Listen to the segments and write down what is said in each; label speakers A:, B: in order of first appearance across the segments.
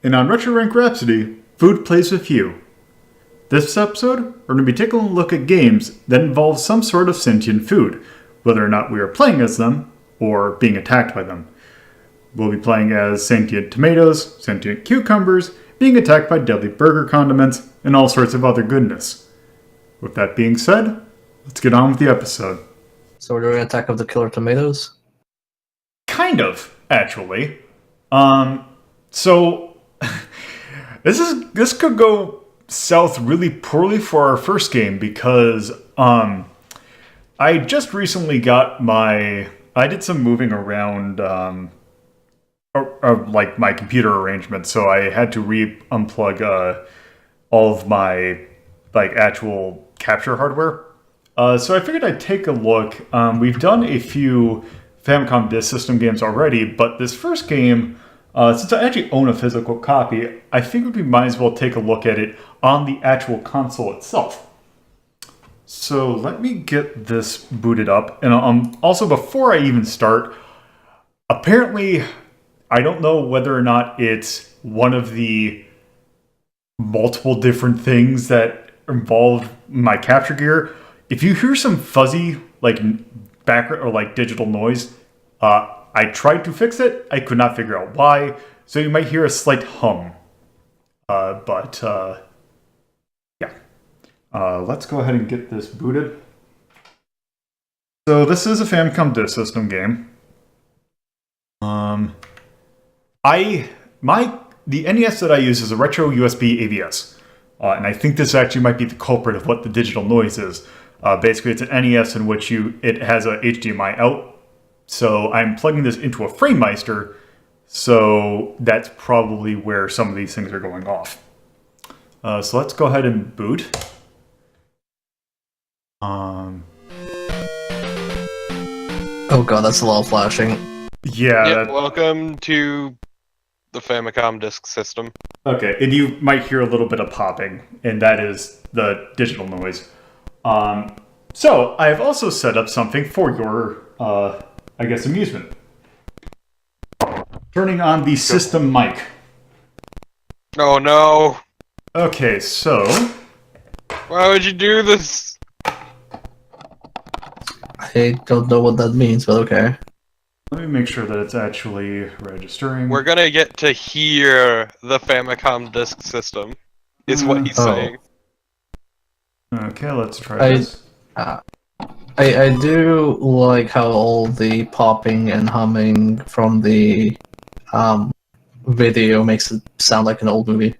A: And on Retro Rank Rhapsody, food plays with you. This episode, we're going to be taking a look at games that involve some sort of sentient food, whether or not we are playing as them or being attacked by them. We'll be playing as sentient tomatoes, sentient cucumbers, being attacked by deadly burger condiments, and all sorts of other goodness. With that being said, let's get on with the episode.
B: So we're doing Attack of the Killer Tomatoes?
A: Kind of, actually. So this could go south really poorly for our first game because I just recently got I did some moving around like my computer arrangement, so I had to unplug all of my actual capture hardware. So I figured I'd take a look. We've done a few Famicom Disk System games already, but this first game, since I actually own a physical copy, I figured we might as well take a look at it on the actual console itself. So let me get this booted up. And also, before I even start, apparently, I don't know whether or not it's one of the multiple different things that involve my capture gear. If you hear some fuzzy, background or digital noise, I tried to fix it. I could not figure out why. So you might hear a slight hum. Let's go ahead and get this booted. So this is a Famicom Disk System game. The NES that I use is a retro USB AVS. And I think this actually might be the culprit of what the digital noise is. Basically, it's an NES in which it has a HDMI out. So I'm plugging this into a FrameMeister. So that's probably where some of these things are going off. So let's go ahead and boot.
B: Oh god, that's a lot of flashing.
A: Yeah.
C: Yep, welcome to the Famicom Disk System.
A: Okay, and you might hear a little bit of popping, and that is the digital noise. So I have also set up something for your, amusement. Turning on the system mic.
C: Oh no!
A: Okay, so
C: Why would you do this?
B: I don't know what that means, but okay.
A: let me make sure that it's actually registering.
C: We're gonna get to hear the Famicom Disk System, is what he's saying.
A: Okay, let's try this.
B: I do like how all the popping and humming from the video makes it sound like an old movie.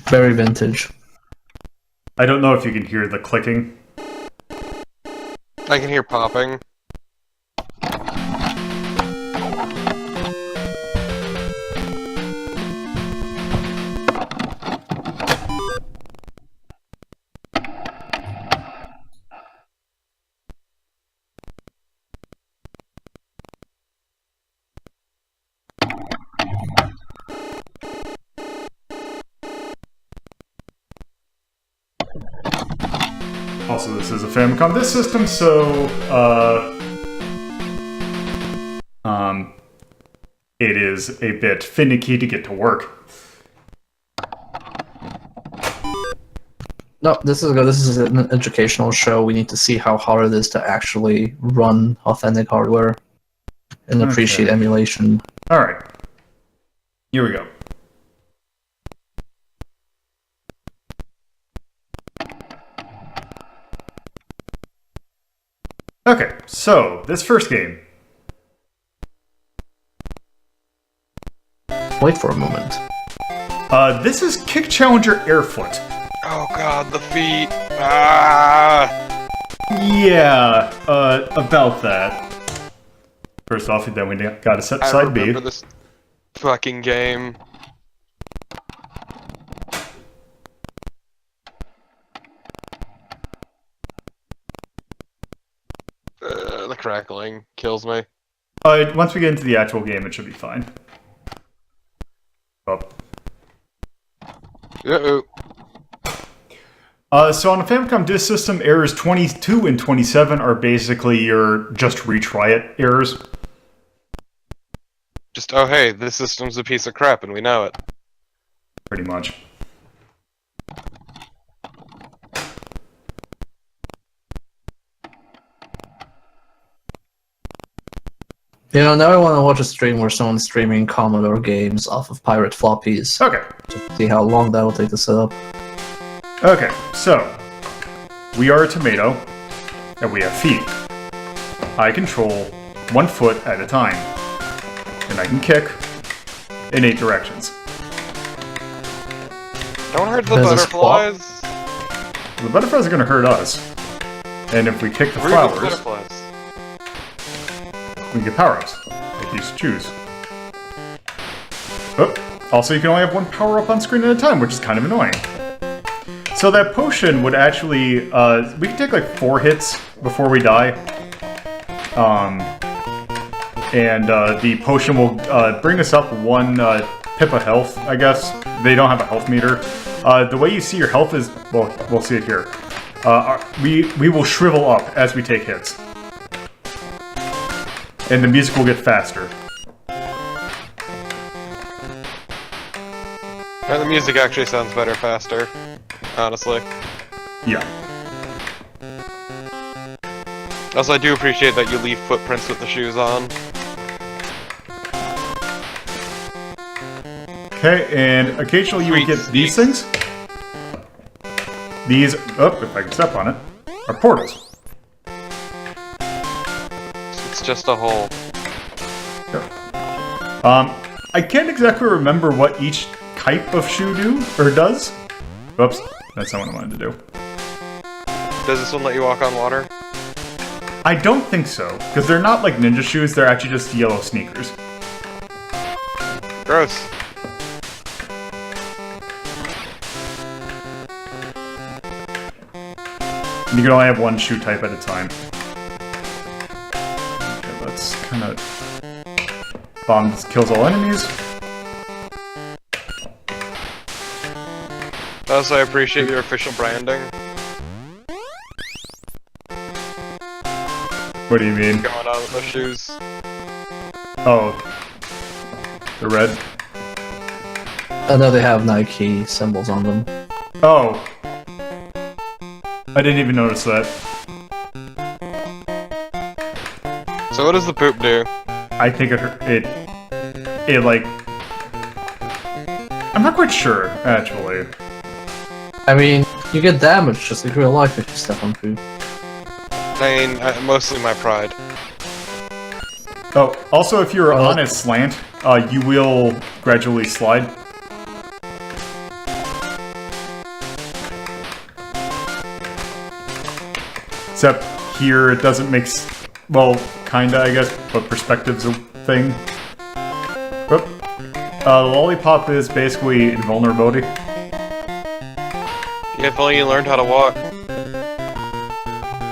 B: Very vintage.
A: I don't know if you can hear the clicking.
C: I can hear popping.
A: Also, this is a Famicom Disk System, so it is a bit finicky to get to work.
B: No, this is good. This is an educational show. We need to see how hard it is to actually run authentic hardware and appreciate emulation.
A: Alright. Here we go. Okay, so this first game.
B: Wait for a moment.
A: This is Kick Challenger Airfoot.
C: Oh god, the feet! Ah!
A: Yeah, about that. First off, then we gotta set
C: I
A: side B.
C: remember this fucking game. The crackling kills me.
A: Once we get into the actual game, it should be fine. Oh.
C: Uh-oh.
A: So on a Famicom Disk System, errors 22 and 27 are basically your just retry it errors.
C: Just, oh hey, this system's a piece of crap and we know it.
A: Pretty much.
B: You know, now I want to watch a stream where someone's streaming Commodore games off of pirate floppies.
A: Okay.
B: To see how long that will take to set up.
A: Okay, so we are a tomato, and we have feet. I control 1 foot at a time, and I can kick in 8 directions.
C: Don't hurt the
B: There's a
C: butterflies.
A: The butterflies are going to hurt us, and if we kick the
C: Where are the
A: flowers,
C: butterflies?
A: we get power-ups, like you choose. Oh, also, you can only have 1 power-up on screen at a time, which is kind of annoying. So that potion would actually, we can take like 4 hits before we die. And the potion will bring us up 1 pip of health, I guess. They don't have a health meter. The way you see your health is, well, we'll see it here. We will shrivel up as we take hits. And the music will get faster.
C: Yeah, the music actually sounds better faster, honestly.
A: Yeah.
C: Also, I do appreciate that you leave footprints with the shoes on.
A: Okay, and occasionally you will
C: Sweet
A: get these
C: sneaks.
A: things. These, oh, if I can step on it, are portals.
C: It's just a hole.
A: I can't exactly remember what each type of shoe does. Whoops, that's not what I wanted to do.
C: Does this one let you walk on water?
A: I don't think so, because they're not like ninja shoes, they're actually just yellow sneakers.
C: Gross.
A: You can only have 1 shoe type at a time. Okay, let's kind of... Bomb kills all enemies.
C: Also, I appreciate your official branding.
A: What do you mean?
C: Going on with the shoes.
A: Oh. The red?
B: I know they have Nike symbols on them.
A: Oh. I didn't even notice that.
C: So what does the poop do?
A: I think it like... I'm not quite sure, actually.
B: I mean, you get damaged just like real life if you step on poop.
C: I mean, mostly my pride.
A: Oh, also if you're on a slant, you will gradually slide. Except here it doesn't make well, kinda I guess, but perspective's a thing. Oop. Lollipop is basically invulnerability.
C: Yeah, if only you learned how to walk.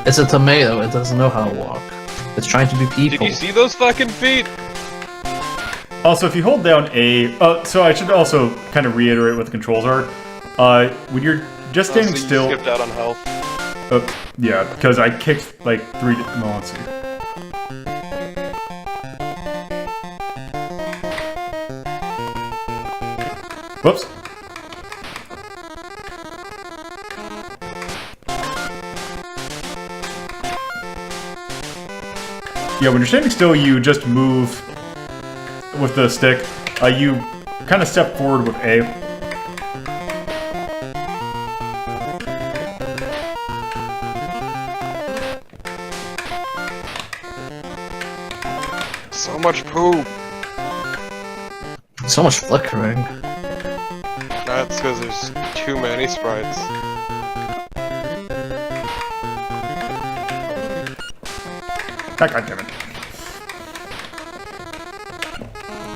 B: It's a tomato, it doesn't know how to walk. It's trying to be
C: Did
B: people.
C: you see those fucking feet?
A: Also, if you hold down A, so I should also kind of reiterate what the controls are. When you're just standing
C: So you
A: still.
C: skipped out on health.
A: Yeah, because I kicked like 3. No, let's see. Whoops. Yeah, when you're standing still, you just move with the stick. You kind of step forward with A.
C: So much poop.
B: So much flickering.
C: That's because there's too many sprites.
A: God damn it.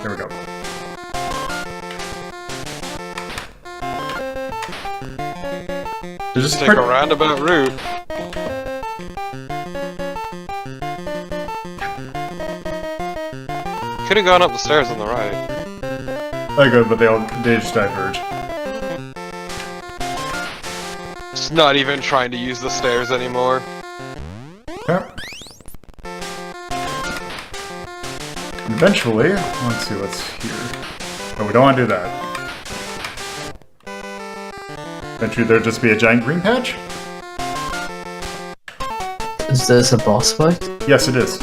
A: There we go. There's just
C: Take a roundabout route. Could have gone up the stairs on the right.
A: I go, but they just diverge.
C: Just not even trying to use the stairs anymore.
A: Yeah. eventually, let's see what's here. Oh, we don't want to do that. Eventually there'll just be a giant green patch?
B: Is this a boss fight?
A: Yes, it is.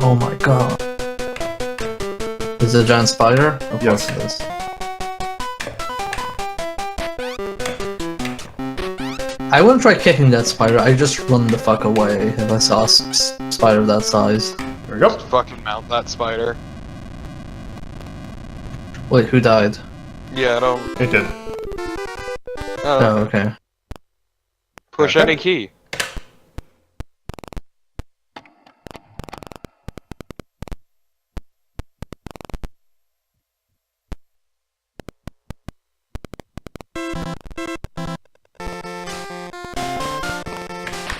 B: Oh my god. Is it a giant spider? Of
A: Yes.
B: course it is. I wouldn't try kicking that spider, I just run the fuck away if I saw a spider that size.
A: There we go.
C: Just fucking mount that spider.
B: Wait, who died?
C: Yeah, I don't.
A: It did.
B: Oh, okay.
C: Push
A: Okay.
C: any key.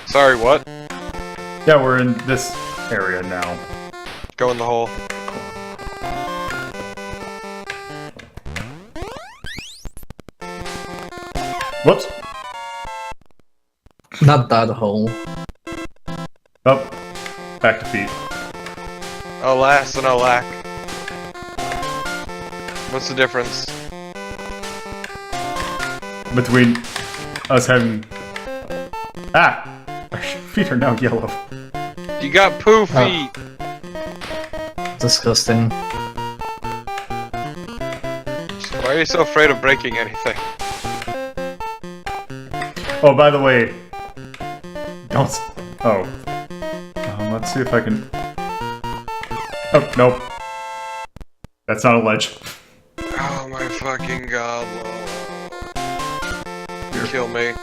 C: Sorry, what?
A: Yeah, we're in this area now.
C: Go in the hole.
A: Whoops.
B: Not that hole.
A: Oh. Back to feet.
C: Alas and alack. What's the difference?
A: Between us having... Ah! Our feet are now yellow.
C: You got poo feet!
B: Disgusting.
C: Why are you so afraid of breaking anything?
A: Oh, by the way... Don't... Oh. Let's see if I can... Oh, nope. That's not a ledge.
C: Oh my fucking god, Lolo. Kill me.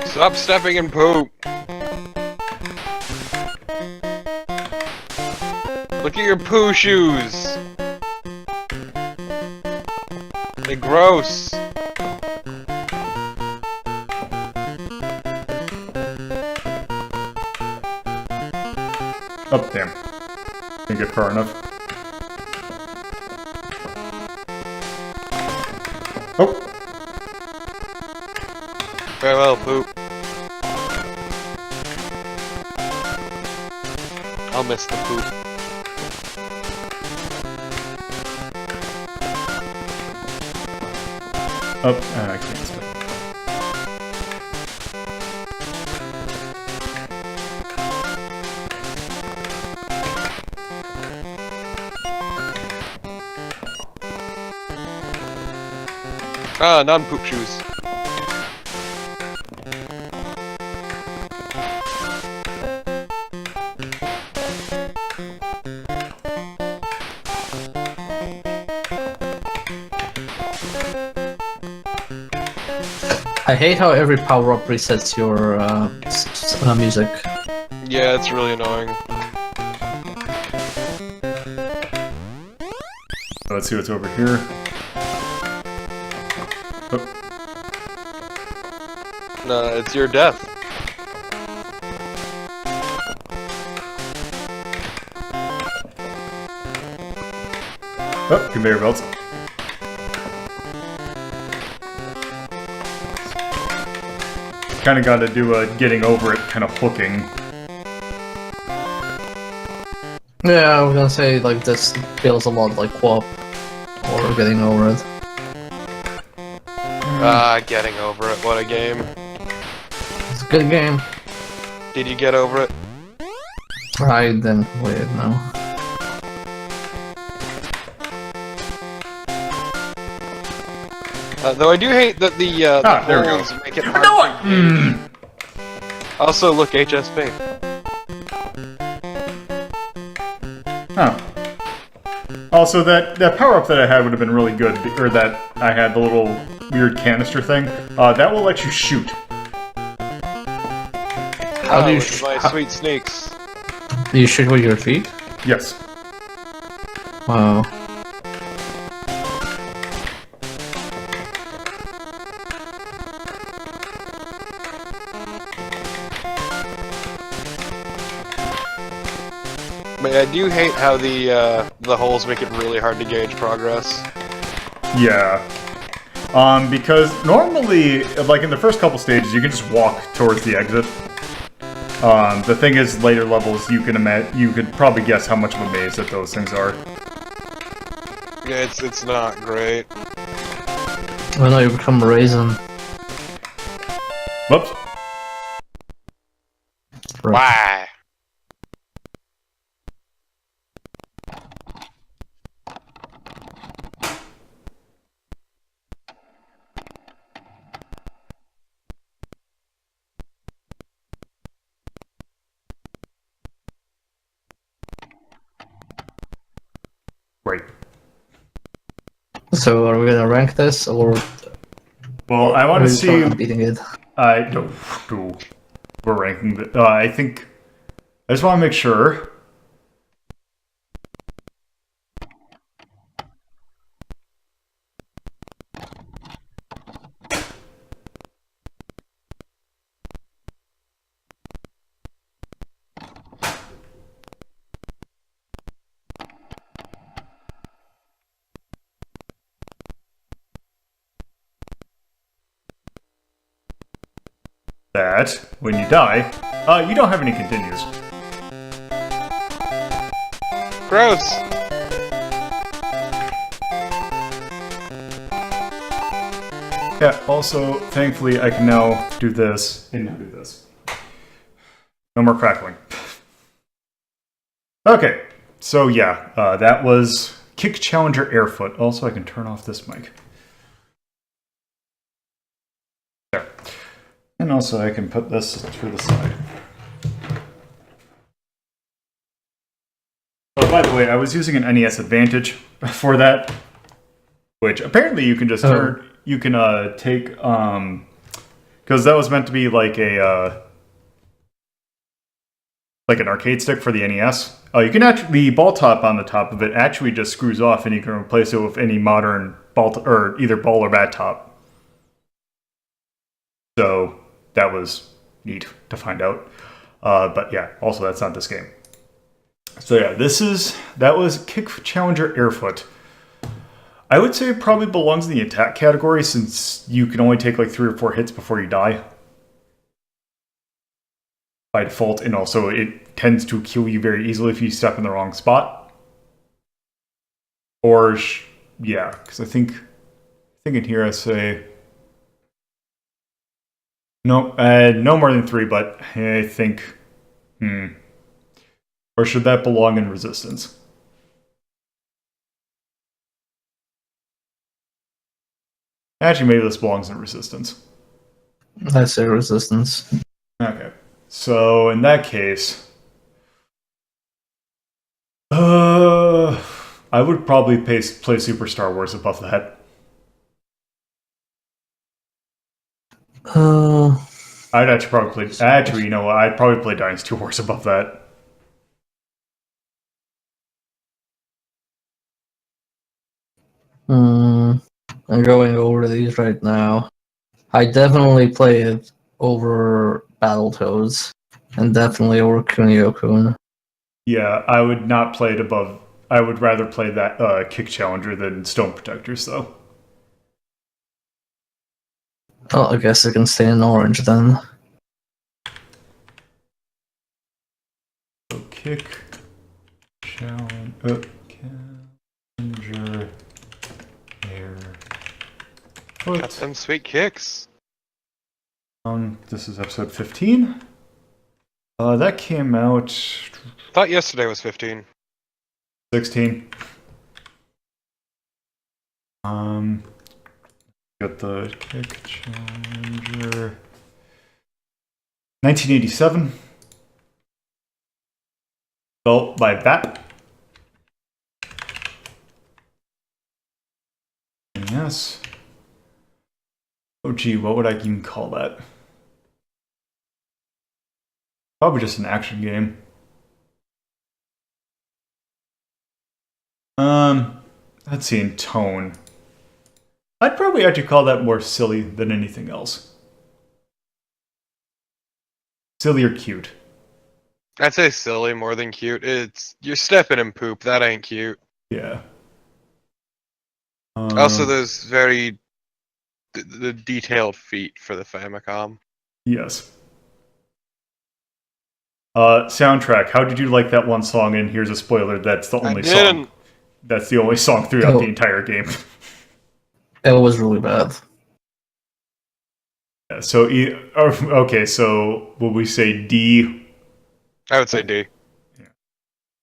C: Stop stepping in poop! Look at your poo shoes! They're gross!
A: Oh, damn. Didn't get far enough. Oh!
C: Farewell, poop. I'll miss the poop.
A: Oh, I can't stop.
C: Ah, non-poop shoes.
B: I hate how every power-up resets your music.
C: Yeah, it's really annoying.
A: Let's see what's over here. Oh,
C: No, it's your death.
A: oh, conveyor belts. Kinda gotta do a getting over it kind of hooking.
B: Yeah, I was gonna say, like, this feels a lot like QWOP, or Getting Over It.
C: Ah, getting over it. What a game.
B: It's a good game.
C: Did you get over it?
B: I didn't play it, no.
C: Though I do hate that the
A: there we go.
C: holes make it hard to engage. Also, look, HSP.
A: Huh. Also, that power-up that I had would have been really good, or that I had the little weird canister thing. That will let you shoot.
B: How do you
C: with my sweet snakes?
B: Do you shoot with your feet?
A: Yes.
B: Wow.
C: But I do hate how the holes make it really hard to gauge progress.
A: Yeah. Because normally, like in the first couple stages, you can just walk towards the exit. The thing is, later levels, you could probably guess how much of a maze that those things are.
C: Yeah, it's not great.
B: I know you become a raisin.
A: Whoops.
B: Right.
C: Why?
A: Right.
B: So are we gonna rank this, or
A: Well, I want
B: are
A: to
B: you
A: see.
B: planning on beating it?
A: I don't. We're ranking the. I think. I just want to make sure. That when you die, you don't have any continues.
C: Gross.
A: Yeah, also, thankfully, I can now do this and now do this. No more crackling. Okay, so yeah, that was Kick Challenger Airfoot. Also, I can turn off this mic. There. And also, I can put this to the side. Oh, by the way, I was using an NES Advantage for that, which apparently you can just turn. You can take because that was meant to be like a like an arcade stick for the NES. You can actually the ball top on the top of it actually just screws off, and you can replace it with any modern ball or either ball or bat top. So that was neat to find out. But yeah, also that's not this game. So yeah, that was Kick Challenger Airfoot. I would say it probably belongs in the attack category since you can only take like 3 or 4 hits before you die. By default, and also it tends to kill you very easily if you step in the wrong spot. Or, yeah, because I think in here I say... No, no more than 3, but I think... Or should that belong in resistance? Actually, maybe this belongs in resistance.
B: I say resistance.
A: Okay. So, in that case... I would probably play Super Star Wars above that. I'd actually probably play... Actually, you know what? I'd probably play Dynasty Wars above that.
B: I'm going over these right now. I definitely play it over Battletoads, and definitely over Kunio-kun.
A: Yeah, I would not play it above... I would rather play that Kick Challenger than Stone Protectors, though.
B: Oh, I guess it can stay in orange then.
A: So Kick Challenger Air.
C: Got some sweet kicks.
A: This is episode 15. That came out...
C: Thought yesterday was 15.
A: 16. Got the Kick Challenger. 1987. Built by Bat. Yes. Oh gee, what would I even call that? Probably just an action game. Let's see, in tone. I'd probably actually call that more silly than anything else. Silly or cute.
C: I'd say silly more than cute. You're stepping in poop. That ain't cute.
A: Yeah.
C: Also, there's very the detailed feat for the Famicom.
A: Yes. Soundtrack. How did you like that one song? And here's a spoiler: that's the only song. That's the only song throughout the entire game.
B: It was really bad.
A: Yeah, so okay. So will we say D?
C: I would say D.
A: Yeah.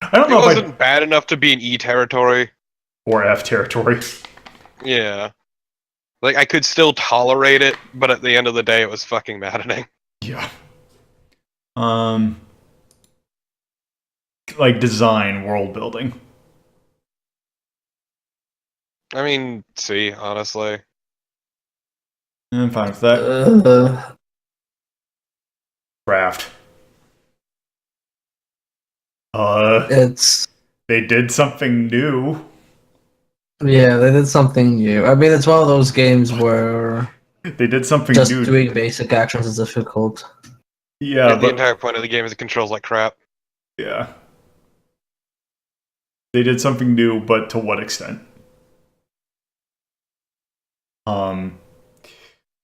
A: I don't know
C: It
A: if
C: wasn't bad enough to be in E territory.
A: Or F territory.
C: Yeah. Like, I could still tolerate it, but at the end of the day, it was fucking maddening.
A: Yeah. Like design, world building.
C: I mean, C, honestly.
A: I'm fine with that. Craft.
B: It's
A: They did something new.
B: Yeah, they did something new. I mean, it's one of those games where
A: They did something
B: just
A: new.
B: doing basic actions is difficult.
A: Yeah,
C: the entire point of the game is it controls like crap.
A: Yeah. They did something new, but to what extent?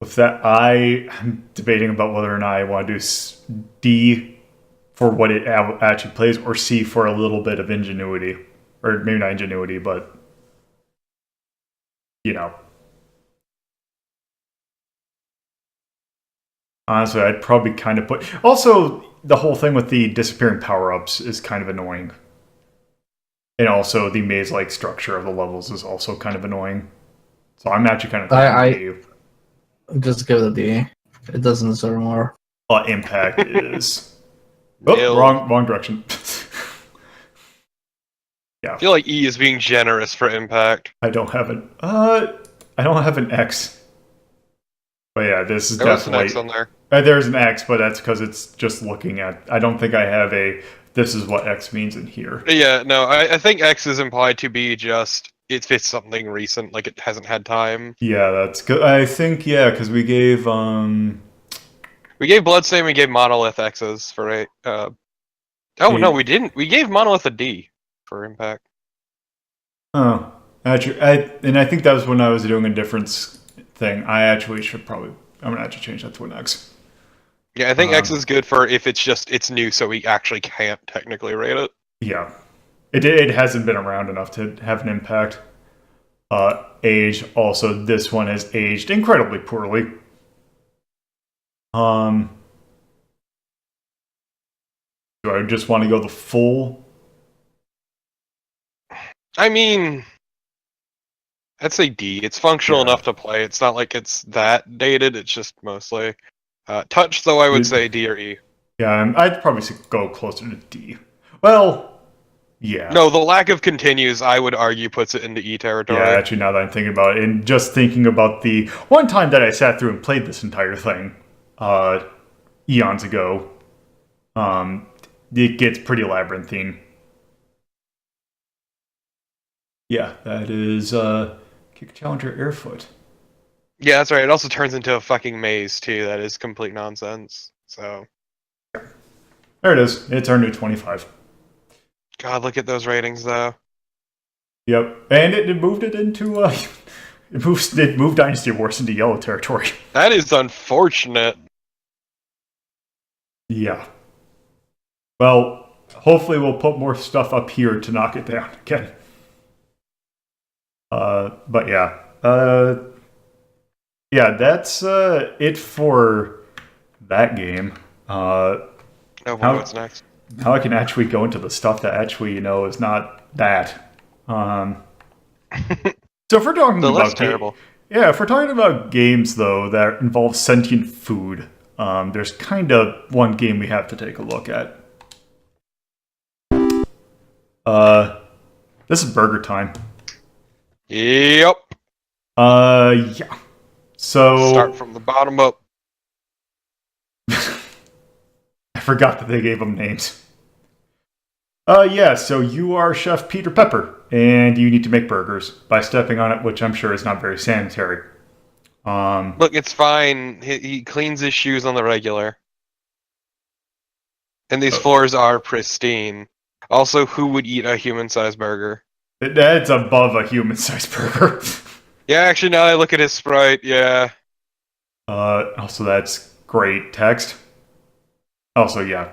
A: With that, I'm debating about whether or not I want to do D for what it actually plays, or C for a little bit of ingenuity, or maybe not ingenuity, but you know. Honestly, I'd probably kind of put. Also, the whole thing with the disappearing power-ups is kind of annoying, and also the maze-like structure of the levels is also kind of annoying. So I'm actually kind of thinking
B: just give it a D. It doesn't deserve more.
A: Impact is. Oh, wrong direction. Yeah.
C: I feel like E is being generous for impact.
A: I don't have an. I don't have an X. But yeah, this is definitely.
C: There's an X on there.
A: There's an X, but that's because it's just looking at. I don't think I have a. This is what X means in here.
C: Yeah, no, I think X is implied to be just it's something recent, like it hasn't had time.
A: Yeah, that's good. I think because we gave
C: We gave Bloodstain, we gave Monolith X's for a. No, we didn't. We gave Monolith a D for impact.
A: Oh, actually, I think that was when I was doing a difference thing. I actually should probably. I'm gonna actually change that to an X.
C: Yeah, I think X is good for if it's new, so we actually can't technically rate it.
A: Yeah, it hasn't been around enough to have an impact. Age also, this one has aged incredibly poorly. Do I just want to go the full?
C: I mean, I'd say D. It's functional enough to play. It's not like it's that dated. It's just mostly touch. Though I would say D or E.
A: Yeah, I'd probably go closer to D. Well, yeah.
C: No, the lack of continues, I would argue, puts it into E territory.
A: Yeah, actually, now that I'm thinking about it, and just thinking about the one time that I sat through and played this entire thing, eons ago, it gets pretty labyrinthine. Yeah, that is Kick Challenger Airfoot.
C: Yeah, that's right. It also turns into a fucking maze, too. That is complete nonsense. So.
A: There it is. It's our new 25.
C: God, look at those ratings, though.
A: Yep. And it moved it into, it moved Dynasty Wars into yellow territory.
C: That is unfortunate.
A: Yeah. Well, hopefully we'll put more stuff up here to knock it down again. But yeah. Yeah, that's it for that game.
C: What's next?
A: Now I can actually go into the stuff that actually, is not that. So if we're talking about
C: terrible.
A: If we're talking about games though that involve sentient food, there's kind of one game we have to take a look at. This is Burger Time.
C: Yep.
A: Yeah. So
C: start from the bottom up.
A: I forgot that they gave them names. So you are Chef Peter Pepper, and you need to make burgers by stepping on it, which I'm sure is not very sanitary.
C: Look, it's fine. He cleans his shoes on the regular. And these floors are pristine. Also, who would eat a human-sized burger?
A: That's above a human-sized burger.
C: Yeah, actually, now I look at his sprite, yeah.
A: Also, that's great text. Also, yeah.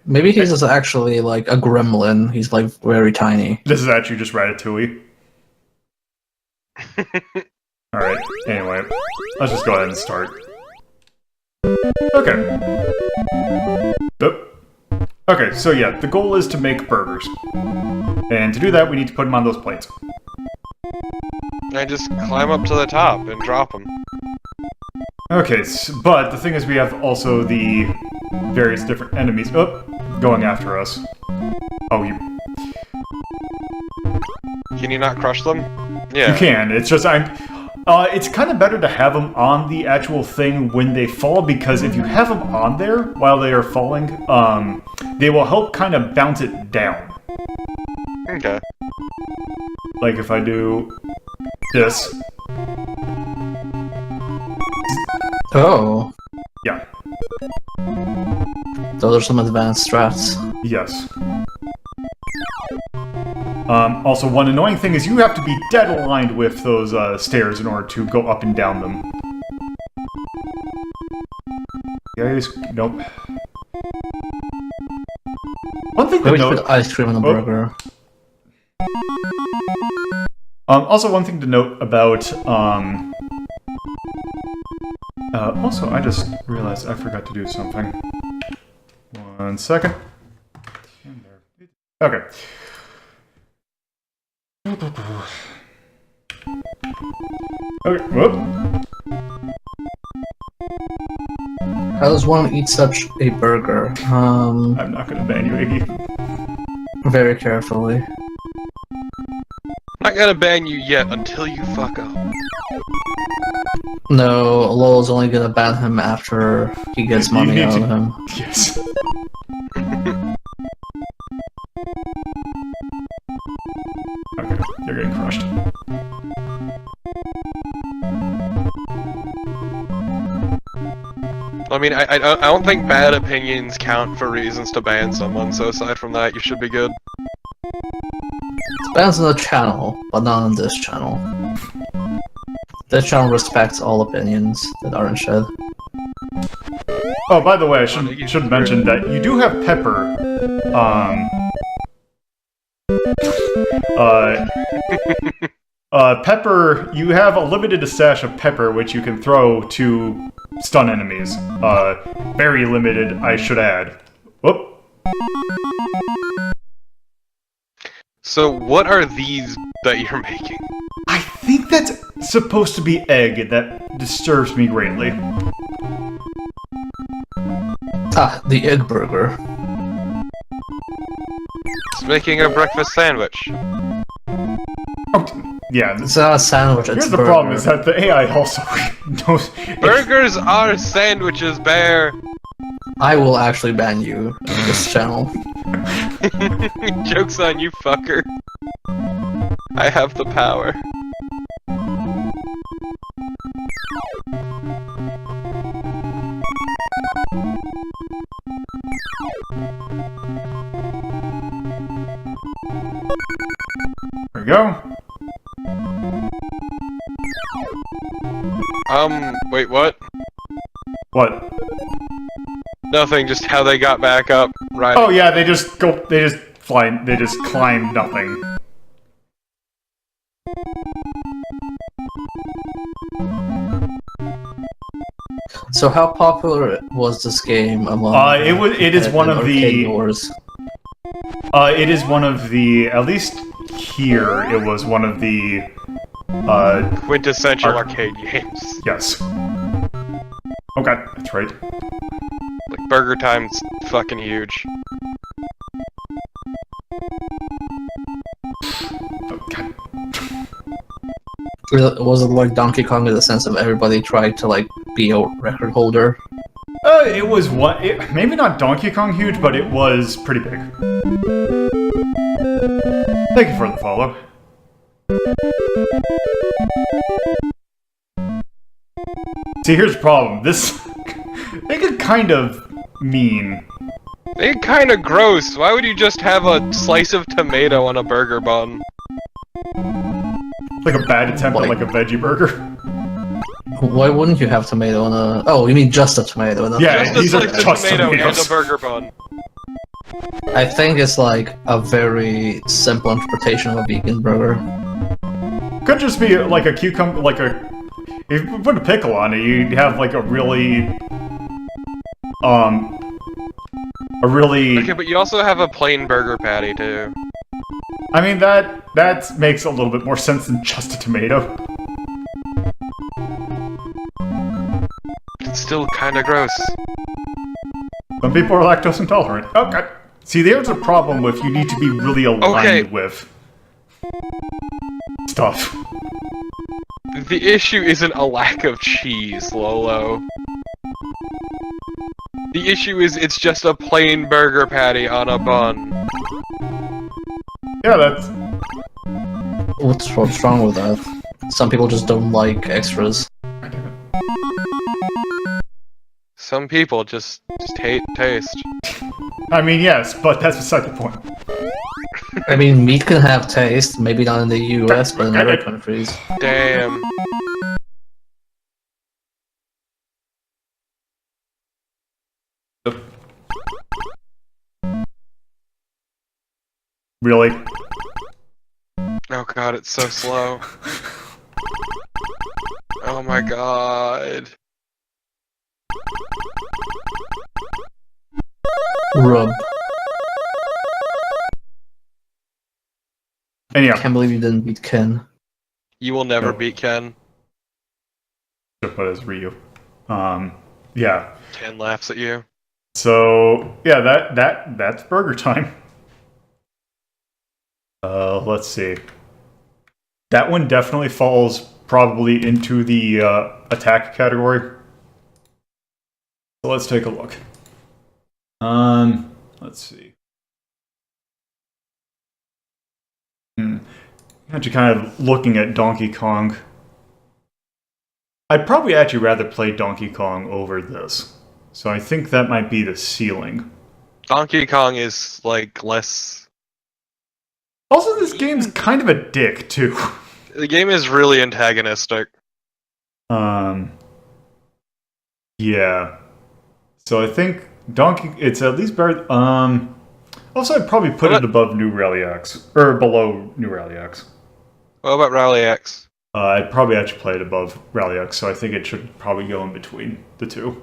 B: Maybe he's just actually like a gremlin. He's like very tiny.
A: This is actually just Ratatouille. Alright, anyway. Let's just go ahead and start. Okay. Oop. Okay, so yeah, the goal is to make burgers. And to do that, we need to put them on those plates.
C: I just climb up to the top and drop them.
A: Okay, but the thing is we have also the various different enemies going after us. Oh, you...
C: Can you not crush them? Yeah.
A: You can, it's just it's kind of better to have them on the actual thing when they fall, because if you have them on there while they are falling, they will help kind of bounce it down.
C: Okay.
A: Like if I do this.
B: Oh.
A: Yeah.
B: Those are some advanced strats.
A: Yes. Also, one annoying thing is you have to be dead aligned with those stairs in order to go up and down them. Guys, nope. One thing to
B: Maybe we should
A: note...
B: put ice cream on the burger.
A: Also, one thing to note about... also, I just realized I forgot to do something. 1 second. Okay. Okay, whoop.
B: How does one eat such a burger?
A: I'm not gonna ban you, Iggy.
B: Very carefully.
C: Not gonna ban you yet until you fuck up.
B: No, Lowell's only gonna ban him after he gets money out of him.
A: Yes. Okay, you're getting crushed.
C: I mean, I don't think bad opinions count for reasons to ban someone, so aside from that, you should be good.
B: Bans on the channel, but not on this channel. This channel respects all opinions that aren't shed.
A: Oh, by the way, I should mention that you do have Pepper. Pepper, you have a limited stash of Pepper, which you can throw to stun enemies. Very limited, I should add. Whoop.
C: So, what are these that you're making?
A: I think that's supposed to be egg, and that disturbs me greatly.
B: Ah, the egg burger.
C: It's making a breakfast sandwich.
A: Oh, yeah.
B: It's not a sandwich, it's
A: Here's
B: a
A: the
B: burger.
A: problem, is that the AI also knows...
C: Burgers are sandwiches, Bear!
B: I will actually ban you on this channel.
C: Joke's on you, fucker. I have the power.
A: There we go.
C: Wait, what?
A: What?
C: Nothing, just how they got back up, right?
A: Oh yeah, they just climb nothing.
B: So how popular was this game among
A: it is one of
B: arcade
A: the
B: goers?
A: It is one of the, at least here, it was one of the
C: Quintessential arcade games.
A: yes. Oh god, that's right.
C: Like, Burger Time's fucking huge.
A: Oh god.
B: Was it like Donkey Kong in the sense of everybody tried to like be a record holder?
A: It was maybe not Donkey Kong huge, but it was pretty big. Thank you for the follow. See, here's the problem. This... they get kind of mean.
C: They get kinda gross. Why would you just have a slice of tomato on a burger bun?
A: Like a bad attempt at
B: Like-
A: like a veggie burger.
B: Why wouldn't you have tomato on a? Oh, you mean just a tomato? Not
A: Yeah,
C: Just
B: the-
C: a
A: these are
C: slice of
A: just
C: tomato
A: tomatoes.
C: and a burger bun.
B: I think it's like a very simple interpretation of a vegan burger.
A: Could just be like a cucumber, like a. If you put a pickle on it, you'd have like a really.
C: Okay, but you also have a plain burger patty too.
A: I mean, that makes a little bit more sense than just a tomato.
C: It's still kind of gross.
A: Some people are lactose intolerant. Okay. See, there's a problem with you need to be really aligned with stuff.
C: The issue isn't a lack of cheese, Lolo. The issue is it's just a plain burger patty on a bun.
A: Yeah, that's.
B: What's wrong with that? Some people just don't like extras.
C: Some people just hate taste.
A: I mean, yes, but that's beside the point.
B: I mean, meat can have taste, maybe not in the US, but in other countries.
C: Damn.
A: Really?
C: Oh god, it's so slow. Oh my god.
B: Rub.
A: Anyhow,
B: Can't believe you didn't beat Ken.
C: You will never
A: Nope.
C: beat Ken.
A: but as Ryu. Yeah.
C: Ken laughs at you.
A: So yeah, that's burger time. Let's see. That one definitely falls probably into the attack category. So let's take a look. Let's see. Actually, kind of looking at Donkey Kong. I'd probably actually rather play Donkey Kong over this. So I think that might be the ceiling.
C: Donkey Kong is like less.
A: Also, this game's kind of a dick too.
C: The game is really antagonistic.
A: Yeah. So I think Donkey. It's at least better. Also, I'd probably put it above New Rally X or below New Rally X.
C: What about Rally X?
A: I'd probably actually play it above Rally X, so I think it should probably go in between the two.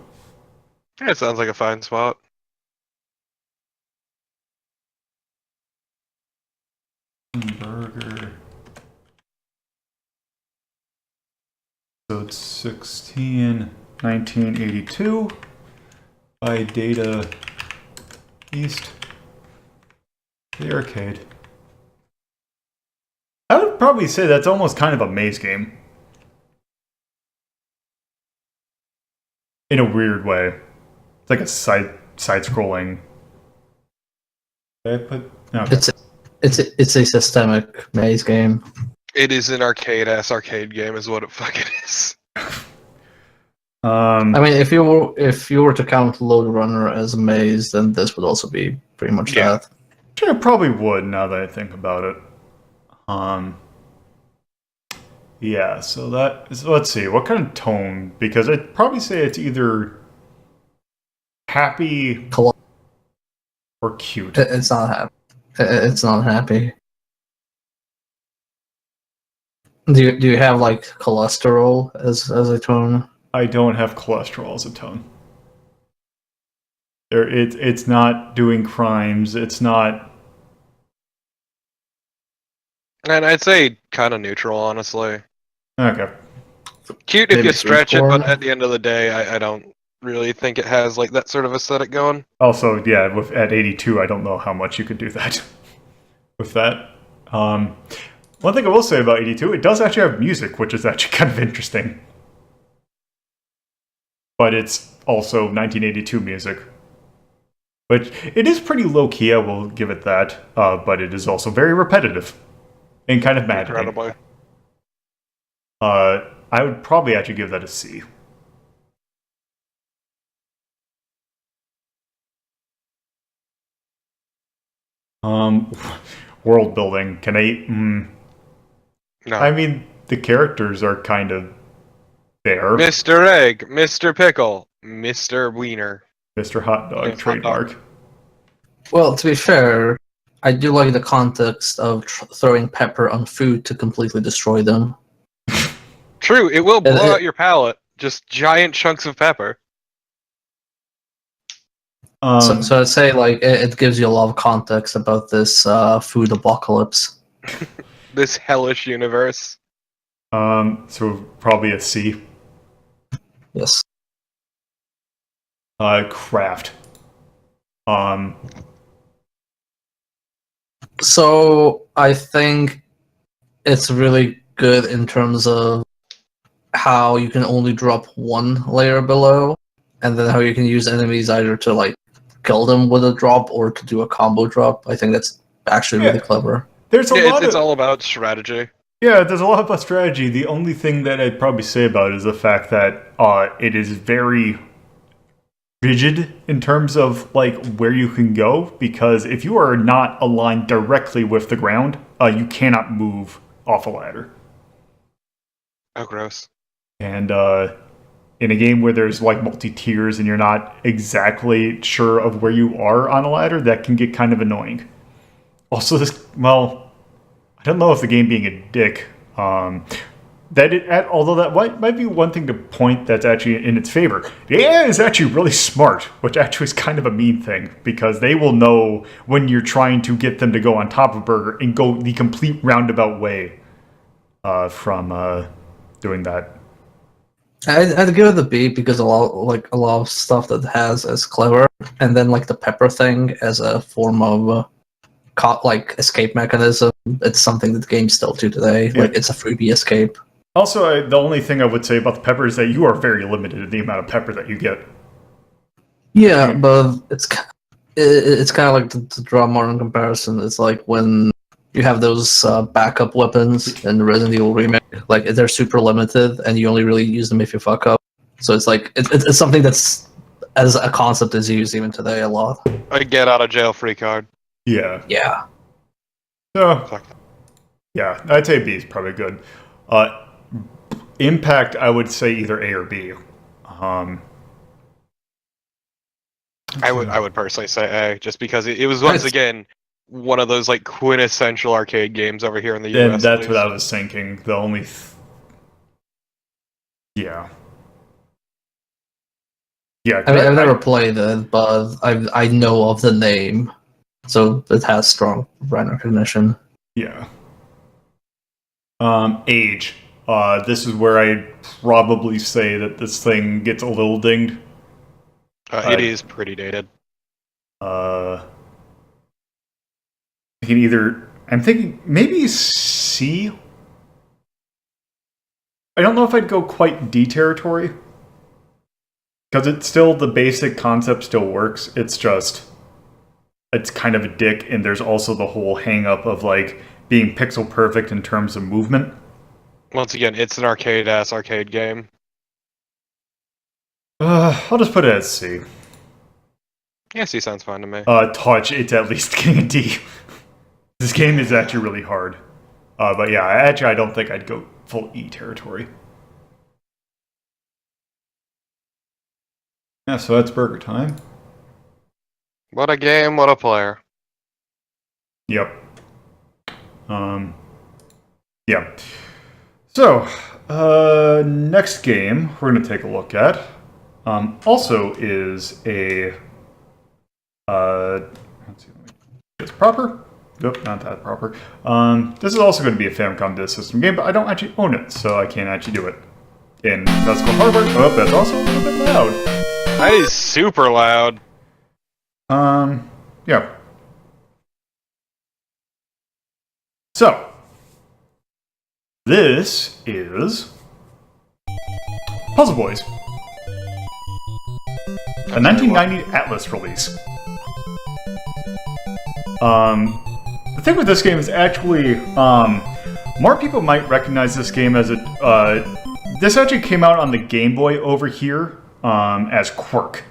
C: Yeah, it sounds like a fine spot.
A: Burger. So it's 16, 1982 by Data East. The arcade. I would probably say that's almost kind of a maze game. In a weird way. It's like a side-scrolling. Did I put... Okay.
B: It's a systemic maze game.
C: It is an arcade game, is what it fucking is.
B: I mean, if you were to count Load Runner as a maze, then this would also be pretty much that.
A: Sure, I probably would now that I think about it. Yeah, so let's see, what kind of tone? Because I'd probably say it's either happy or cute.
B: It's not happy. It's not happy. Do you have like cholesterol as a tone?
A: I don't have cholesterol as a tone. It's not doing crimes. It's not.
C: And I'd say kind of neutral, honestly.
A: Okay.
C: Cute if
B: Maybe
C: you stretch it,
B: sweet
C: but
B: corn?
C: at the end of the day, I don't really think it has like that sort of aesthetic going.
A: Also, yeah, at 82, I don't know how much you could do that. With that, one thing I will say about 82, it does actually have music, which is actually kind of interesting. But it's also 1982 music. Which, it is pretty low-key, I will give it that. But it is also very repetitive. And kind of maddening.
C: Incredibly.
A: I would probably actually give that a C. World building. Can I...
C: No.
A: I mean, the characters are kind of there.
C: Mr. Egg, Mr. Pickle, Mr. Wiener.
A: Mr. Hot Dog,
C: Hot
A: trademark.
C: dog.
B: Well, to be fair, I do like the context of throwing pepper on food to completely destroy them.
C: True, it will blow
B: it-
C: out your palate. Just giant chunks of pepper.
B: So I'd say like it gives you a lot of context about this food apocalypse.
C: This hellish universe.
A: So probably a C.
B: Yes.
A: Craft.
B: So I think it's really good in terms of how you can only drop one layer below, and then how you can use enemies either to like kill them with a drop or to do a combo drop. I think that's actually really clever.
A: There's a lot
C: It's
A: of...
C: all about strategy.
A: Yeah, there's a lot about strategy. The only thing that I'd probably say about it is the fact that it is very rigid in terms of like where you can go, because if you are not aligned directly with the ground, you cannot move off a ladder.
C: Oh, gross.
A: And in a game where there's like multi-tiers and you're not exactly sure of where you are on a ladder, that can get kind of annoying. Also, I don't know if the game being a dick, although that might be one thing to point that's actually in its favor. The AI is actually really smart, which actually is kind of a mean thing, because they will know when you're trying to get them to go on top of Burger and go the complete roundabout way from doing that.
B: I'd give it a B because a lot of stuff that has is clever, and then like the pepper thing as a form of escape mechanism. It's something that games still do today.
A: Yeah.
B: Like it's a freebie escape.
A: Also, the only thing I would say about the pepper is that you are very limited in the amount of pepper that you get.
B: Yeah, but it's kind of like to draw more in comparison. It's like when you have those backup weapons in the Resident Evil remake. Like they're super limited, and you only really use them if you fuck up. So it's like it's something that's as a concept is used even today a lot.
C: A get out of jail free card.
A: Yeah.
B: Yeah.
A: So,
C: Fuck.
A: yeah, I'd say B is probably good. Impact, I would say either A or B.
C: I would personally say A, just because it was once again one of those like quintessential arcade games over here in the US.
A: And that's what I was thinking. The only... Yeah. Yeah.
B: I mean, I've never played it, but I know of the name, so it has strong brand recognition.
A: Yeah. Age. This is where I'd probably say that this thing gets a little dinged.
C: It is pretty dated.
A: I'm thinking maybe C. I don't know if I'd go quite D territory, because it's still, the basic concept still works. It's just, it's kind of a dick, and there's also the whole hang up of like being pixel perfect in terms of movement.
C: Once again, it's an arcade-ass arcade game.
A: I'll just put it as C.
C: Yeah, C sounds fine to me.
A: Touch, it's at least getting a D. This game is actually really hard. But yeah, I don't think I'd go full E territory. Yeah, so that's Burger Time.
C: What a game, what a player.
A: Yep. Yeah. So, next game we're going to take a look at also is a... let's see, it's proper? Nope, not that proper. This is also going to be a Famicom Disk System game, but I don't actually own it, so I can't actually do it. And that's called hardware. Oh, that's also a little bit loud.
C: That is super loud.
A: Yeah. So, this is Puzzle Boys, a 1990 Atlus release. The thing with this game is actually, more people might recognize this game as this actually came out on the Game Boy over here as Quirk.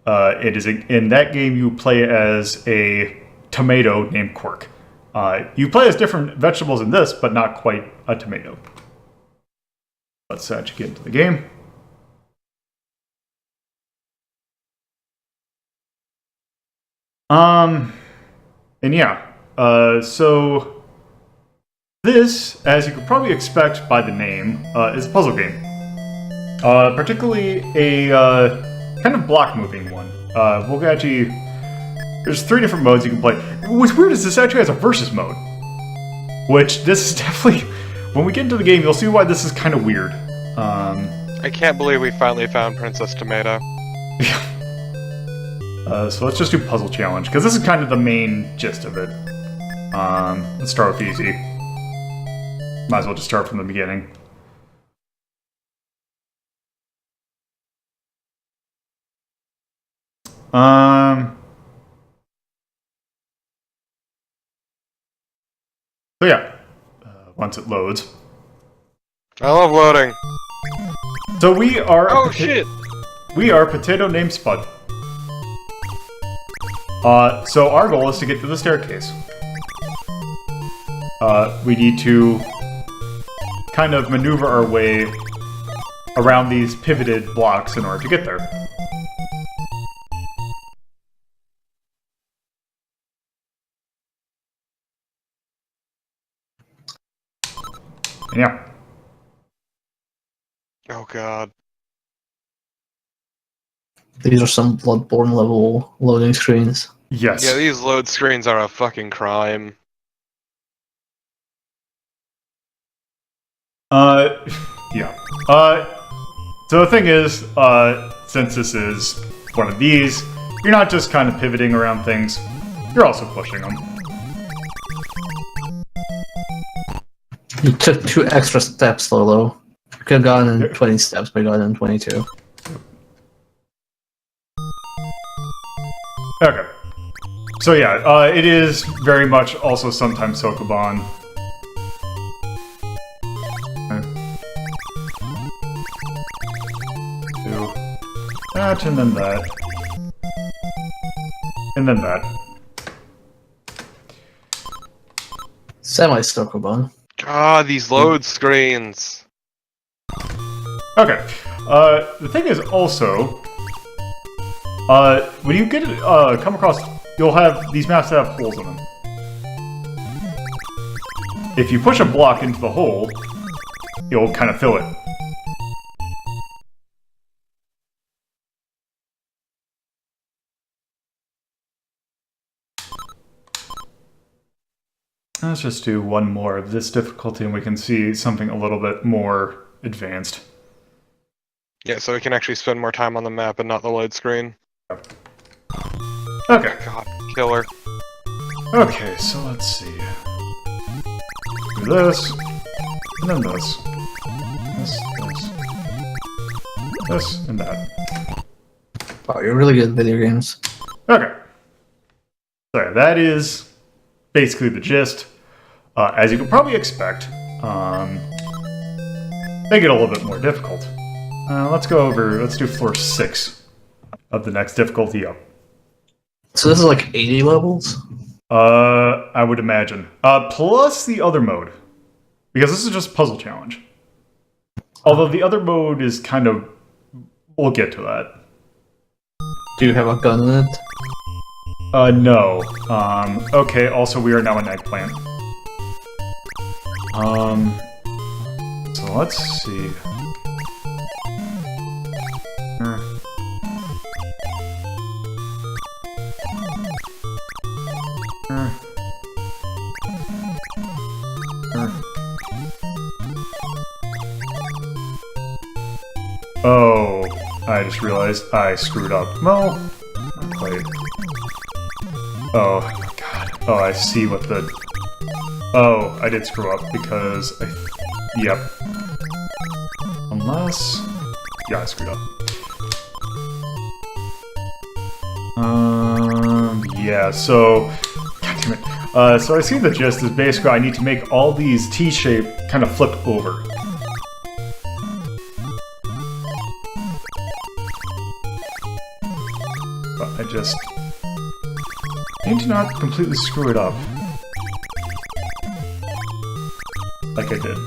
A: It is in that game you play as a tomato named Quirk. You play as different vegetables in this, but not quite a tomato. Let's actually get into the game. And yeah, so this, as you could probably expect by the name, is a puzzle game. Particularly a kind of block moving one. We'll actually, there's 3 different modes you can play. What's weird is this actually has a versus mode, which this is definitely, when we get into the game, you'll see why this is kind of weird.
C: I can't believe we finally found Princess Tomato.
A: So let's just do puzzle challenge, because this is kind of the main gist of it. Let's start with easy. Might as well just start from the beginning. So yeah, once it loads.
C: I love loading.
A: So we are.
C: Oh shit!
A: We are potato named Spud. So our goal is to get to the staircase. We need to kind of maneuver our way around these pivoted blocks in order to get there. Yeah.
C: Oh god.
B: These are some Bloodborne level loading screens.
A: Yes.
C: Yeah, these load screens are a fucking crime.
A: Yeah. So the thing is, since this is one of these, you're not just kind of pivoting around things, you're also pushing them.
B: You took 2 extra steps, Lolo. You could have gone in 20 steps, but you got in 22.
A: Okay. So yeah, it is very much also sometimes Sokoban. Do that, and then that. And then that.
B: Semi-Sokoban.
C: God, these load screens.
A: Okay. The thing is also, when you get come across, you'll have these maps that have holes in them. If you push a block into the hole, you'll kind of fill it. Let's just do one more of this difficulty and we can see something a little bit more advanced.
C: Yeah, so we can actually spend more time on the map and not the load screen.
A: Okay.
C: God, killer.
A: Okay, so let's see. Do this, and then this. This, and that.
B: Wow, you're really good at video games.
A: Okay. So that is basically the gist. As you can probably expect, they get a little bit more difficult. Let's do floor 6 of the next difficulty up.
B: So this is like 80 levels?
A: I would imagine. Plus the other mode. Because this is just puzzle challenge. Although the other mode is kind of... We'll get to that.
B: Do you have a gun in it?
A: No. Okay, also we are now an eggplant. So let's see. Oh, I just realized I screwed up. No, not quite. Oh, God. Oh, I see what the... Oh, I did screw up because I... Yep. Unless... Yeah, I screwed up. Yeah, so... God damn it. So I see the gist is basically I need to make all these T-shape kind of flip over. But I just... need to not completely screw it up. Like I did.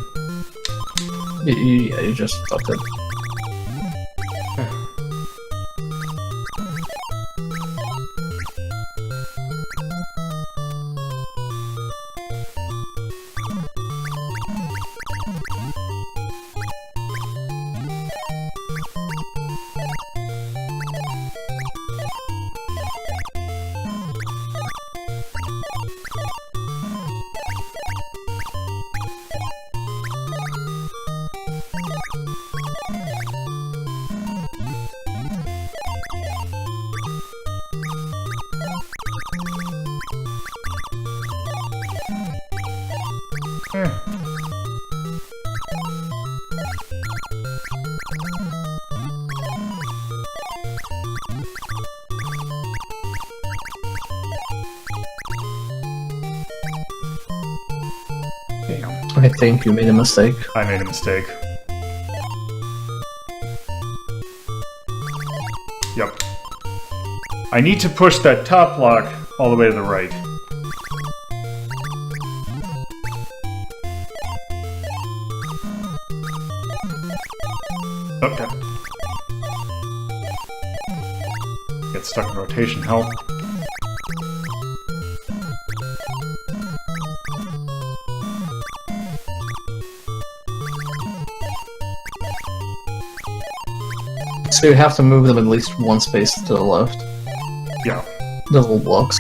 B: Yeah, you just fucked it. I think you made a mistake.
A: I made a mistake. Yep. I need to push that top block all the way to the right. Okay. Get stuck in rotation, help.
B: So you have to move them at least one space to the left.
A: Yeah.
B: The little blocks.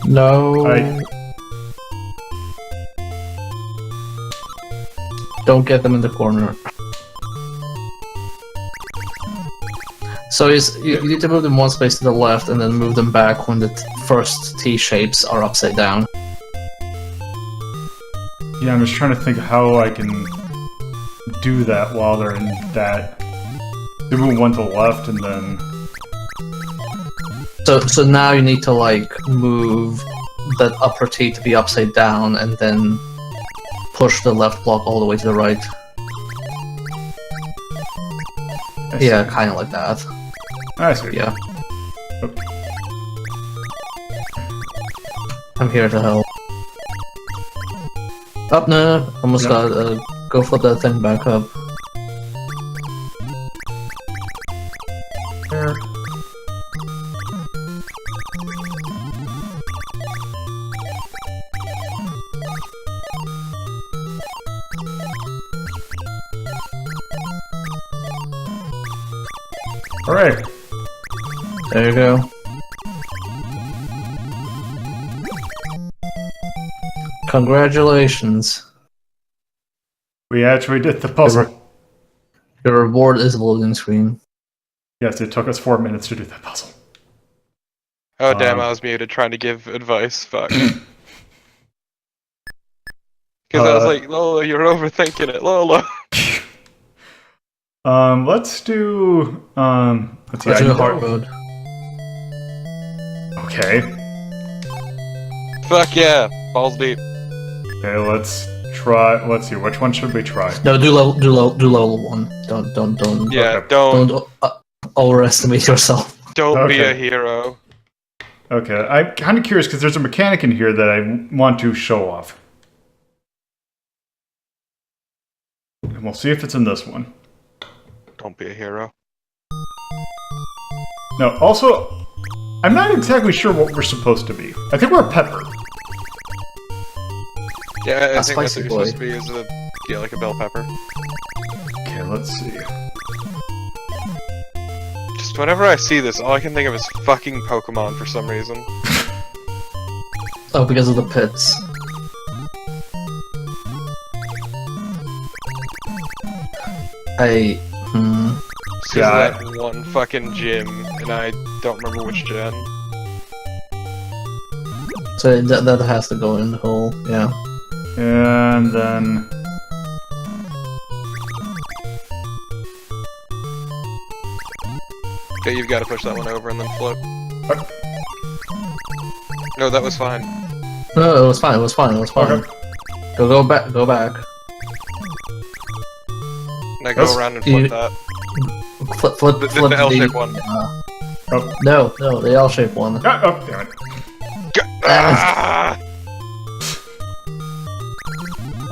B: No. Don't get them in the corner. So you need to move them one space to the left and then move them back when the first T shapes are upside down.
A: Yeah, I'm just trying to think how I can do that while they're in that. They move one to the left and then...
B: So now you need to like move that upper T to be upside down and then push the left block all the way to the right. Yeah, kind of like that.
A: I see.
B: Yeah.
A: Okay.
B: I'm here to help. Up, no, almost gotta go flip that thing back up.
A: There. Alright.
B: There you go. Congratulations.
A: We actually did the puzzle.
B: Your reward is a loading screen.
A: Yes, it took us 4 minutes to do that puzzle.
C: Oh damn, I was muted trying to give advice, fuck. Because I was like, Lola, you're overthinking it, Lola.
A: Let's do, let's see.
B: Let's do hard mode.
A: Okay.
C: Fuck yeah, balls deep.
A: Okay, let's try, let's see, which one should we try?
B: No, do level 1. Don't.
C: Yeah,
A: Okay.
C: don't
B: overestimate yourself.
C: Don't be
A: Okay.
C: a hero.
A: Okay, I'm kind of curious because there's a mechanic in here that I want to show off. And we'll see if it's in this one.
C: Don't be a hero.
A: No, also, I'm not exactly sure what we're supposed to be. I think we're a pepper.
C: Yeah, I think that's
B: spicy
C: what you're supposed to be, is like a bell pepper.
A: Okay, let's see.
C: Just whenever I see this, all I can think of is fucking Pokemon for some reason.
B: Oh, because of the pits.
C: Just 'cause
A: Yeah,
C: of that one fucking gym, and I don't remember which gen.
B: So that has to go in the hole, yeah.
A: And then...
C: Okay, you've got to push that one over and then flip.
A: Okay.
C: No, that was fine.
B: No, it was fine, it was fine, it was fine.
A: Okay.
B: Go back, go back.
C: Now go
A: That's-
C: around and flip that.
B: Flip
C: The L-shaped one.
A: Oh.
B: No, the L-shaped one.
A: Oh, damn it.
C: Ah!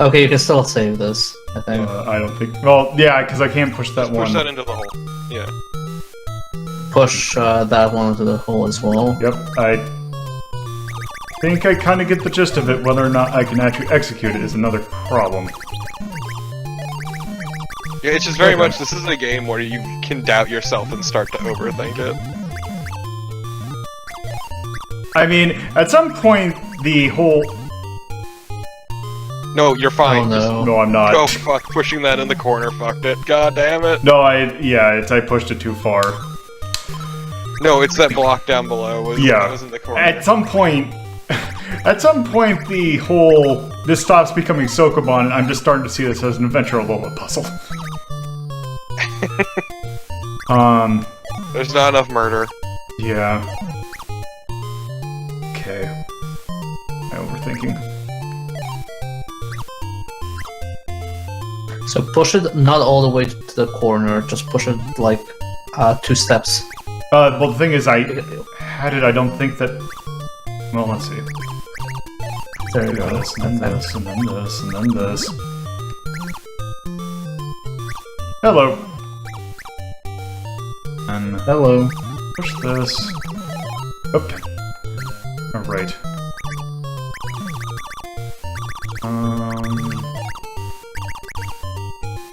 B: Okay, you can still save this, I think.
A: I don't think... Well, yeah, because I can't push that
C: Just
A: one.
C: push that into the hole. Yeah.
B: Push that one into the hole as well.
A: Yep, I think I kind of get the gist of it. Whether or not I can actually execute it is another problem.
C: Yeah, it's just very
A: Okay.
C: much, this is a game where you can doubt yourself and start to overthink it.
A: I mean, at some point, the whole...
C: No, you're fine.
B: Oh no.
A: No, I'm not.
C: Oh fuck, pushing that in the corner fucked it. God damn it.
A: No, I pushed it too far.
C: No, it's that block down below. That
A: Yeah.
C: was in the corner.
A: At some point, the whole... This stops becoming Sokoban, and I'm just starting to see this as an adventure Alola puzzle.
C: There's not enough murder.
A: Yeah. Okay. I'm overthinking.
B: So push it not all the way to the corner, just push it like 2 steps.
A: Well, the thing is, I had it, I don't think that... Well, let's see.
B: There you go.
A: This, and then this, and then this, and then this. Hello. And
B: Hello.
A: push this. Okay. Alright.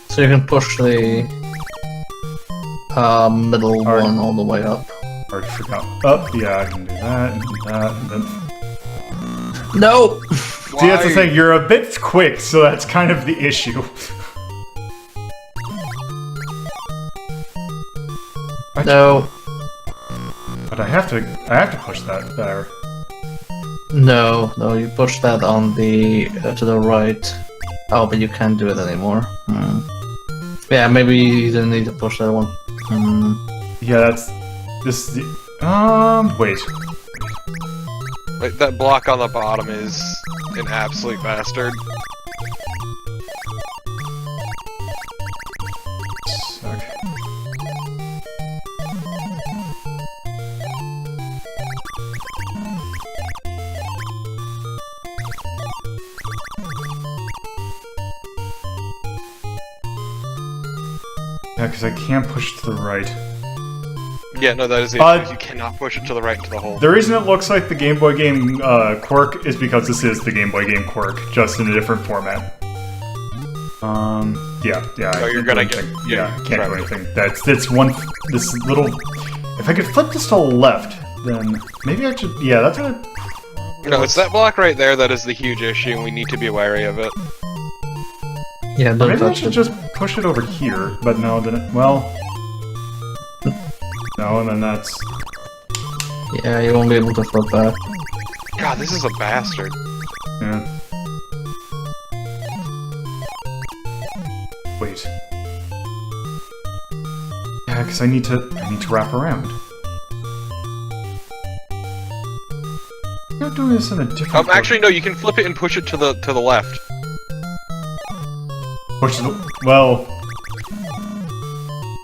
B: So you can push the middle one all the way up.
A: Already forgot. Oh, yeah, I can do that, and do that, and then...
B: No!
A: See, that's the thing, you're a bit quick, so that's kind of the issue.
B: No.
A: But I have to push that there.
B: No, you push that on the to the right. Oh, but you can't do it anymore. Yeah, maybe you didn't need to push that one.
A: Yeah, that's... This is the... Wait.
C: Like, that block on the bottom is an absolute bastard.
A: Okay. Yeah, because I can't push to the right.
C: Yeah, no, that is the issue. You cannot push it to the right into the hole.
A: The reason it looks like the Game Boy game quirk is because this is the Game Boy game quirk, just in a different format. Yeah.
C: Oh, you're gonna get...
A: Yeah, I can't do anything. That's one... This little... If I could flip this to the left, then maybe I should... Yeah, that's gonna...
C: No, it's that block right there that is the huge issue, and we need to be wary of it.
B: Yeah, don't
A: Maybe I
B: touch
A: should
B: it.
A: just push it over here, but no, then it... Well... No, and then that's...
B: Yeah, you won't be able to flip back.
C: God, this is a bastard.
A: Yeah. Wait. Yeah, because I need to wrap around. I'm not doing this in a different...
C: Actually, no, you can flip it and push it to the left.
A: Push the... Well...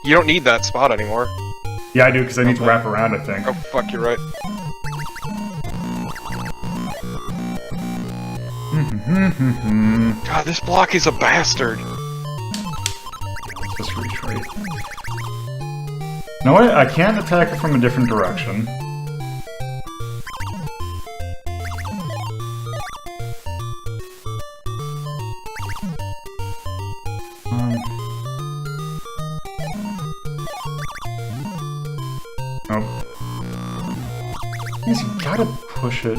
C: You don't need that spot anymore.
A: Yeah, I do, because I need to wrap around, I think.
C: Oh, fuck, you're right. God, this block is a bastard.
A: Just reach right. No, I can't attack it from a different direction. Nope. I guess you gotta push it.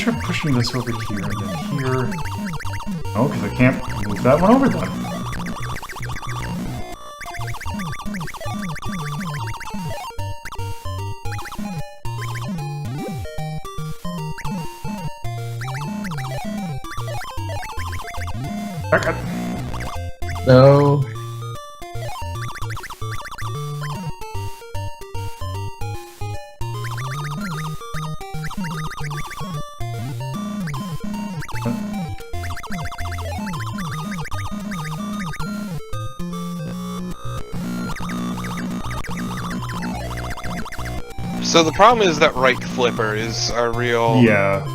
A: try pushing this over here and then here. Oh, because I can't move that one over then. Back up.
B: No.
C: So the problem is that right flipper is a real...
A: Yeah.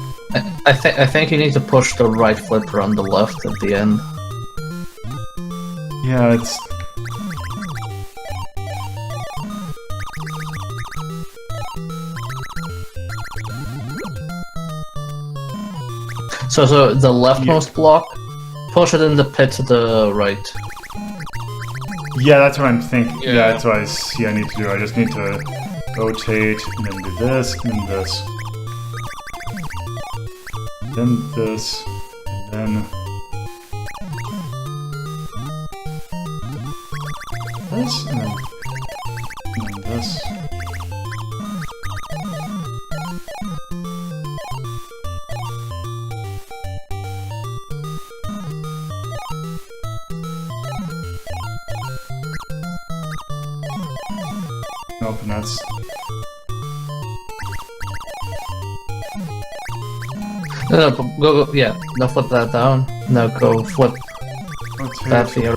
B: I think you need to push the right flipper on the left at the end.
A: Yeah, it's...
B: So the leftmost block, push it in the pit to the right.
A: Yeah, that's what I'm thinking. Yeah,
C: Yeah.
A: that's what I see I need to do. I just need to rotate, and then do this, and then this. Then this, and then... this, and then this. Nope, and that's...
B: No, go, yeah. No, flip that down. No, go flip that
A: rotate.
B: here.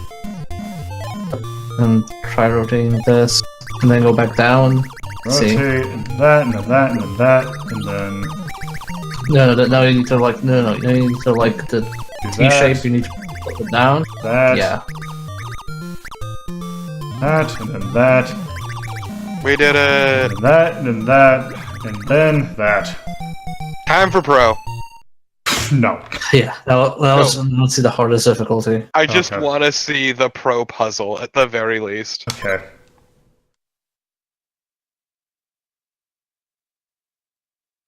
B: And try rotating this. And then go back down. See?
A: Rotate, and that, and then that, and then that, and then...
B: No, you need to like, no, you need to like the
A: do
B: T shape, you need to flip it down.
A: that,
B: Yeah.
A: that, and then that,
C: We did it!
A: and that, and then that, and then that.
C: Time for pro.
A: No.
B: Yeah, let's see the hardest difficulty.
C: I just
A: Okay.
C: want to see the pro puzzle, at the very least.
A: Okay.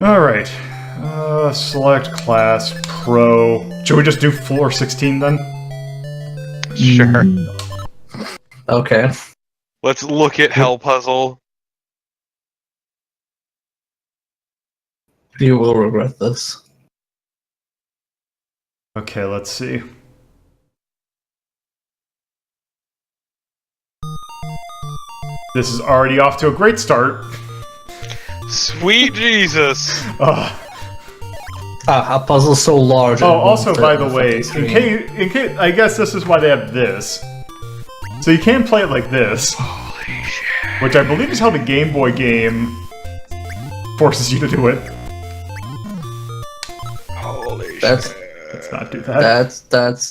A: Alright. Select class, pro. Should we just do floor 16 then?
C: Sure.
B: Okay.
C: Let's look at hell puzzle.
B: You will regret this.
A: Okay, let's see. This is already off to a great start.
C: Sweet Jesus!
A: Ugh.
B: A puzzle so large.
A: Oh,
B: it won't
A: also,
B: fit
A: by
B: on
A: the
B: the
A: way,
B: fucking
A: in case, I guess this is why they have this. So you can play it like this,
C: Holy shit.
A: which I believe is how the Game Boy game forces you to do it.
C: Holy
B: That's-
C: shit.
A: Let's not do that.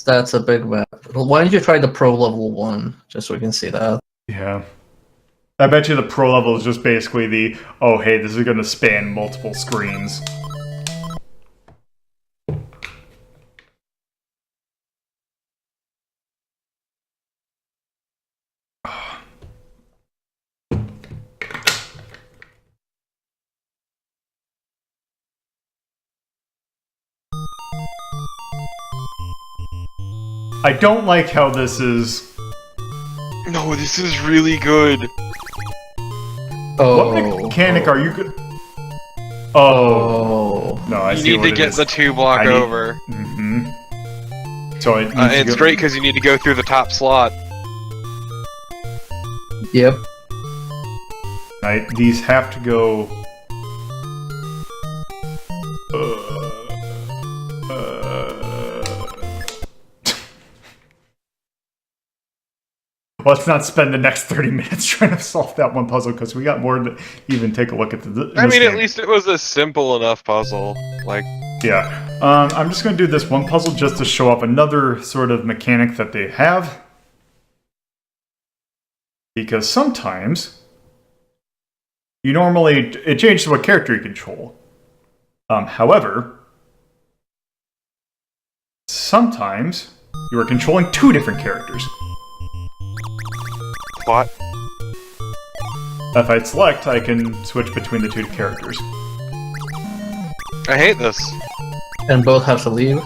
B: That's a big map. Why don't you try the pro level one, just so we can see that?
A: Yeah. I bet you the pro level is just basically the, oh hey, this is going to span multiple screens. I don't like how this is...
C: No, this is really good.
B: Oh.
A: What mechanic are you good? Oh.
B: Oh.
A: No, I
C: You
A: see
C: need
A: what
C: to
A: it
C: get
A: is.
C: the 2 block
A: I need-
C: over.
A: Mm-hmm. So it needs to
C: It's
A: go-
C: great because you need to go through the top slot.
B: Yep.
A: Right, these have to go... Let's not spend the next 30 minutes trying to solve that one puzzle, because we got more to even take a look at the.
C: I mean, at least it was a simple enough puzzle. Like,
A: Yeah. I'm just going to do this one puzzle just to show off another sort of mechanic that they have. Because sometimes you normally... It changes what character you control. However, sometimes you are controlling 2 different characters.
C: what?
A: If I select, I can switch between the 2 characters.
C: I hate this.
B: And both have to leave?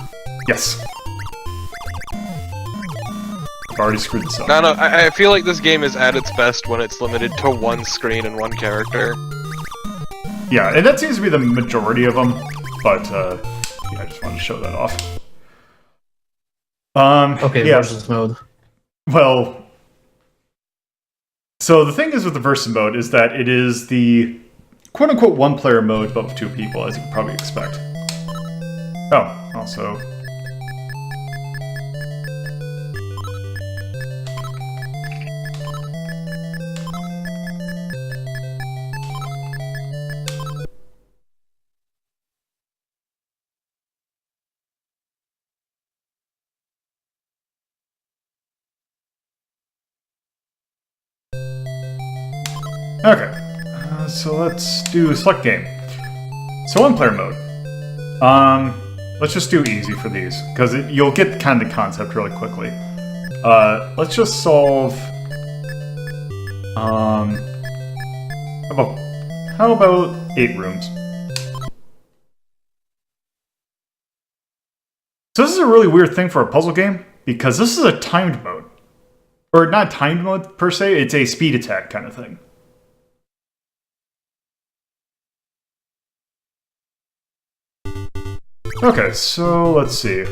A: Yes. I've already screwed this up.
C: No, I feel like this game is at its best when it's limited to one screen and one character.
A: Yeah, and that seems to be the majority of them, but yeah, I just wanted to show that off.
B: Okay,
A: yeah.
B: versus mode.
A: Well, so the thing is with the versus mode is that it is the quote-unquote one-player mode, but with 2 people, as you could probably expect. Oh, also... Okay, so let's do select game. So one-player mode. Let's just do easy for these, because you'll get kind of the concept really quickly. Let's just solve... How about 8 rooms? So this is a really weird thing for a puzzle game, because this is a timed mode. Or not timed mode, per se, it's a speed attack kind of thing. Okay, so let's see.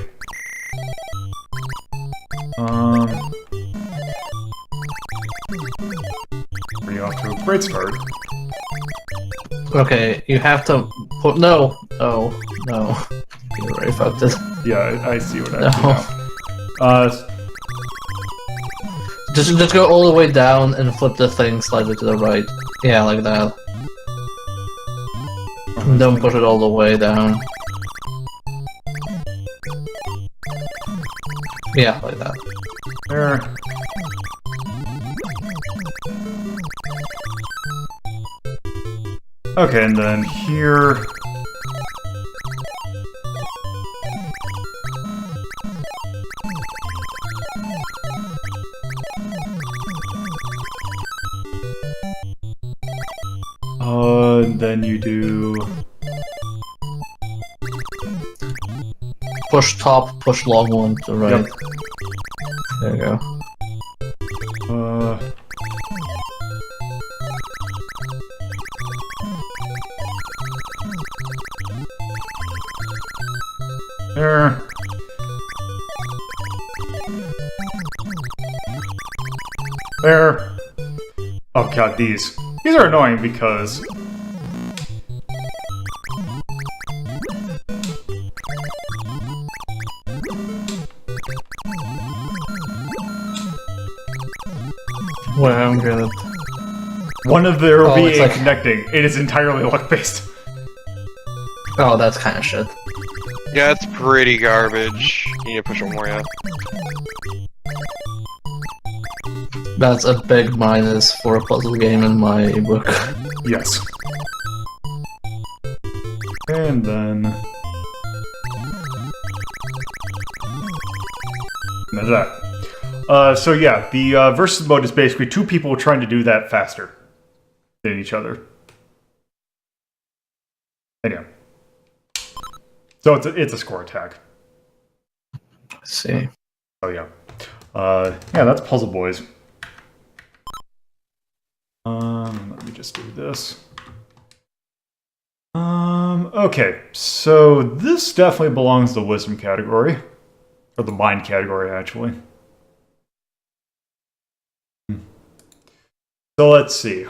A: Bring you off to a great start.
B: Okay, you have to put... No! Oh, no. You're right, fucked it.
A: Yeah, I see what I
B: No.
A: do now.
B: Just go all the way down and flip the thing slightly to the right. Yeah, like that. And don't push it all the way down. Yeah, like that.
A: There. Okay, and then here... and then you do...
B: Push top, push long one to the right.
A: Yep.
B: There you go.
A: There. There. Oh god, these. These are annoying because...
B: Well, I'm good.
A: One of there will be
B: it's
A: a
B: like-
A: connecting. It is entirely luck-based.
B: Oh, that's kind of shit.
C: Yeah, it's pretty garbage. You need to push one more, yeah.
B: That's a big minus for a puzzle game in my book.
A: Yes. And then... And there's that. So yeah, the versus mode is basically 2 people trying to do that faster than each other. Anyway. So it's a score attack.
B: Let's see.
A: Oh yeah. Yeah, that's Puzzle Boys. Let me just do this. Okay, so this definitely belongs to the Wisdom category. Or the Mind category, actually. So let's see.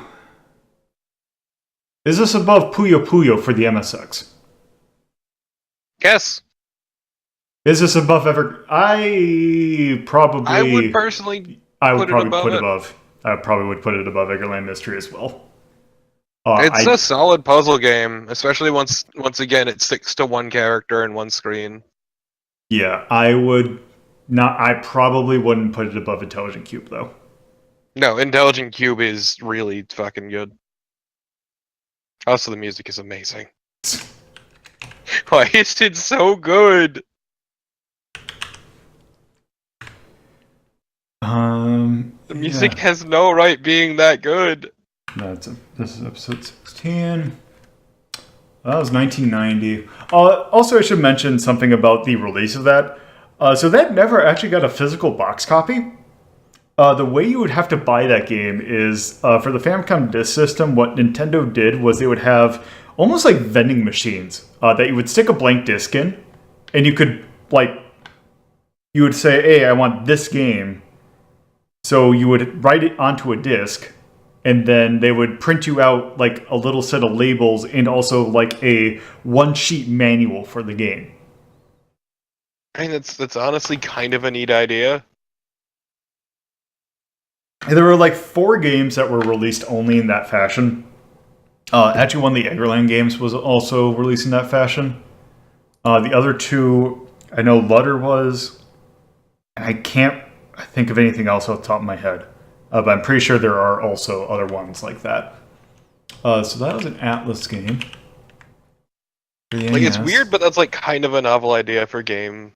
A: Is this above Puyo Puyo for the MSX?
C: Guess.
A: Is this above ever? I probably.
C: I would personally.
A: I would
C: put it
A: probably
C: above
A: put
C: it.
A: above. I probably would put it above Eggerland Mystery as well.
C: It's a solid puzzle game, especially once again it sticks to one character and one screen.
A: Yeah, I would not. I probably wouldn't put it above Intelligent Cube though.
C: No, Intelligent Cube is really fucking good. Also, the music is amazing. Why is it so good? The music
A: yeah.
C: has no right being that good.
A: This is episode 16. That was 1990. Also, I should mention something about the release of that. So that never actually got a physical box copy. The way you would have to buy that game is for the Famicom Disk System. What Nintendo did was they would have almost like vending machines that you would stick a blank disc in, and you could you would say, "Hey, I want this game." So you would write it onto a disc, and then they would print you out like a little set of labels and also like a one-sheet manual for the game.
C: I mean, that's honestly kind of a neat idea.
A: And there were like 4 games that were released only in that fashion. Actually, one of the Eggerland games was also released in that fashion. The other 2, I know Lutter was, and I can't think of anything else off the top of my head. But I'm pretty sure there are also other ones like that. So that was an Atlus game.
C: Like, it's weird, but that's like kind of a novel idea for game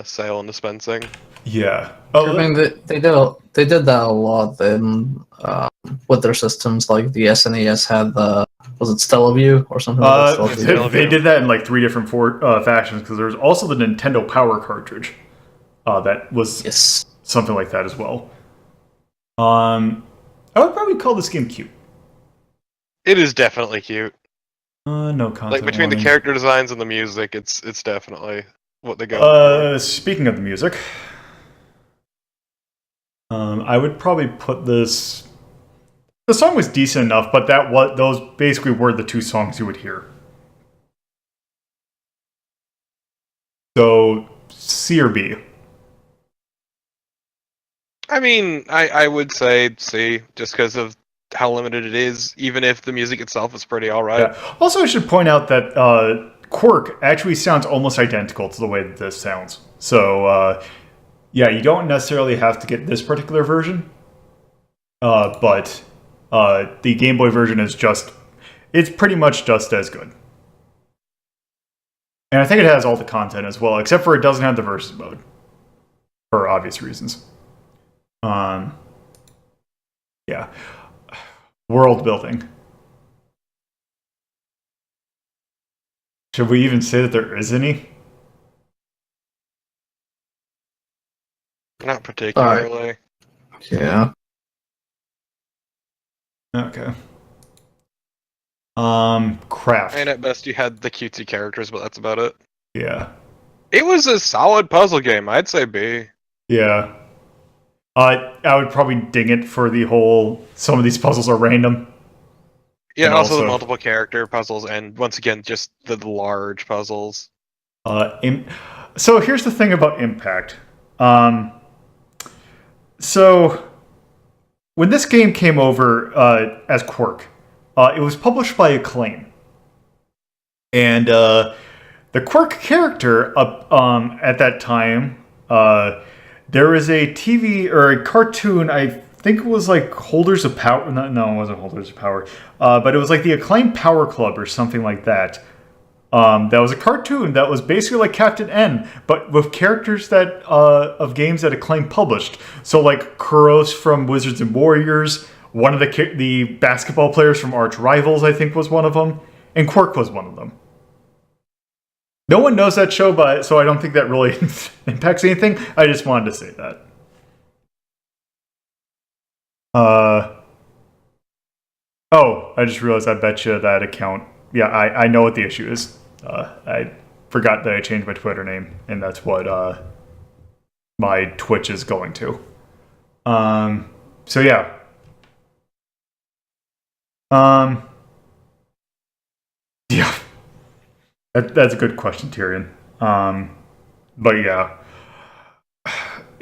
C: sale and dispensing.
A: Yeah.
B: I mean, they did that a lot in with their systems. Like the SNES had the was it Stellaview or something like that?
A: They did that in like 3 different fashions because there's also the Nintendo Power cartridge that was something like that as well. I would probably call this game cute.
C: It is definitely cute.
A: No content.
C: Like between the character designs and the music, it's definitely what they go for.
A: Speaking of the music, I would probably put this. The song was decent enough, but those basically were the 2 songs you would hear. So C or B?
C: I mean, I would say C, just because of how limited it is, even if the music itself is pretty alright.
A: Yeah. Also, I should point out that Quirk actually sounds almost identical to the way that this sounds. So, yeah, you don't necessarily have to get this particular version, but the Game Boy version is it's pretty much just as good. And I think it has all the content as well, except for it doesn't have the versus mode, for obvious reasons. Yeah. World building. Should we even say that there is any?
C: Not particularly.
B: Yeah.
A: Okay. Craft.
C: And at best you had the cutesy characters, but that's about it.
A: Yeah.
C: It was a solid puzzle game. I'd say B.
A: Yeah. I would probably ding it for the whole, some of these puzzles are random.
C: Yeah,
A: And
C: also the multiple character puzzles, and once again, just the large puzzles.
A: So here's the thing about Impact. So when this game came over as Quirk, it was published by Acclaim. And the Quirk character at that time, there was a TV or a cartoon, I think it was like Holders of Power. No, it wasn't Holders of Power. But it was like the Acclaim Power Club or something like that. That was a cartoon that was basically like Captain N, but with characters that of games that Acclaim published. So like Kuros from Wizards and Warriors, one of the basketball players from Arch Rivals, I think, was one of them, and Quirk was one of them. No one knows that show, so I don't think that really impacts anything. I just wanted to say that. Oh, I just realized I bet you that account. Yeah, I know what the issue is. I forgot that I changed my Twitter name, and that's what my Twitch is going to. So yeah. Yeah. That's a good question, Tyrion. But yeah.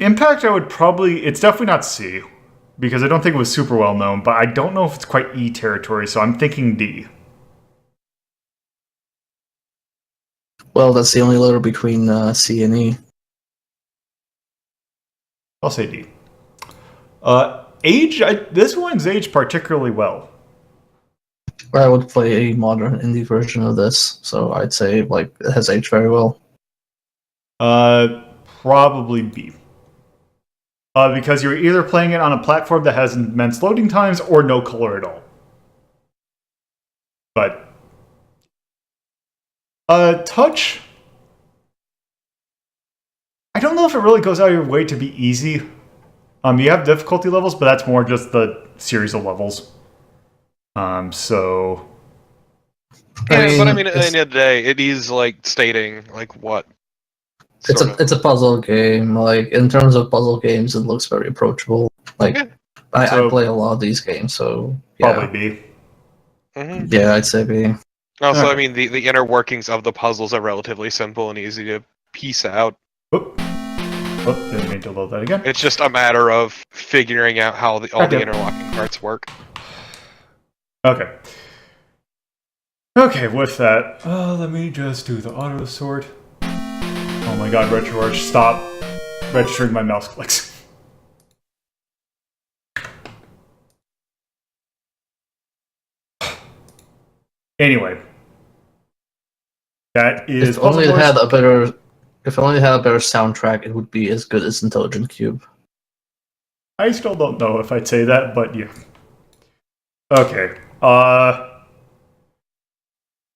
A: Impact, I would probably... It's definitely not C, because I don't think it was super well known, but I don't know if it's quite E territory, so I'm thinking D.
B: Well, that's the only letter between C and E.
A: I'll say D. Age, this one's aged particularly well.
B: I would play a modern indie version of this, so I'd say like it has aged very well.
A: Probably B. Because you're either playing it on a platform that has immense loading times or no color at all. But Touch. I don't know if it really goes out of your way to be easy. You have difficulty levels, but that's more just the series of levels. So.
C: Yeah, but I mean, at the end of the day, it is like stating like what.
B: It's a puzzle game. Like in terms of puzzle games, it looks very approachable. Like
C: Yeah.
B: I play a lot of these games, so yeah.
A: Probably B.
C: Mm-hmm.
B: Yeah, I'd say B.
C: Also,
A: Okay.
C: I mean, the inner workings of the puzzles are relatively simple and easy to piece out.
A: Oop. Oh, didn't mean to load that again.
C: It's just a matter of figuring out how all the interlocking parts work.
A: Okay. Okay, with that, let me just do the auto sort. Oh my god, RetroArch, stop registering my mouse clicks. Anyway. That is
B: If only it had a better soundtrack, it would be as good as Intelligent Cube.
A: I still don't know if I'd say that, but yeah. Okay.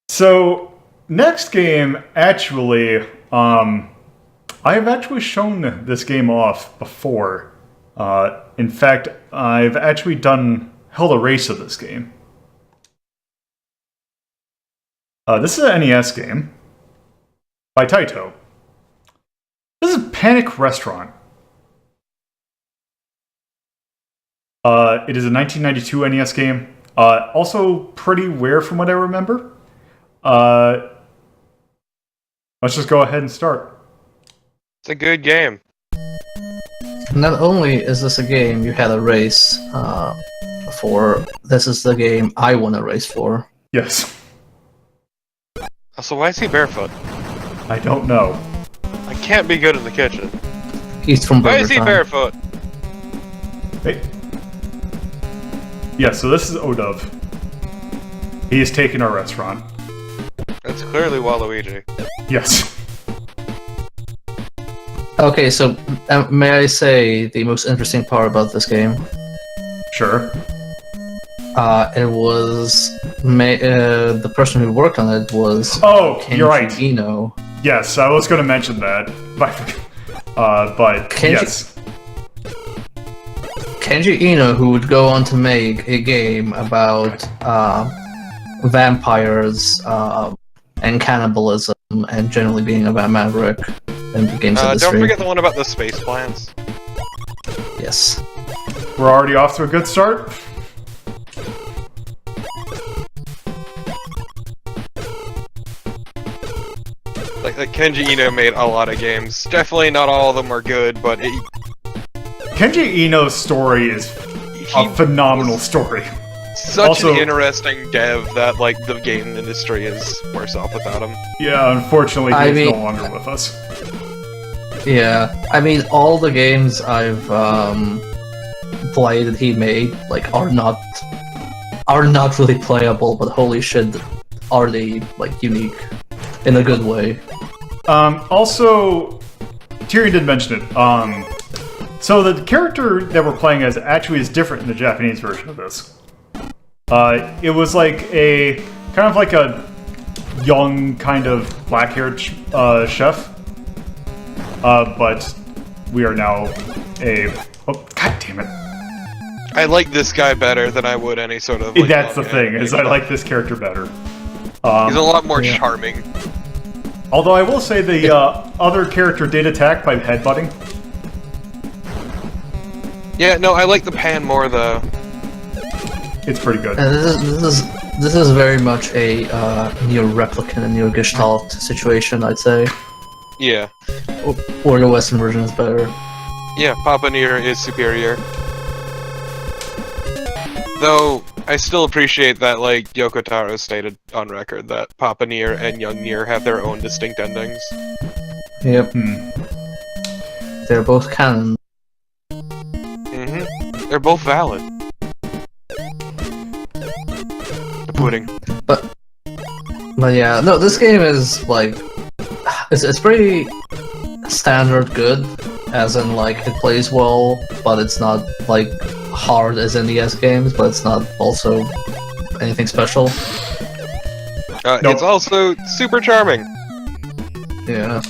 A: So next game, actually, I have actually shown this game off before. In fact, I've actually held a race of this game. This is an NES game by Taito. This is Panic Restaurant. It is a 1992 NES game. Also pretty rare from what I remember. Let's just go ahead and start.
C: It's a good game.
B: Not only is this a game you had a race for, this is the game I won a race for.
A: Yes.
C: Also, why is he barefoot?
A: I don't know.
C: I can't be good in the kitchen.
B: He's from
C: Why is he
B: BurgerTime.
C: barefoot?
A: Hey. Yeah, so this is Odove. He has taken our restaurant.
C: That's clearly Waluigi.
A: Yes.
B: Okay, so may I say the most interesting part about this game?
A: Sure.
B: It was the person who worked on it was
A: Oh, you're right.
B: Eno.
A: Yes, I was going to mention that. But yes.
B: Kenji Eno, who would go on to make a game about vampires and cannibalism and generally being a maverick in the games industry.
C: Don't forget the one about the space plants.
B: Yes.
A: We're already off to a good start.
C: Like Kenji Eno made a lot of games. Definitely not all of them are good, but
A: Kenji Eno's story is a phenomenal story.
C: Such an interesting dev that like the game industry is worse off without him.
A: Yeah, unfortunately he's no longer with us.
B: Yeah, I mean all the games I've played that he made like are not really playable, but holy shit, are they like unique in a good way.
A: Also, Tyrion did mention it. So the character that we're playing as actually is different in the Japanese version of this. It was like a young kind of black-haired chef. But we are now oh, god damn it.
C: I like this guy better than I would any sort of. Like,
A: that's the thing, is I like this character better.
C: He's a lot more charming.
A: Although I will say the other character did attack by headbutting.
C: Yeah, no, I like the pan more though.
A: It's pretty good.
B: This is very much a Neo Replicant and Neo Gestalt situation, I'd say.
C: Yeah.
B: Or the Western version is better.
C: Yeah, Papa Nier is superior. Though, I still appreciate that, like, Yoko Taro stated on record that Papa Nier and Young Nier have their own distinct endings.
B: Yep. They're both canon.
C: Mm-hmm. They're both valid. The pudding.
B: But yeah, no, this game is, like, it's pretty standard good, as in, like, it plays well, but it's not, like, hard as NES games, but it's not also anything special.
A: Nope.
C: It's also super charming.
B: Yeah.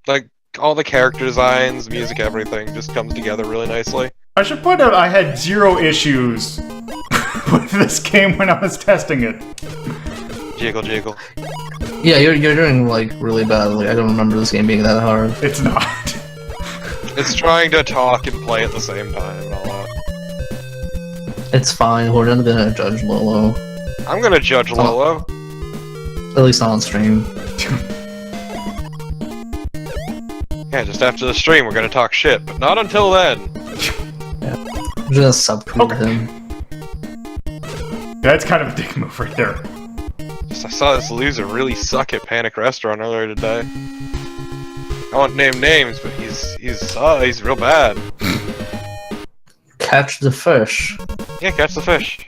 C: Like, all the character designs, music, everything just comes together really nicely.
A: I should point out I had 0 issues with this game when I was testing it.
C: Jiggle, jiggle.
B: Yeah, you're doing like really badly. I don't remember this game being that hard.
A: It's not.
C: It's trying to talk and play at the same time and all that.
B: It's fine. We're not gonna judge Lolo.
C: I'm gonna judge Lolo.
B: At least not on stream.
C: Yeah, just after the stream we're gonna talk shit, but not until then.
B: I'm just subtweet him.
A: That's kind of a dick move right there.
C: I saw this loser really suck at Panic Restaurant earlier today. I won't name names, but he's real bad.
B: Catch the fish.
C: Yeah, catch the fish.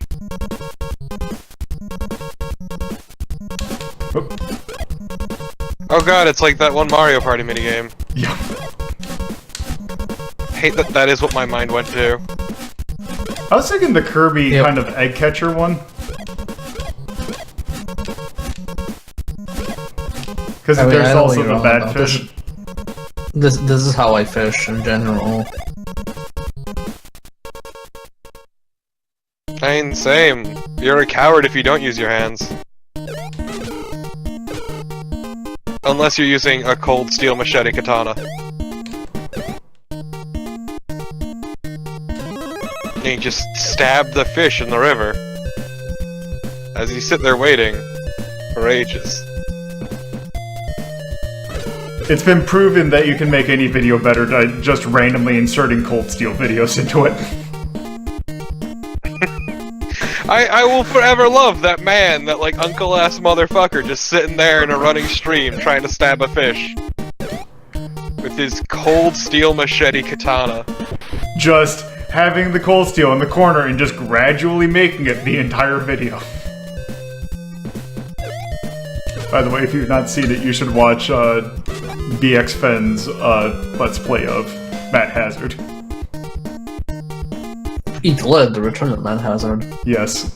C: Oh god, it's like that one Mario Party minigame.
A: Yeah.
C: Hate that that is what my mind went to.
A: I was thinking the Kirby kind of egg catcher one. Because there's also the bad fish.
B: This is how I fish in general.
C: I mean, same. You're a coward if you don't use your hands. Unless you're using a cold steel machete katana. And you just stab the fish in the river. As you sit there waiting for ages.
A: It's been proven that you can make any video better by just randomly inserting cold steel videos into it.
C: I will forever love that man, that like uncle-ass motherfucker just sitting there in a running stream trying to stab a fish. With his cold steel machete katana.
A: Just having the cold steel in the corner and just gradually making it the entire video. By the way, if you've not seen it, you should watch BX Fen's Let's Play of Matt Hazard.
B: Eat Lead, the Return of Matt Hazard.
A: Yes.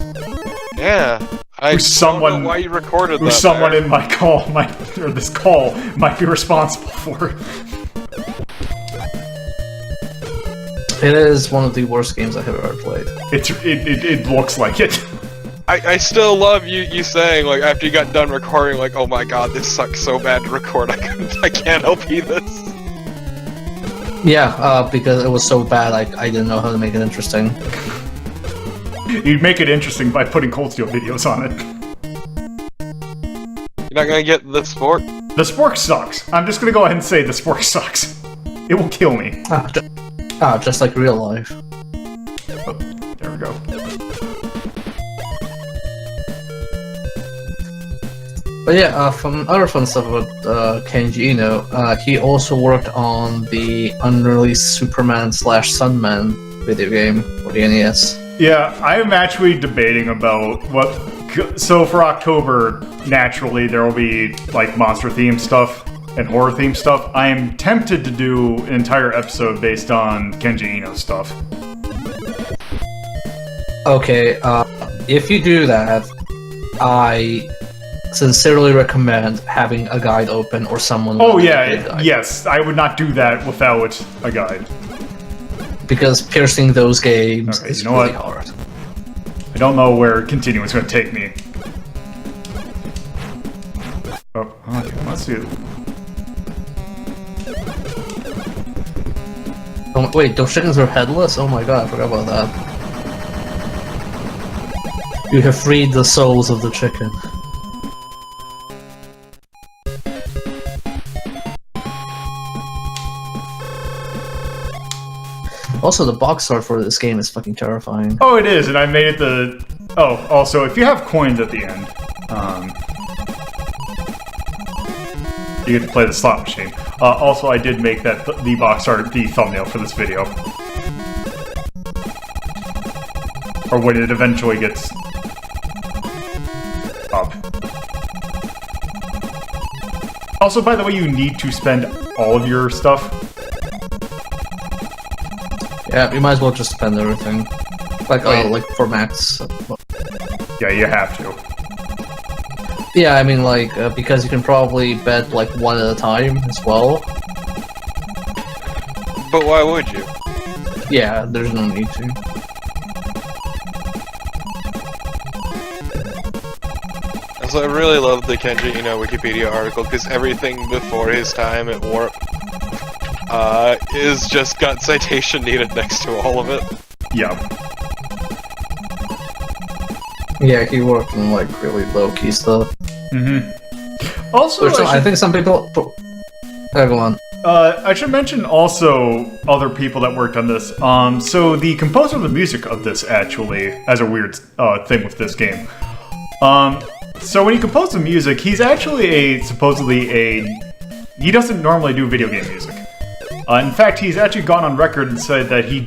C: Yeah. I don't know why you recorded that.
A: Who someone in my call this call might be responsible for.
B: It is one of the worst games I have ever played.
A: It looks like it.
C: I still love you saying, like, after you got done recording, like, oh my god, this sucks so bad to record, I can't LP this.
B: Yeah, because it was so bad, I didn't know how to make it interesting.
A: You'd make it interesting by putting Cold Steel videos on it.
C: You're not gonna get the spork?
A: The spork sucks. I'm just gonna go ahead and say the spork sucks. It will kill me.
B: Just like real life.
A: Oh, there we go.
B: But yeah, from other fun stuff about Kenji Ino, he also worked on the unreleased Superman/Sunman video game for the NES.
A: Yeah, I'm actually debating about what... So for October, naturally, there will be, like, monster-themed stuff and horror-themed stuff. I am tempted to do an entire episode based on Kenji Ino stuff.
B: Okay, if you do that, I sincerely recommend having a guide open or someone...
A: Oh yeah, yes, I would not do that without a guide.
B: Because piercing those games is really hard.
A: I don't know where Continuum is going to take me. Oh, okay, let's see it.
B: Oh, wait, those chickens are headless? Oh my god, I forgot about that. You have freed the souls of the chicken. Also, the box art for this game is fucking terrifying.
A: Oh, it is, and I made it the... Oh, also, if you have coins at the end, you get to play the slot machine. Also, I did make that the box art the thumbnail for this video. Or when it eventually gets up. Also, by the way, you need to spend all of your stuff.
B: Yeah, you might as well just spend everything. Like, like for max.
A: Yeah, you have to.
B: Yeah, I mean, like, because you can probably bet, like, one at a time as well.
C: But why would you?
B: Yeah, there's no need to.
C: So I really love the Kenji Wikipedia article, because everything before his time at Warp is just got citation needed next to all of it.
A: Yeah.
B: Yeah, he worked on, like, really low-key stuff.
A: Also,
B: I think some people... go on.
A: I should mention also other people that worked on this. So the composer of the music of this actually has a weird thing with this game. So when he composed the music, he's actually he doesn't normally do video game music. In fact, he's actually gone on record and said that he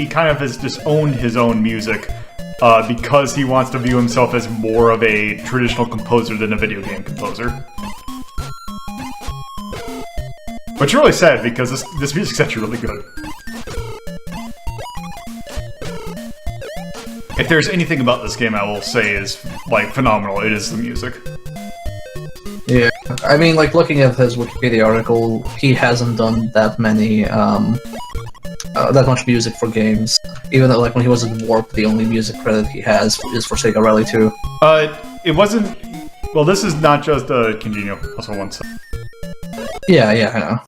A: kind of has disowned his own music because he wants to view himself as more of a traditional composer than a video game composer. Which is really sad because this music's actually really good. If there's anything about this game I will say is, like, phenomenal, it is the music.
B: Yeah, I mean, like, looking at his Wikipedia article, he hasn't done that many, that much music for games. Even though, like, when he was in Warp, the only music credit he has is for Sega Rally 2.
A: It wasn't... Well, this is not just Kenji, also one side.
B: Yeah, I know.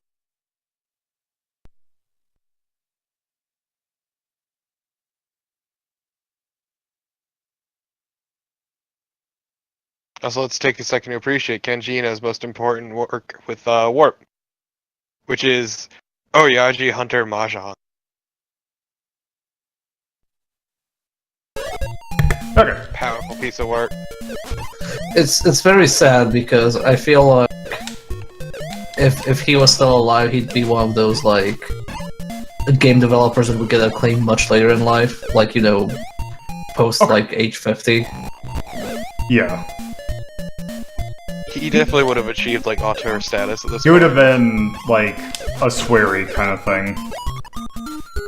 C: Also, let's take a second to appreciate Kenji Ino's most important work with Warp, which is Oyaji Hunter Mahjong.
A: Okay.
C: Powerful piece of work.
B: It's very sad because I feel like if he was still alive, he'd be one of those, like, game developers that would get acclaimed much later in life, like, post, like, age 50.
A: Yeah.
C: He definitely would have achieved, like, auteur status at this point.
A: He would have been, like, a sweary kind of thing.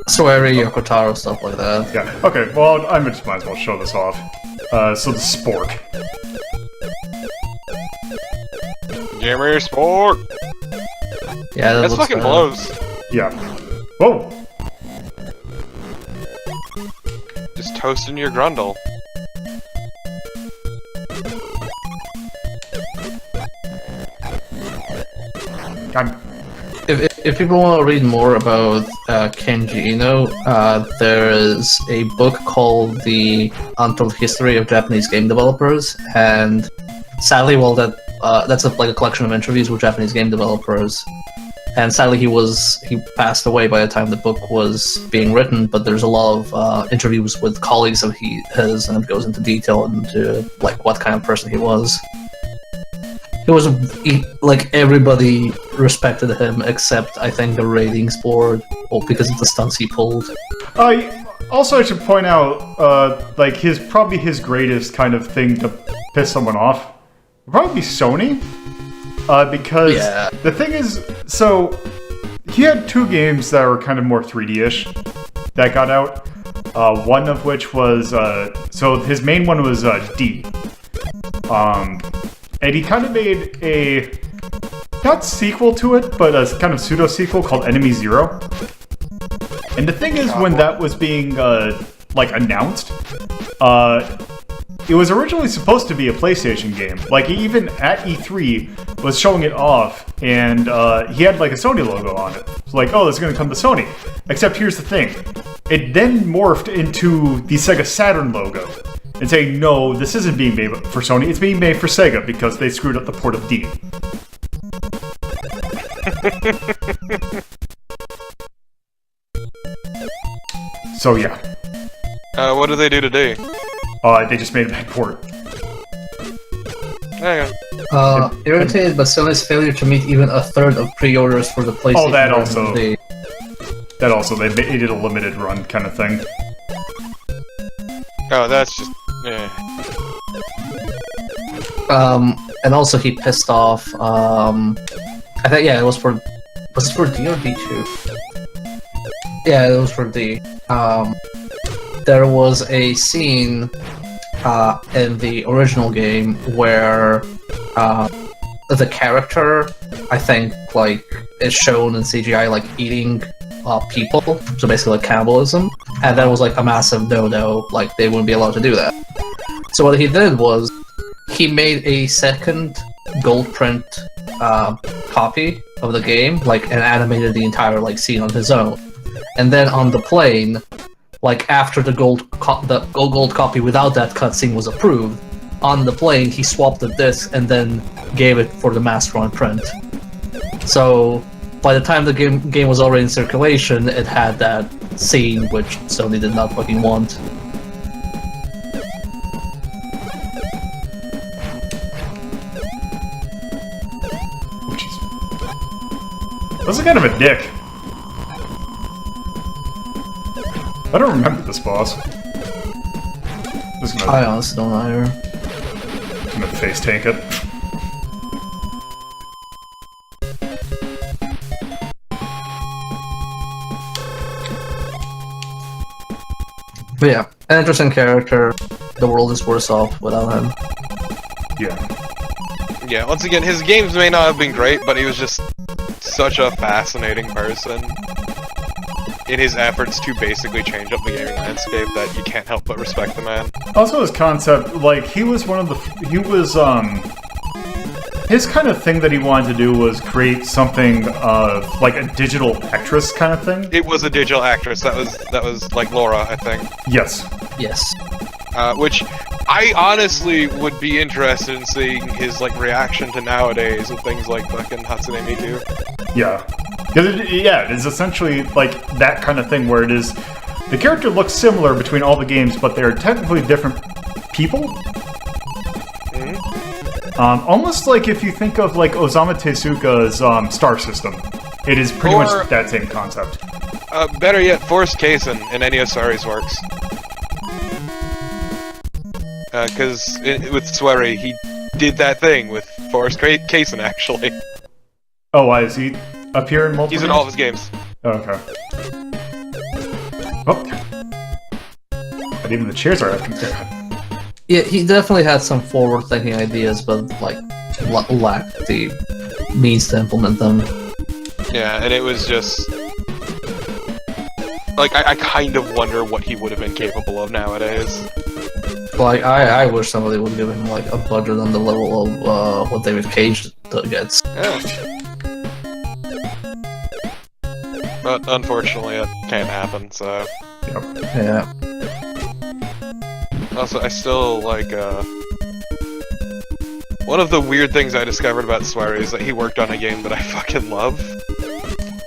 B: Swery, Yokotaro, stuff like that.
A: Yeah, okay, well, I just might as well show this off. So the spork.
C: Gimme sport!
B: Yeah,
C: That's fucking blows.
A: Yeah. Whoa!
C: Just toasting your grundle.
A: I'm...
B: If people want to read more about Kenji Ino, there is a book called The Untold History of Japanese Game Developers, and sadly, well, that's like a collection of interviews with Japanese game developers. And sadly, he passed away by the time the book was being written. But there's a lot of interviews with colleagues of his, and it goes into detail into like what kind of person he was. Like, everybody respected him except, I think, the ratings board, because of the stunts he pulled.
A: Also, I should point out, like, probably his greatest kind of thing to piss someone off would probably be Sony. Because the thing is, so, he had two games that were kind of more 3D-ish that got out. One of which was, so his main one was, D. And he kind of made a, not sequel to it, but a kind of pseudo-sequel called Enemy Zero. And the thing is, when that was being, like, announced, it was originally supposed to be a PlayStation game. Like, even at E3 was showing it off, and he had, like, a Sony logo on it. It's like, oh, this is going to come to Sony. Except here's the thing. It then morphed into the Sega Saturn logo. And saying, no, this isn't being made for Sony, it's being made for Sega because they screwed up the port of D. So, yeah.
C: What did they do today?
A: They just made a bad port.
C: There you go.
B: Irritated by Sony's failure to meet even a third of pre-orders for the PlayStation.
A: Oh, that also. That also, they did a limited run kind of thing.
C: Oh, that's just... yeah.
B: And also he pissed off, I think, yeah, it was for D or D2? Yeah, it was for D. There was a scene in the original game where the character, I think, like, is shown in CGI, like, eating people, so basically like cannibalism, and that was like a massive no-no, like, they wouldn't be allowed to do that. So what he did was, he made a second gold print copy of the game, like, and animated the entire, like, scene on his own. And then on the plane, like, after the gold copy without that cutscene was approved, on the plane he swapped the disc and then gave it for the master on print. So by the time the game was already in circulation, it had that scene which Sony did not fucking want.
A: That's kind of a dick. I don't remember this boss.
B: I honestly don't either.
A: I'm gonna face tank it.
B: But yeah, an interesting character. The world is worse off without him.
A: Yeah.
C: Yeah, once again, his games may not have been great, but he was just such a fascinating person in his efforts to basically change up the gaming landscape that you can't help but respect the man.
A: Also his concept, like, he was one of the... his kind of thing that he wanted to do was create something like a digital actress kind of thing.
C: It was a digital actress, that was like Laura, I think.
A: Yes.
B: Yes.
C: Which I honestly would be interested in seeing his, like, reaction to nowadays with things like fucking Hudson and Me Too.
A: Yeah. It is essentially like that kind of thing where it is... The character looks similar between all the games, but they're technically different people.
C: Mm-hmm.
A: Almost like if you think of, like, Osamu Tezuka's Star System. It is pretty much that same concept.
C: Better yet, Forrest Kaysen in any of Sari's works. Because with Swery, he did that thing with Forrest Kaysen, actually.
A: Oh, why is he appear in multiple
C: He's in all of his games.
A: Oh, okay. Oh. But even the chairs are
B: Yeah, he definitely had some forward-thinking ideas, but, like, lacked the means to implement them.
C: Yeah, and it was just... Like, I kind of wonder what he would have been capable of nowadays.
B: Like, I wish somebody would give him, like, a budget on the level of what David Cage gets.
C: Yeah. But unfortunately, it can't happen, so...
A: Yep.
B: Yeah.
C: Also, I still, like, one of the weird things I discovered about Swery is that he worked on a game that I fucking love.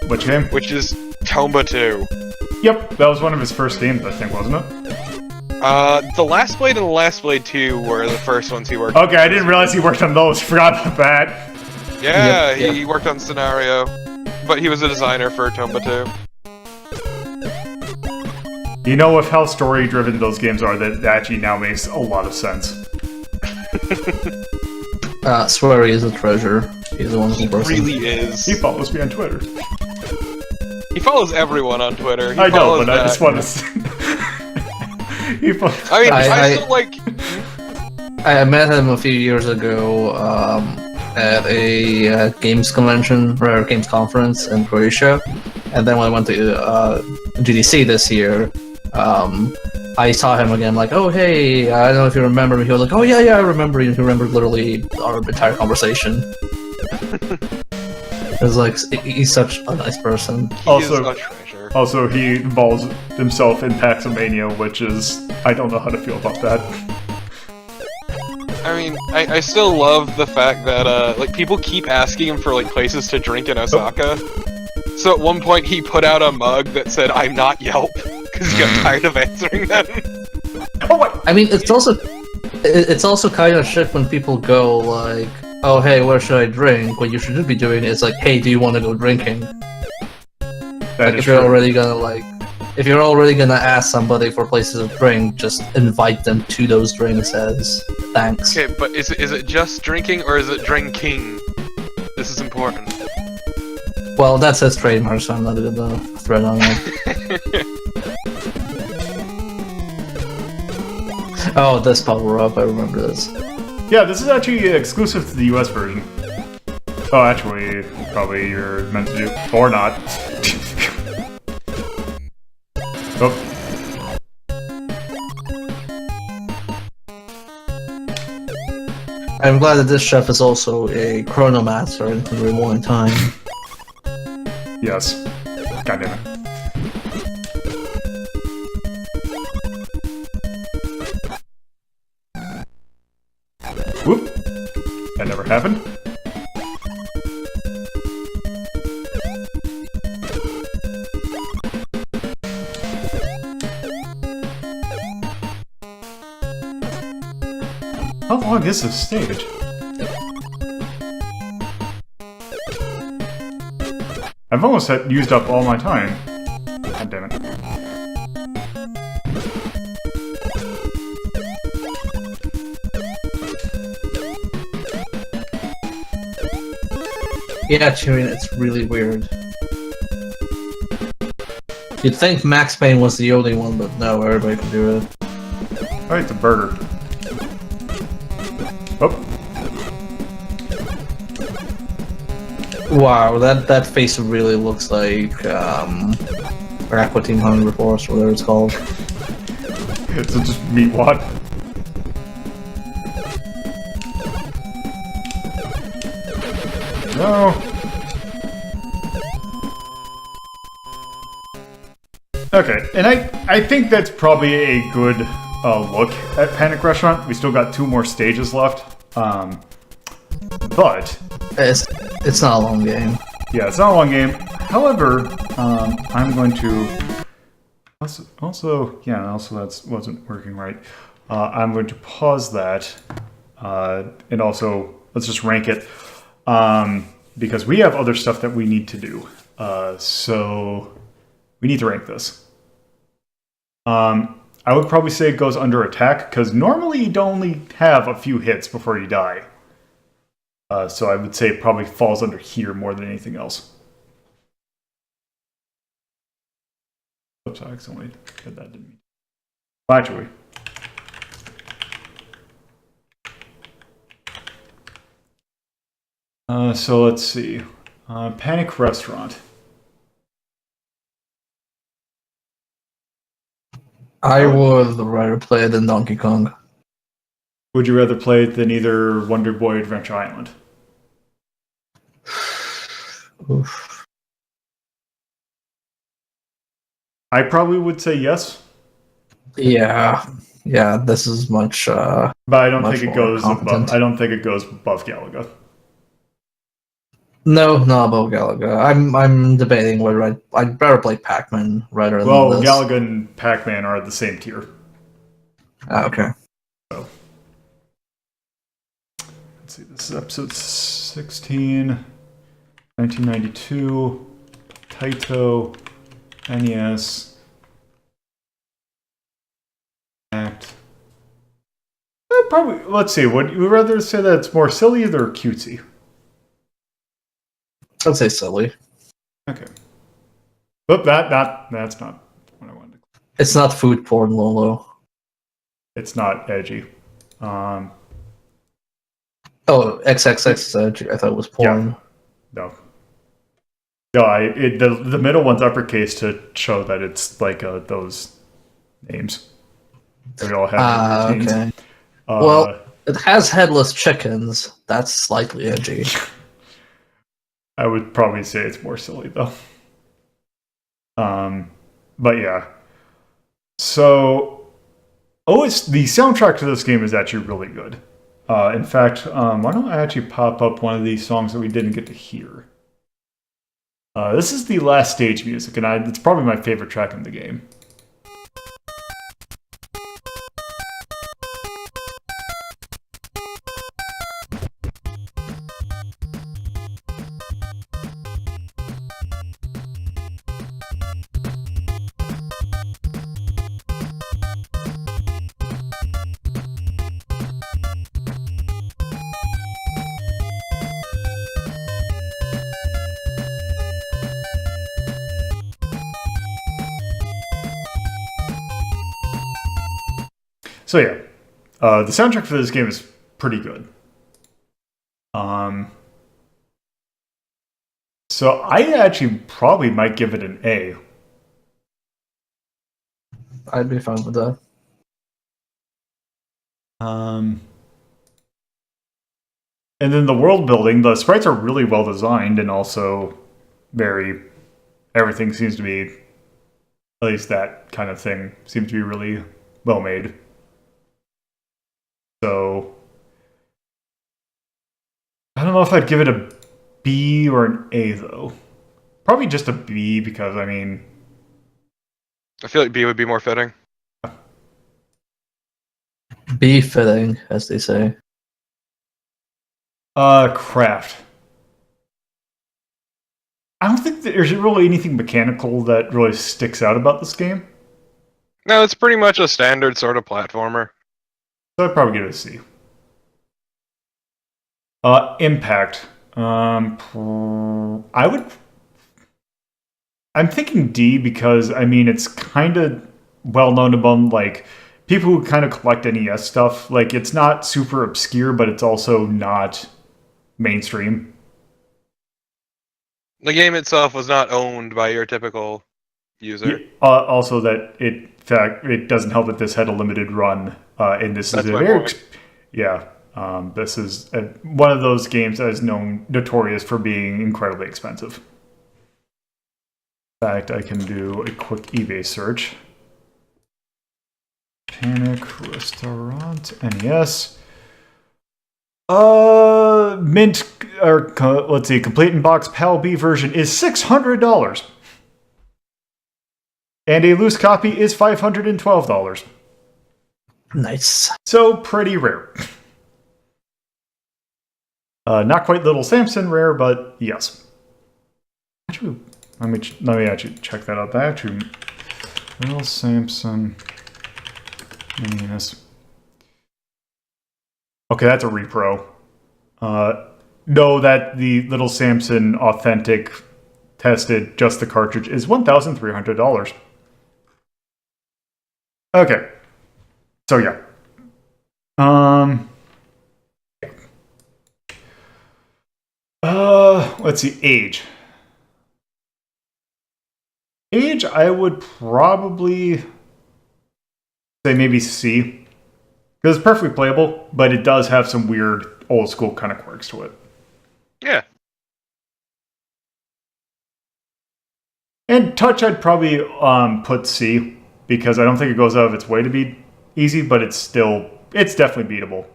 A: Which game?
C: Which is Tomba 2.
A: Yep, that was one of his first games, I think, wasn't it?
C: The Last Blade and the Last Blade 2 were the first ones he worked on.
A: Okay, I didn't realize he worked on those. Forgot about that.
C: Yeah,
B: Yep.
C: he worked on Scenario. But he was a designer for Tomba 2.
A: You know, with how story-driven those games are, that actually now makes a lot of sense.
B: Swery is a treasure. He's a wonderful person.
C: He really is.
A: He follows me on Twitter.
C: He follows everyone on Twitter.
A: I know, but I just want to...
C: I still like...
B: I met him a few years ago at a games convention, or games conference in Croatia, and then when I went to GDC this year, I saw him again, like, oh hey, I don't know if you remember me. He was like, oh yeah, I remember you. He remembered literally our entire conversation. It was like, he's such a nice person.
C: He is a treasure.
A: Also, he involves himself in Paxomania, which is... I don't know how to feel about that.
C: I mean, I still love the fact that, like, people keep asking him for, like, places to drink in Osaka. So at one point he put out a mug that said, "I'm not Yelp," because he got tired of answering them.
A: Oh, what?
B: I mean, it's also kind of shit when people go, like, oh hey, where should I drink? What you should be doing is like, hey, do you want to go drinking?
A: That
B: Like, if you're already gonna ask somebody for places to drink, just invite them to those drinks as thanks.
C: Okay, but is it just drinking or is it drinking? This is important.
B: Well, that's his trademark, so I'm not gonna thread on it. Oh, this power up, I remember this.
A: Yeah, this is actually exclusive to the US version. Oh, actually, probably you're meant to do, or not. Oh.
B: I'm glad that this chef is also a chronomaster and can rewind time.
A: Yes. God damn it. Whoop. That never happened. How long is this stage? I've almost used up all my time. God damn it.
B: Yeah, Tyrion, it's really weird. You'd think Max Payne was the only one, but no, everybody can do it.
A: Alright, the burger. Oh.
B: Wow, that face really looks like Aqua Team Hunger Force, whatever it's called.
A: So just meat wad. No. Okay, and I think that's probably a good look at Panic Restaurant. We still got 2 more stages left. But
B: It's not a long game.
A: yeah, it's not a long game. However, I'm going to also that wasn't working right. I'm going to pause that, and also let's just rank it, because we have other stuff that we need to do. So we need to rank this. I would probably say it goes under attack, because normally you only have a few hits before you die. So I would say it probably falls under here more than anything else. Oops, I accidentally did that, didn't mean. Well, actually. So let's see. Panic Restaurant.
B: I would rather play it than Donkey Kong.
A: Would you rather play it than either Wonder Boy Adventure Island?
B: Oof.
A: I probably would say yes.
B: Yeah, this is much.
A: But I don't
B: Much
A: think it
B: more
A: goes
B: competent.
A: above. I don't think it goes above Galaga.
B: No, not about Galaga. I'm debating whether I'd better play Pac-Man rather than
A: Well,
B: this.
A: Galaga and Pac-Man are the same tier.
B: Ah, okay.
A: So let's see. This is episode 16, 1992, Taito, NES, Act. Probably. Let's see. Would you rather say that it's more silly or cutesy?
B: I'd say silly.
A: Okay. But that's not what I wanted.
B: It's not food porn, Lolo.
A: It's not edgy.
B: Oh, XXX is edgy. I thought it was porn.
A: No. No, the middle one's uppercase to show that it's like those names. They all have routines.
B: Okay. Well, it has headless chickens. That's slightly edgy.
A: I would probably say it's more silly though. But yeah. So, the soundtrack to this game is actually really good. In fact, why don't I actually pop up one of these songs that we didn't get to hear? This is the last stage music, and it's probably my favorite track in the game. So yeah, the soundtrack for this game is pretty good. So I actually probably might give it an A.
B: I'd be fine with that.
A: And then the world building, the sprites are really well designed and also everything seems to be, at least that kind of thing, seems to be really well made. So, I don't know if I'd give it a B or an A though. Probably just a B because, I mean...
C: I feel like B would be more fitting.
B: Be fitting, as they say.
A: Craft. I don't think there's really anything mechanical that really sticks out about this game.
C: No, it's pretty much a standard sort of platformer.
A: So I'd probably give it a C. Impact. I'm thinking D because, I mean, it's kind of well known among, like, people who kind of collect NES stuff. Like, it's not super obscure, but it's also not mainstream.
C: The game itself was not owned by your typical user.
A: Also, that it doesn't help that this had a limited run, and this is a very this is one of those games that is notorious for being incredibly expensive. In fact, I can do a quick eBay search. Panic Restaurant NES. Mint, or let's see, complete in box PAL B version is $600. And a loose copy is $512.
B: Nice.
A: So pretty rare. Not quite Little Samson rare, but yes. Actually, let me actually check that out. That actually, Little Samson NES. Okay, that's a repro. No, that the Little Samson authentic tested just the cartridge is $1,300. Okay. So yeah. Let's see, age. Age, I would probably say maybe C. Because it's perfectly playable, but it does have some weird old school kind of quirks to it.
C: Yeah.
A: And touch, I'd probably put C, because I don't think it goes out of its way to be easy, but it's definitely beatable.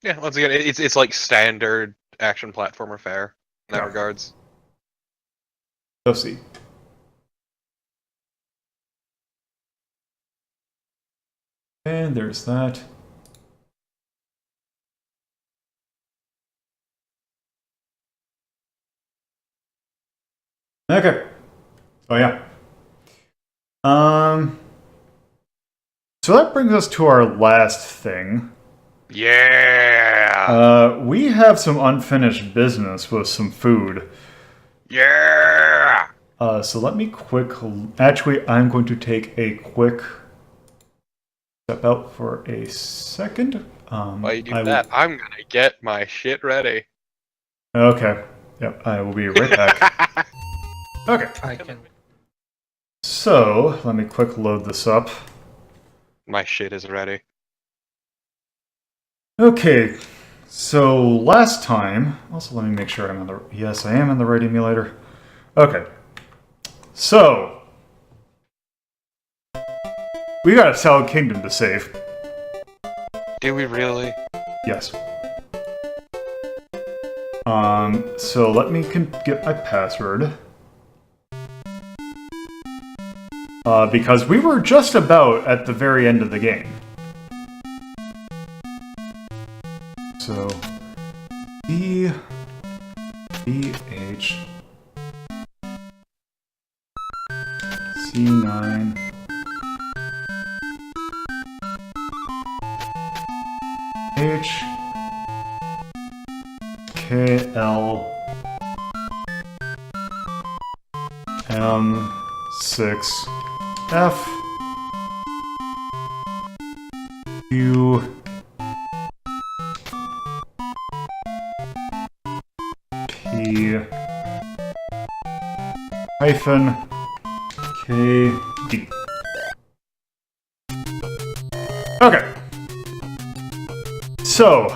C: Yeah, once again, it's like standard action platformer fare in that regards.
A: So C. And there's that. Okay. Oh yeah. So that brings us to our last thing.
C: Yeah.
A: We have some unfinished business with some food.
C: Yeah.
A: So let me actually, I'm going to take a quick step out for a second.
C: While you do that, I'm gonna get my shit ready.
A: Okay. Yep, I will be right back. Okay.
B: I can.
A: So, let me quick load this up.
C: My shit is ready.
A: Okay. So, last time... Also, let me make sure I'm on the... Yes, I am on the right emulator. Okay. So... we got a Salad Kingdom to save.
C: Do we really?
A: Yes. So let me get my password. Because we were just about at the very end of the game. So, B, H, C9, H, K, L, M, 6, F, Q, hyphen KD. Okay. So,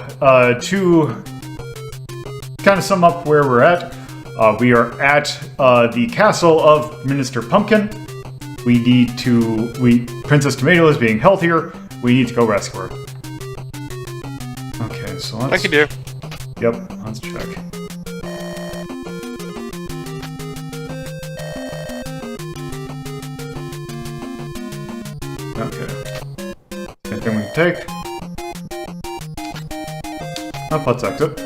A: to kind of sum up where we're at, we are at the castle of Minister Pumpkin. We need to... Princess Tomato is being healthier. We need to go rescue her. Okay, so let's...
C: I can do.
A: Yep, let's check. Okay. Anything we can take? Oh, let's exit.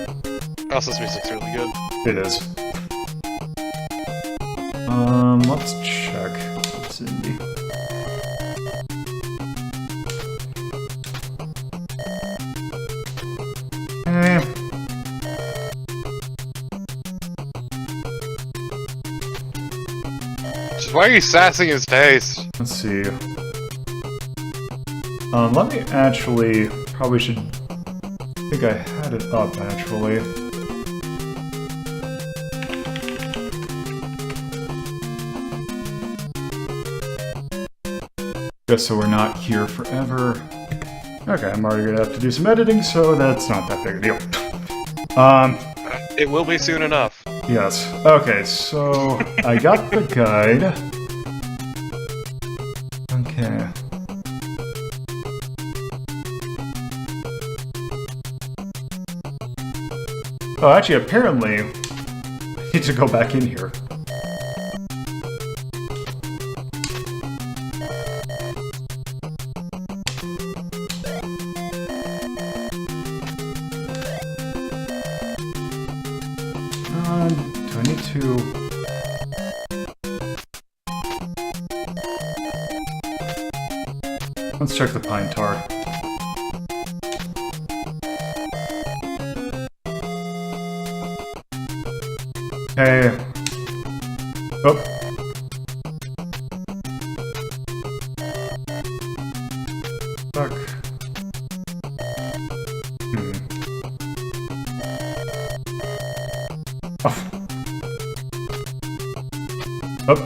C: Elsa's music's really good.
A: It is. Let's check. What's in the...
C: Just why are you sassing his taste?
A: Let's see. Let me actually... Probably should... I think I had it up, actually. Just so we're not here forever. Okay, I'm already gonna have to do some editing, so that's not that big a deal.
C: It will be soon enough.
A: Yes. Okay, so I got the guide. Okay. Oh, actually, apparently, I need to go back in here. Do I need to... Let's check the pine tar. Hey. Oh. Fuck. Oh. Oh.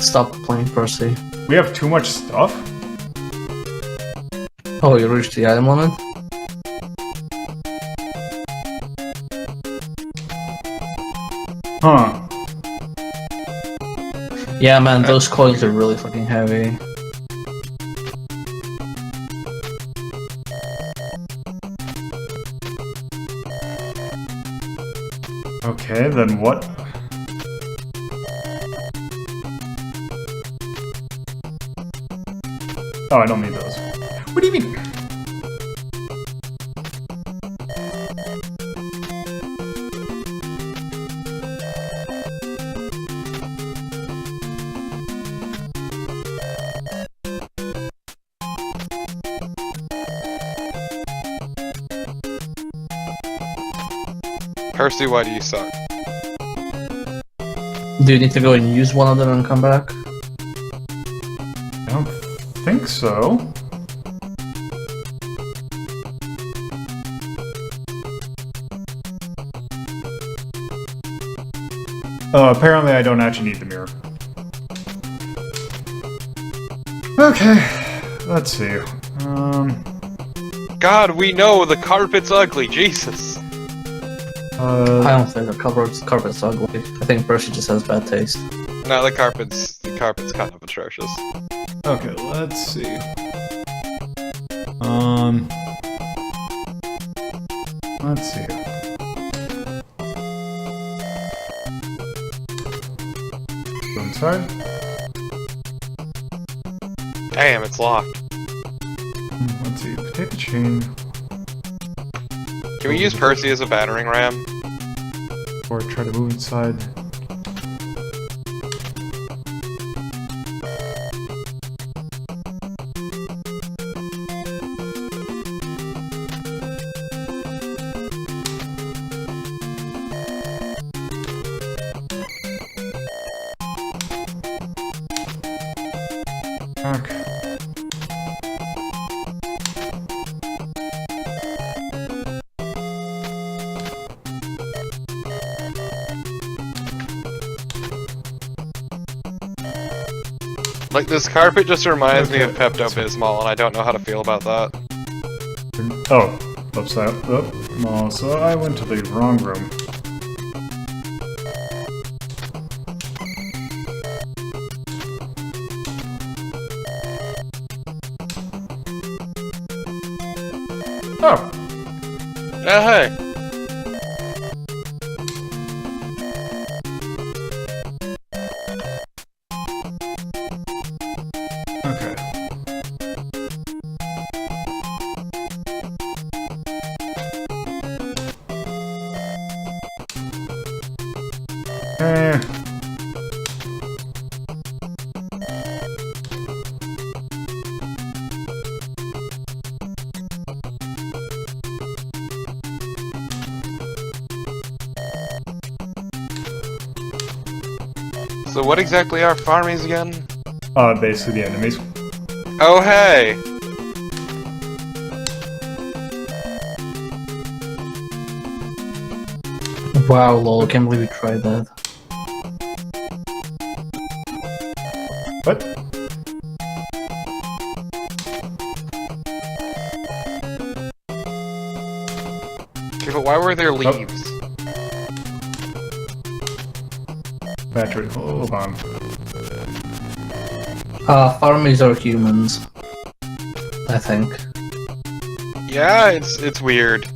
B: Stop playing, Percy.
A: We have too much stuff?
B: Oh, you reached the item limit?
A: Huh.
B: Yeah, man, those coils are really fucking heavy.
A: Okay, then what? Oh, I don't need those. What do you mean?
C: Percy, why do you suck?
B: Do you need to go and use one of them and come back?
A: I don't think so. Apparently I don't actually need the mirror. Okay, let's see.
C: God, we know the carpet's ugly, Jesus!
B: I don't think the carpet's ugly. I think Percy just has bad taste.
C: No, the carpet's kind of atrocious.
A: Okay, let's see. Let's see. Go inside.
C: Damn, it's locked.
A: Let's see. Potato chain.
C: Can we use Percy as a battering ram?
A: Or try to move inside.
C: Like, this carpet just reminds me of
A: Okay.
C: Pepto-Bismol, and I don't know how to feel about that.
A: Oh, upside. Oh, so I went to the wrong room. Oh,
C: Hey!
A: okay. Eh.
C: So what exactly are farmies again?
A: Basically the enemies.
C: Oh, hey!
B: Wow, lol, I can't believe we tried that.
A: What?
C: Okay, but why were there leaves?
A: Battery, hold on.
B: Farmies are humans. I think.
C: Yeah, it's weird.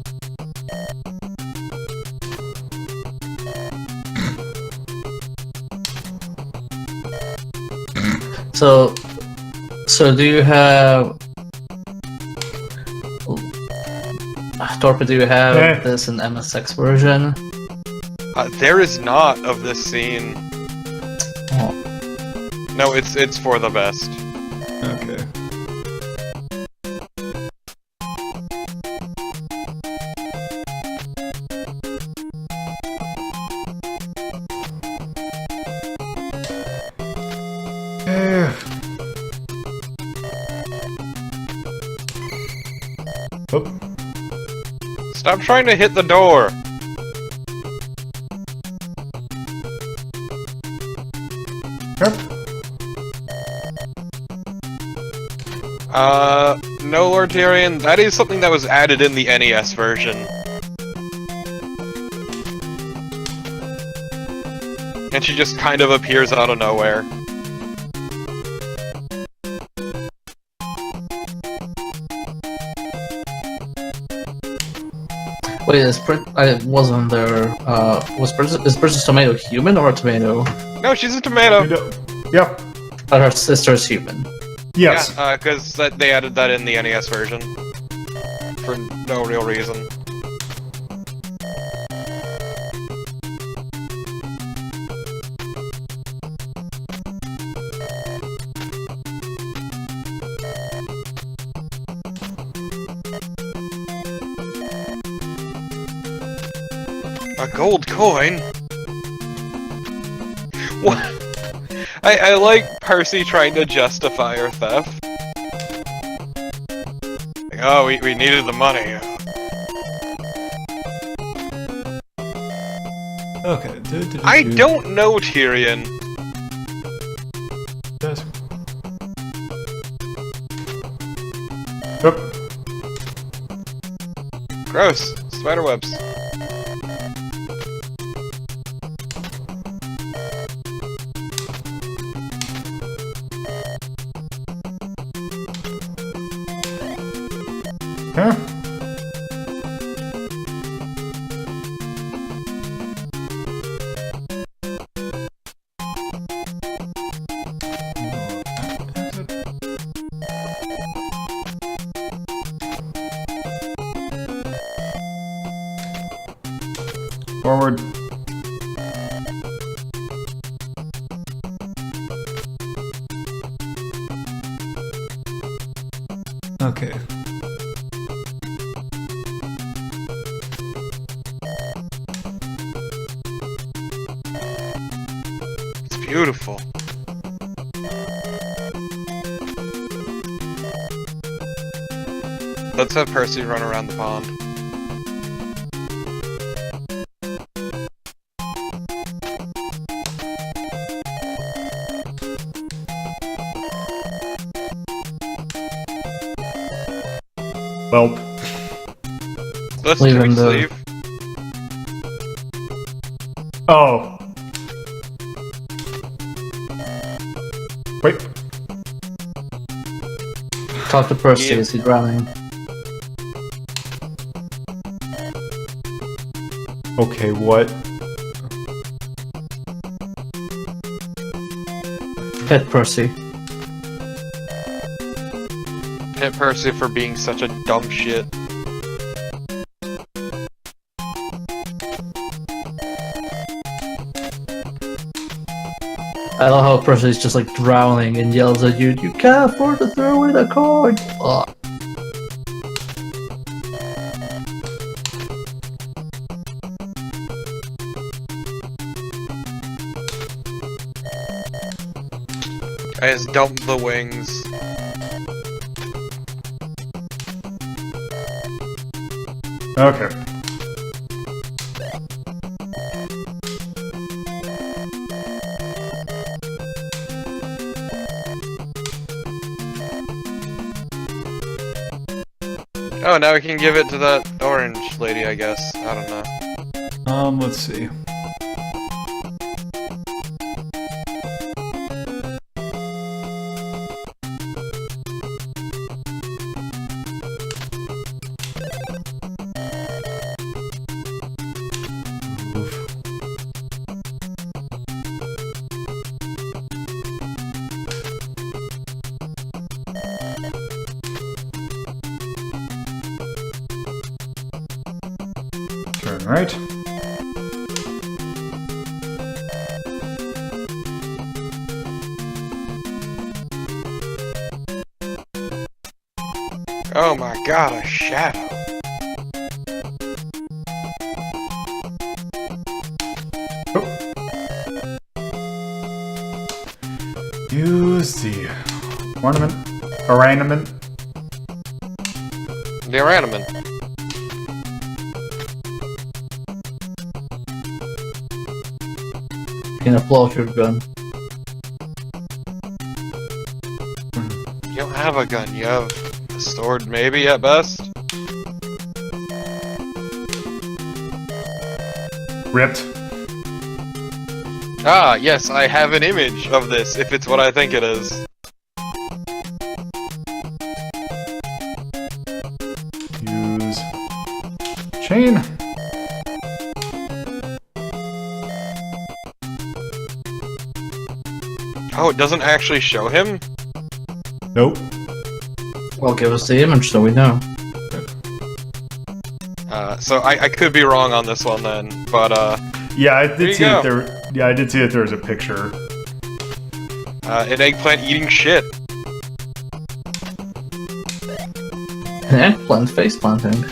B: So do you have... Torpid, do you have
A: Eh.
B: this in MSX version?
C: There is not of this scene.
B: Oh.
C: No, it's for the best.
A: Okay. Oh,
C: Stop trying to hit the door! No, Lord Tyrion, that is something that was added in the NES version. And she just kind of appears out of nowhere.
B: Wait, I wasn't there. Is Princess Tomato human or a tomato?
C: No, she's a tomato!
A: yeah.
B: But her sister's human.
A: Yes.
C: Yeah, because they added that in the NES version. For no real reason. A gold coin? What? I like Percy trying to justify her theft. Like, oh, we needed the money.
A: Okay.
C: I don't know, Tyrion.
A: Yes. Oh,
C: Gross. Spiderwebs.
A: huh? Forward. Okay.
C: It's beautiful. Let's have Percy run around the pond.
A: Well,
C: Let's
B: Leave
C: do
B: him there.
C: sleeve.
A: oh. Wait.
B: Talk to Percy,
C: Yeah.
B: is he drowning?
A: Okay, what?
B: Hit Percy.
C: Hit Percy for being such a dumb shit.
B: I love how Percy's just like drowning and yells at you, "You can't afford to throw away the coin!" Ugh.
C: I just dumped the wings.
A: Okay.
C: Oh, now we can give it to that orange lady, I guess. I don't know.
A: Let's see. Turn right.
C: Oh my god, a shadow.
A: Use the ornament.
C: The ornament.
B: You can blow off your gun.
C: You don't have a gun, you have a sword maybe at best?
A: Ripped.
C: Ah, yes, I have an image of this, if it's what I think it is.
A: Use chain.
C: Oh, it doesn't actually show him?
A: Nope.
B: Well, give us the image so we know.
C: So I could be wrong on this one then, but
A: Yeah, I
C: There
A: did
C: you
A: see that
C: go.
A: there. Yeah, I did see that there was a picture.
C: an eggplant eating shit.
B: An eggplant face planting.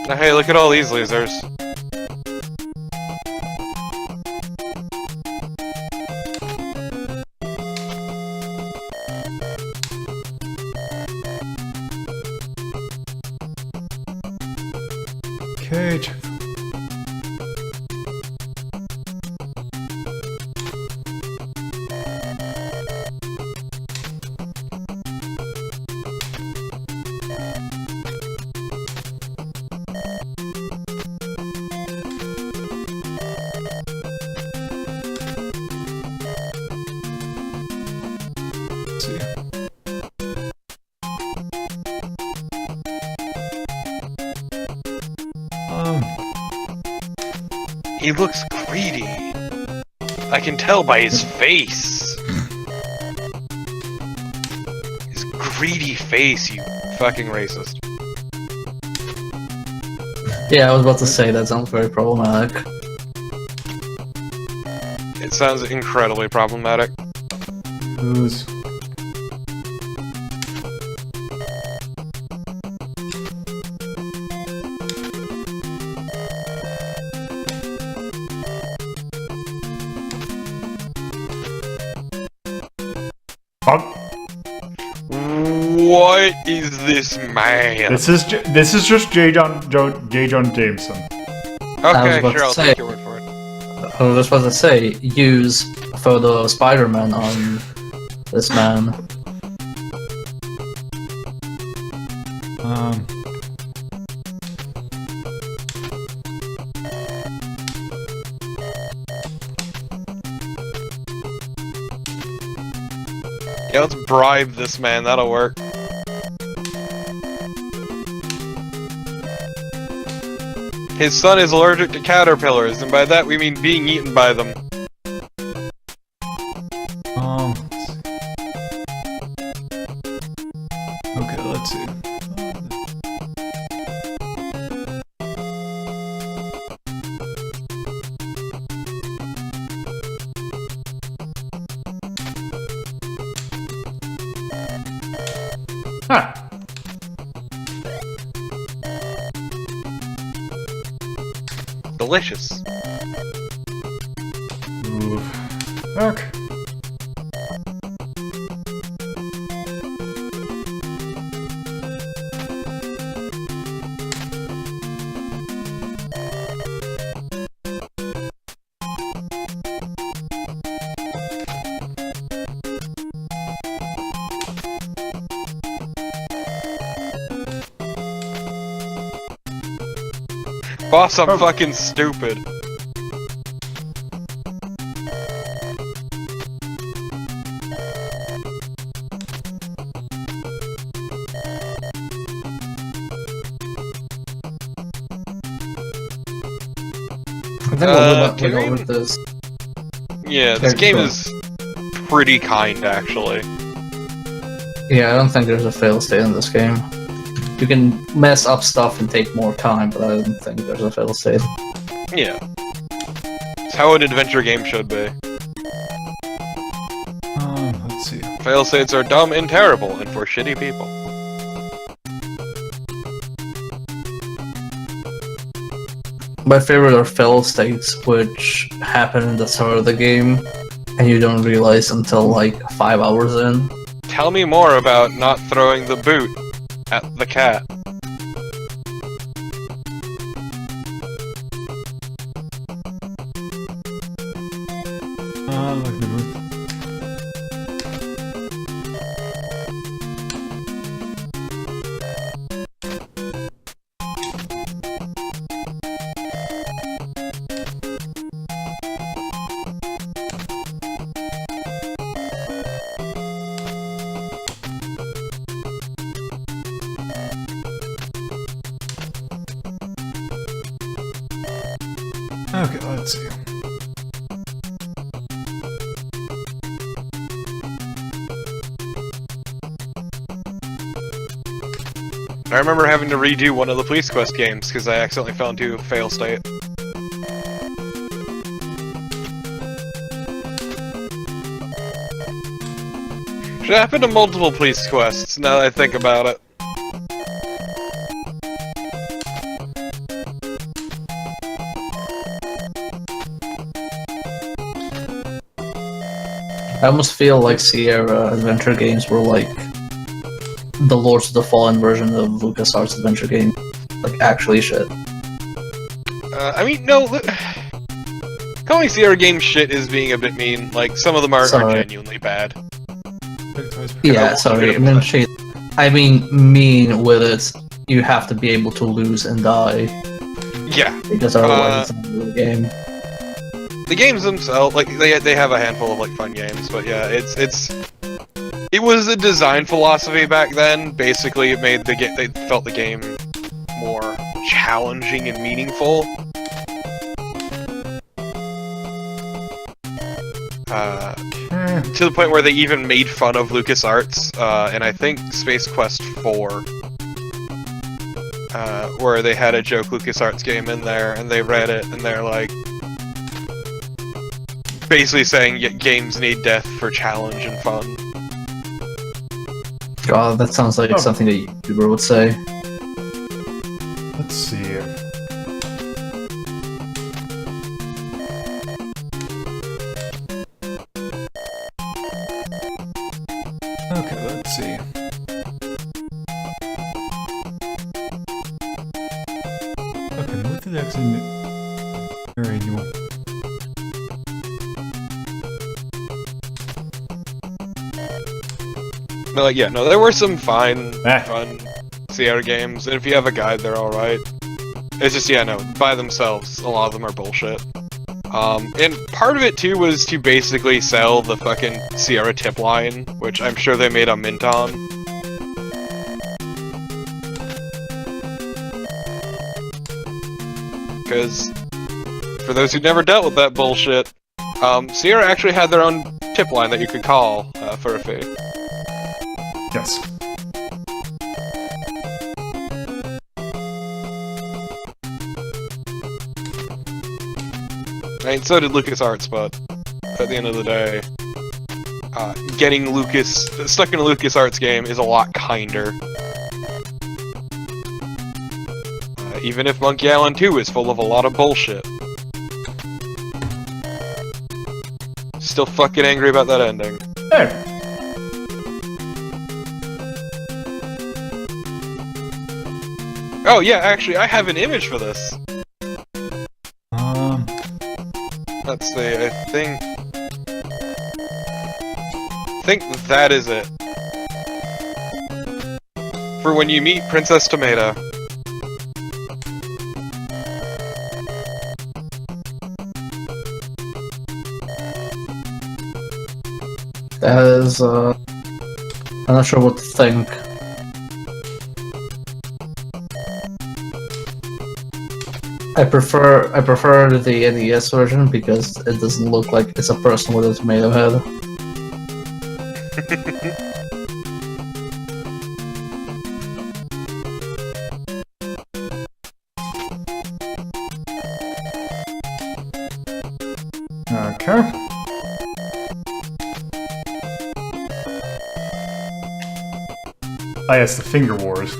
C: Now, hey, look at all these losers.
A: Okay, check. Let's see.
C: He looks greedy. I can tell by his face. His greedy face, you fucking racist.
B: Yeah, I was about to say that sounds very problematic.
C: It sounds incredibly problematic.
A: Use.
C: What is this man?
A: This is just J. John Jameson.
B: I was
C: Okay,
B: about
C: sure,
B: to
C: I'll
B: say-
C: take your word for it.
B: I was supposed to say, use a photo of Spider-Man on this man.
C: Yeah, let's bribe this man, that'll work. His son is allergic to caterpillars, and by that we mean being eaten by them.
A: Okay, let's see. Ah.
C: Delicious.
A: Move back.
C: Boss, I'm fucking stupid.
B: I think we'll go with this.
C: Yeah, this game is pretty kind, actually.
B: Yeah, I don't think there's a fail state in this game. You can mess up stuff and take more time, but I don't think there's a fail state.
C: Yeah. It's how an adventure game should be.
A: Let's see.
C: Fail states are dumb and terrible, and for shitty people.
B: My favorite are fail states, which happen in the start of the game, and you don't realize until like 5 hours in.
C: Tell me more about not throwing the boot at the cat.
A: Like the roof. Okay, let's see.
C: I remember having to redo one of the Police Quest games because I accidentally fell into a fail state. Should happen to multiple Police Quests now that I think about it.
B: I almost feel like Sierra adventure games were like the Lords of the Fallen version of LucasArts adventure game. Like, actually shit.
C: I mean, no, calling Sierra games shit is being a bit mean. Like, some of them are genuinely bad.
B: Yeah, sorry, I mean mean with it, you have to be able to lose and die.
C: Yeah.
B: Because otherwise it's not really a game.
C: The games themselves, like, they have a handful of, like, fun games, but yeah, it was a design philosophy back then. Basically, it made they felt the game more challenging and meaningful. To the point where they even made fun of LucasArts, and I think Space Quest 4, where they had a joke LucasArts game in there, and they read it, and they're like, basically saying games need death for challenge and fun.
B: God, that sounds like something a YouTuber would say.
A: Let's see. Okay, let's see. Okay, move to the exit manual.
C: No, like, yeah, no, there were some fun
A: Eh.
C: Sierra games, and if you have a guide, they're alright. It's just, yeah, no, by themselves, a lot of them are bullshit. And part of it, too, was to basically sell the fucking Sierra tip line, which I'm sure they made a mint on. Because, for those who've never dealt with that bullshit, Sierra actually had their own tip line that you could call for a fee.
A: Yes.
C: I mean, so did LucasArts, but at the end of the day, getting stuck in a LucasArts game is a lot kinder. Even if Monkey Island 2 is full of a lot of bullshit. Still fucking angry about that ending.
A: Hey.
C: Oh yeah, actually, I have an image for this. Let's see, I think that is it. For when you meet Princess Tomato.
B: That is, I'm not sure what to think. I prefer the NES version because it doesn't look like it's a person with a tomato head.
A: Okay. Ah, yes, the Finger Wars.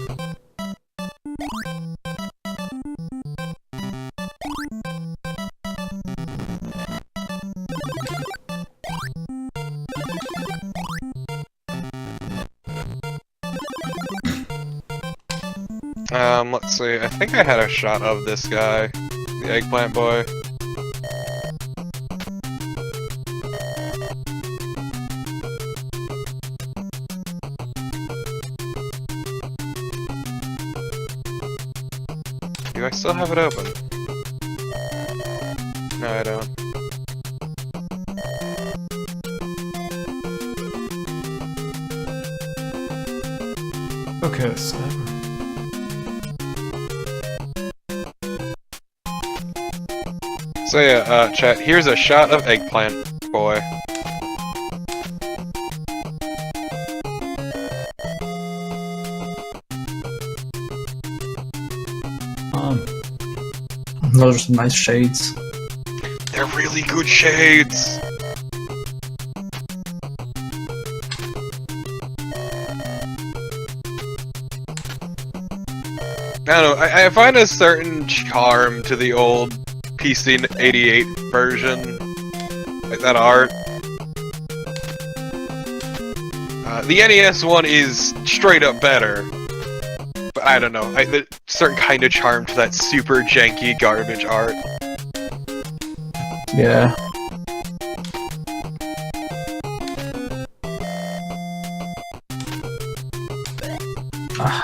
C: Let's see, I think I had a shot of this guy, the eggplant boy. Do I still have it open? No, I don't.
A: Okay, so...
C: So yeah, chat, here's a shot of eggplant boy.
B: Those are some nice shades.
C: They're really good shades! I don't know, I find a certain charm to the old PC 88 version, like that art. The NES one is straight up better, but I don't know, there's a certain kind of charm to that super janky garbage art.
B: Yeah.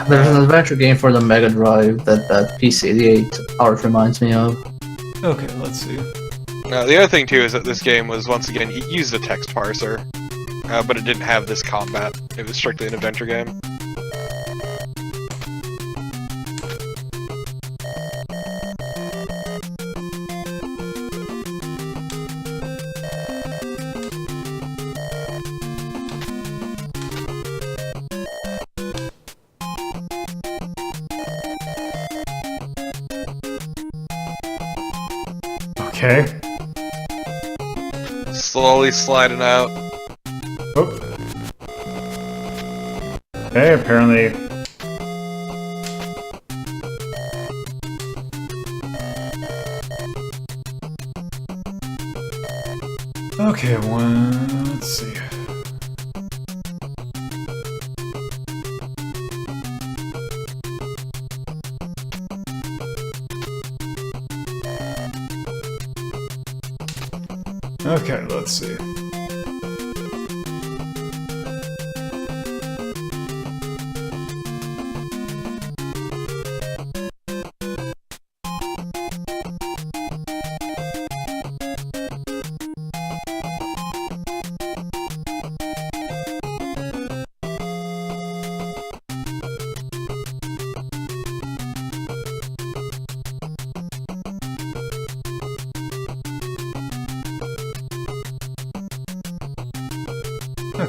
B: There's an adventure game for the Mega Drive that PC-88 art reminds me of.
A: Okay, let's see.
C: The other thing too is that this game was, once again, it used a text parser, but it didn't have this combat. It was strictly an adventure game.
A: Okay.
C: Slowly sliding out.
A: Oh. Okay, apparently... Okay, let's see. Okay, let's see.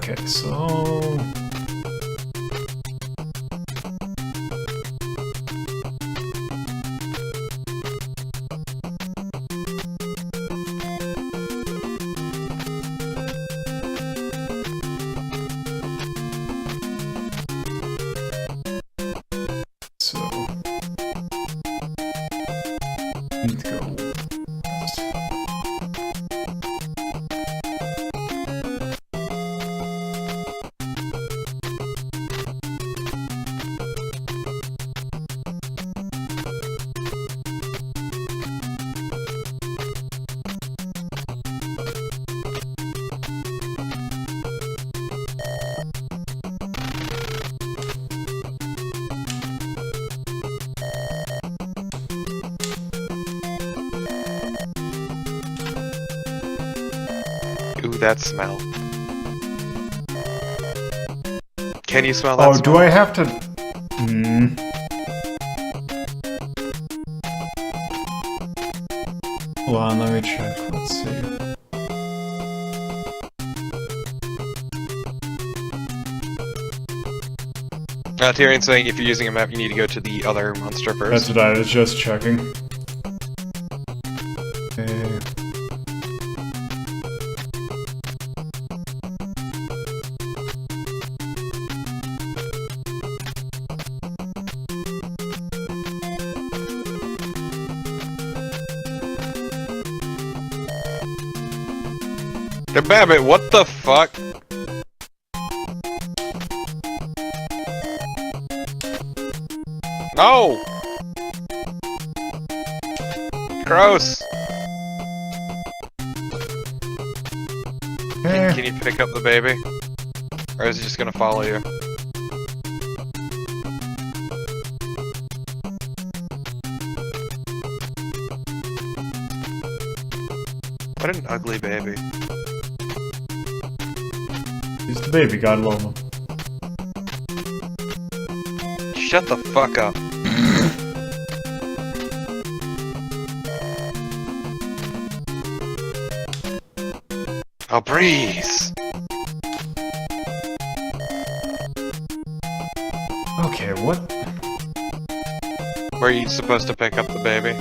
A: Okay, so... So... Need to go...
C: Ooh, that smell. Can you smell that
A: Oh,
C: smell?
A: do I have to... Hold on, let me check. Let's see.
C: Tyrion's saying if you're using a map, you need to go to the other monster first.
A: That's what I was just checking. Okay.
C: The Babbit, what the fuck? No! Gross! Can you pick up the baby? Or is it just gonna follow you? What an ugly baby.
A: He's the baby, God love him.
C: Shut the fuck up. Oh, breeze!
A: Okay, what?
C: Where are you supposed to pick up the baby?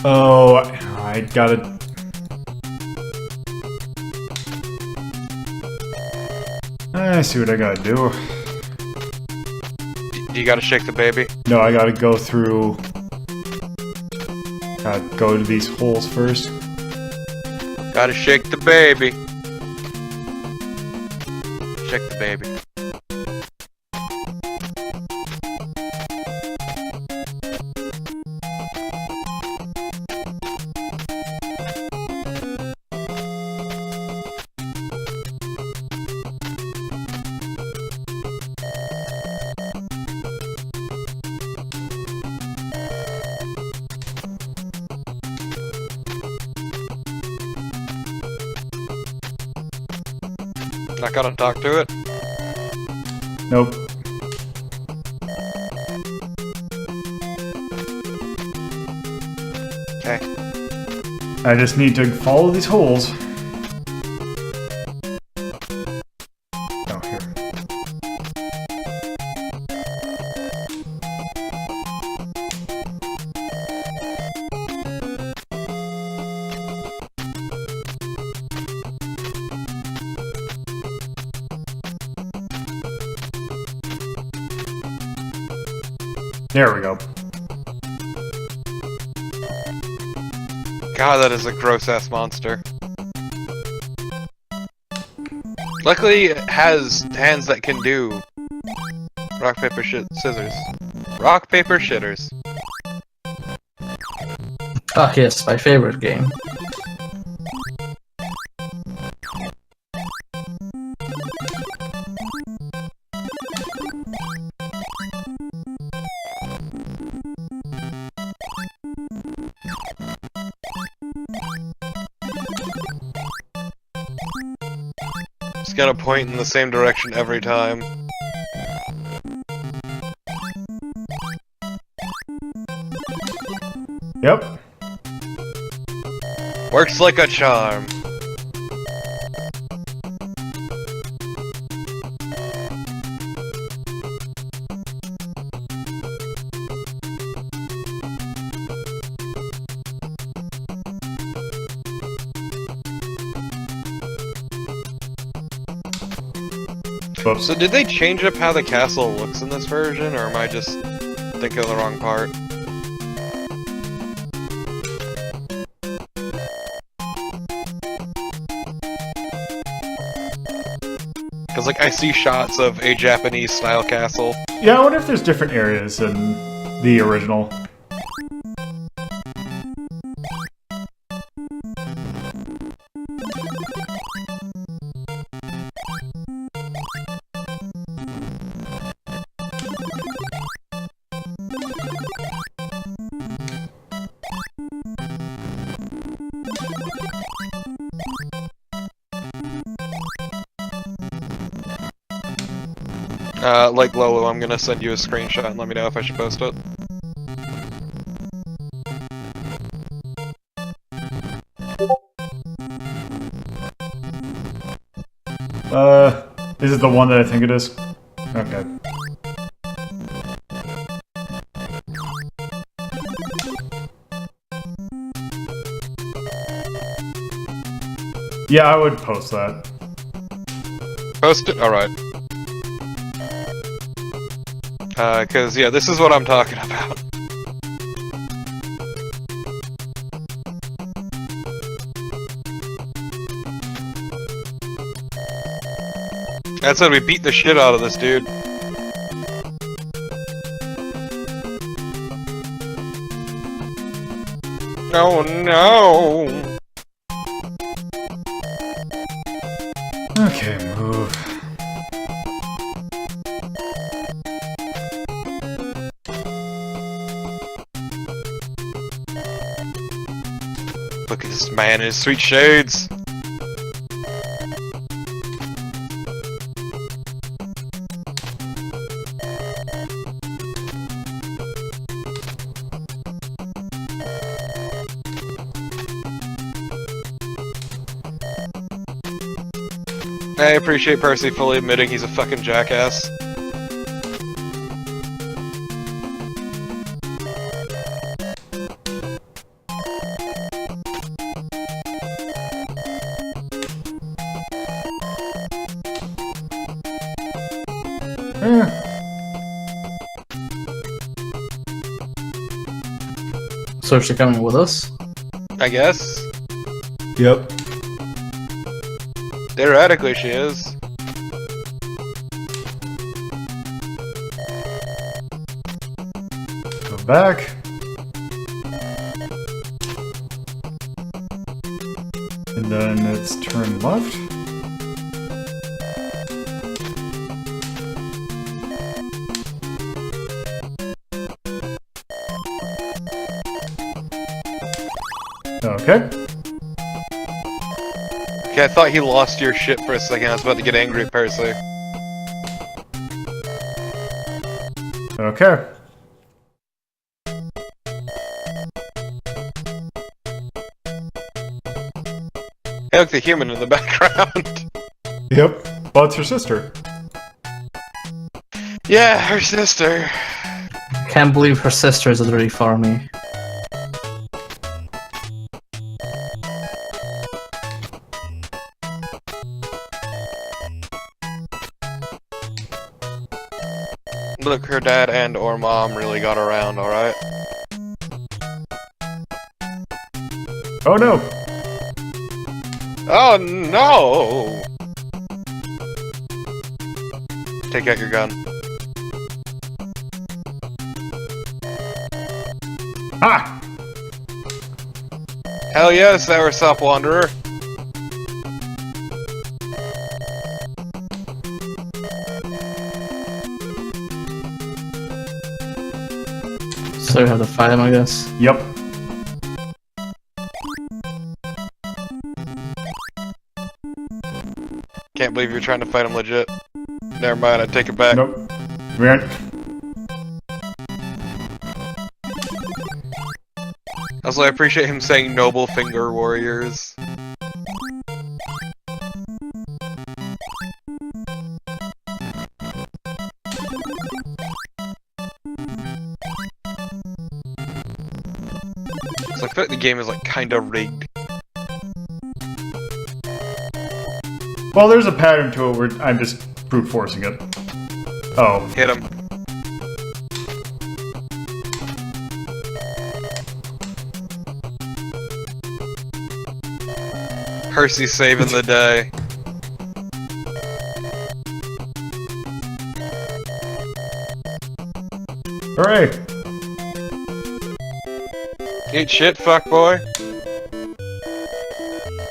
A: Oh, I gotta... I see what I gotta do.
C: You gotta shake the baby?
A: No, I gotta go through... Gotta go to these holes first.
C: Gotta shake the baby. Shake the baby. Not gonna talk to it?
A: Nope.
C: Okay.
A: I just need to follow these holes. Oh, here. There we go.
C: God, that is a gross-ass monster. Luckily, it has hands that can do rock, paper, scissors. Rock, paper, shitters.
B: Ah, yes, my favorite game.
C: Just gotta point in the same direction every time.
A: Yep.
C: Works like a charm.
A: Whoops.
C: So did they change up how the castle looks in this version, or am I just thinking of the wrong part? Because, like, I see shots of a Japanese-style castle.
A: Yeah, I wonder if there's different areas in the original.
C: Like Lolo, I'm gonna send you a screenshot and let me know if I should post it.
A: Is it the one that I think it is? Okay. Yeah, I would post that.
C: Post it? Alright. Cause yeah, this is what I'm talking about. That's when we beat the shit out of this dude. Oh no!
A: Okay, move.
C: Look at this man in his sweet shades. I appreciate Percy fully admitting he's a fucking jackass.
B: So is she coming with us?
C: I guess.
A: Yep.
C: Theoretically, she is.
A: Go back. And then it's turn left. Okay.
C: Okay, I thought he lost your shit for a second. I was about to get angry at Percy.
A: Okay.
C: Hey, look, the human in the background.
A: Yep. Well, it's her sister.
C: Yeah, her sister.
B: Can't believe her sister is already farmy.
C: Look, her dad and or mom really got around, alright?
A: Oh no!
C: Oh no! Take out your gun.
A: Ah!
C: Hell yes, Soursop Wanderer.
B: So you have to fight him, I guess.
A: Yep.
C: Can't believe you're trying to fight him legit. Never mind, I take it back.
A: Nope. We aren't.
C: Also, I appreciate him saying noble finger warriors. So I feel like the game is like kinda rigged.
A: Well, there's a pattern to it where I'm just brute forcing it. Oh.
C: Hit him. Percy's saving the day.
A: Hooray!
C: Eat shit, fuckboy.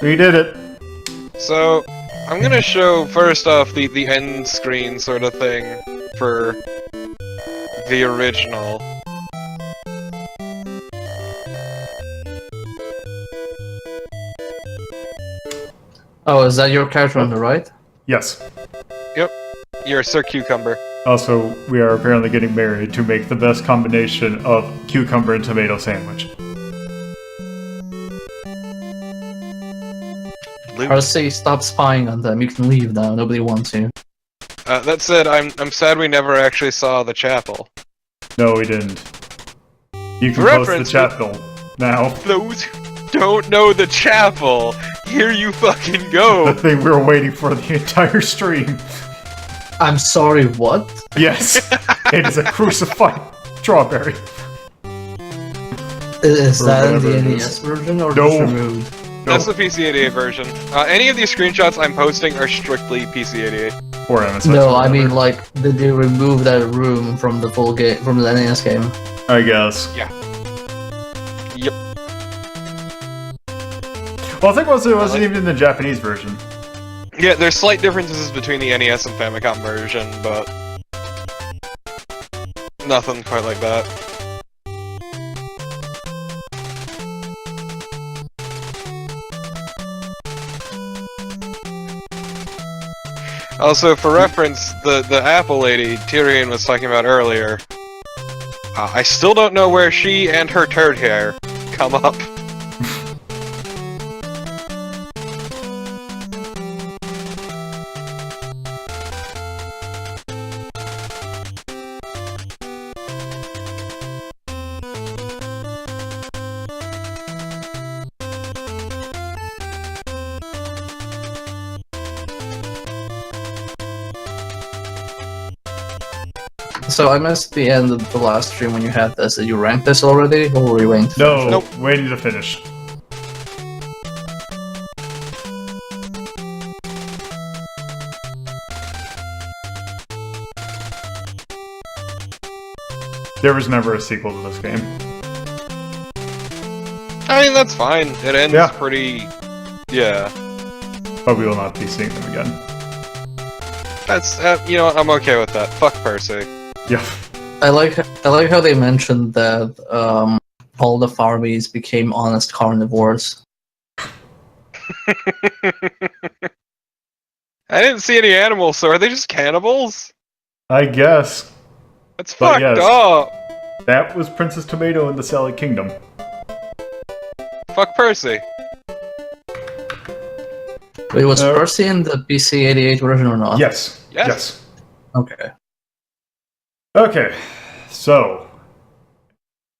A: We did it!
C: So, I'm gonna show first off the end screen sort of thing for the original.
B: Oh, is that your character on the right?
A: Yes.
C: Yep, you're Sir Cucumber.
A: Also, we are apparently getting married to make the best combination of cucumber and tomato sandwich.
B: Percy, stop spying on them. You can leave now. Nobody wants you.
C: That said, I'm sad we never actually saw the chapel.
A: No, we didn't. You can
C: Reference
A: post the chapel now.
C: Those who don't know the chapel, here you fucking go.
A: The thing we were waiting for the entire stream.
B: I'm sorry, what?
A: Yes, it is a crucified strawberry.
B: Is that in
A: whatever
B: the
A: it
B: NES
A: is.
B: version or
A: No.
B: just removed?
C: That's the PC-88 version. Any of these screenshots I'm posting are strictly PC-88.
A: Or MSX.
B: No,
A: or
B: I mean
A: whatever.
B: like, did they remove that room from the full game, from the NES game?
A: I guess.
C: Yep.
A: Well, I think it wasn't even in the Japanese version.
C: Yeah, there's slight differences between the NES and Famicom version, but nothing quite like that. Also, for reference, the Apple lady Tyrion was talking about earlier, I still don't know where she and her turd hair come up.
B: So I missed the end of the last stream when you had this. Did you rank this already, or were you waiting? to
A: No,
C: Nope.
A: waiting to finish. There was never a sequel to this game.
C: I mean, that's fine. It ends
A: Yeah.
C: pretty... Yeah.
A: But we will not be seeing them again.
C: That's, you know what, I'm okay with that. Fuck Percy.
A: Yeah.
B: I like how they mentioned that all the farmies became honest carnivores.
C: I didn't see any animals, so are they just cannibals?
A: I guess.
C: That's
A: But
C: fucked
A: yes.
C: up.
A: That was Princess Tomato in the Salad Kingdom.
C: Fuck Percy.
B: Wait, was
A: No.
B: Percy in the PC-88 version or not?
A: Yes.
C: Yes.
B: Okay.
A: Okay. So,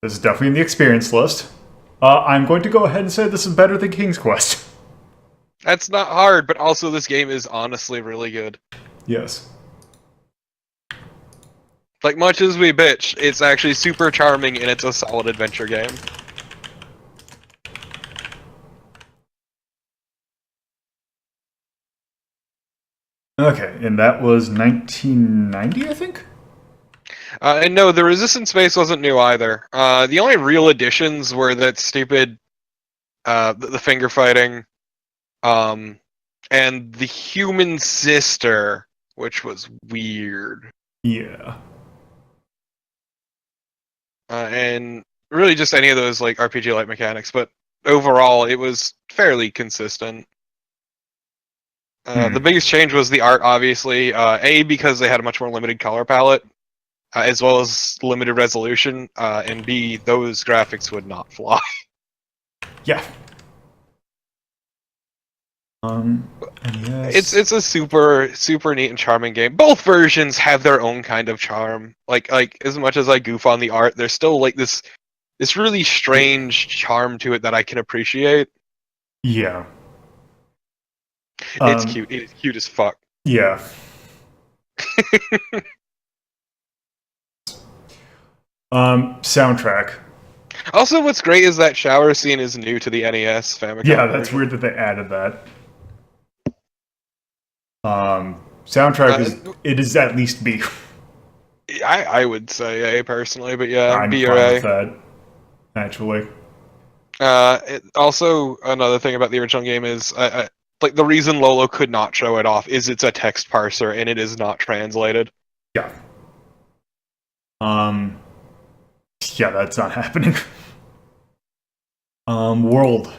A: this is definitely in the experience list. I'm going to go ahead and say this is better than King's Quest.
C: That's not hard, but also this game is honestly really good.
A: Yes.
C: Like, much as we bitch, it's actually super charming and it's a solid adventure game.
A: Okay, and that was 1990, I think?
C: And no, the Resistance base wasn't new either. The only real additions were that stupid, the finger fighting, and the human sister, which was weird.
A: Yeah.
C: And really just any of those, like, RPG-like mechanics, but overall, it was fairly consistent. The biggest change was the art, obviously. A, because they had a much more limited color palette, as well as limited resolution, and B, those graphics would not fly.
A: Yeah. NES.
C: It's a super neat and charming game. Both versions have their own kind of charm. Like as much as I goof on the art, there's still like this really strange charm to it that I can appreciate.
A: Yeah.
C: It's cute. It is cute as fuck.
A: Yeah. Soundtrack.
C: Also, what's great is that shower scene is new to the NES Famicom.
A: Yeah, that's
C: version.
A: weird that they added that. Soundtrack is at least B.
C: I would say A personally, but yeah,
A: I'm
C: B
A: fine
C: or A.
A: with that. Actually.
C: Also, another thing about the original game is, like the reason Lolo could not show it off is it's a text parser and it is not translated.
A: Yeah. Yeah, that's not happening. World.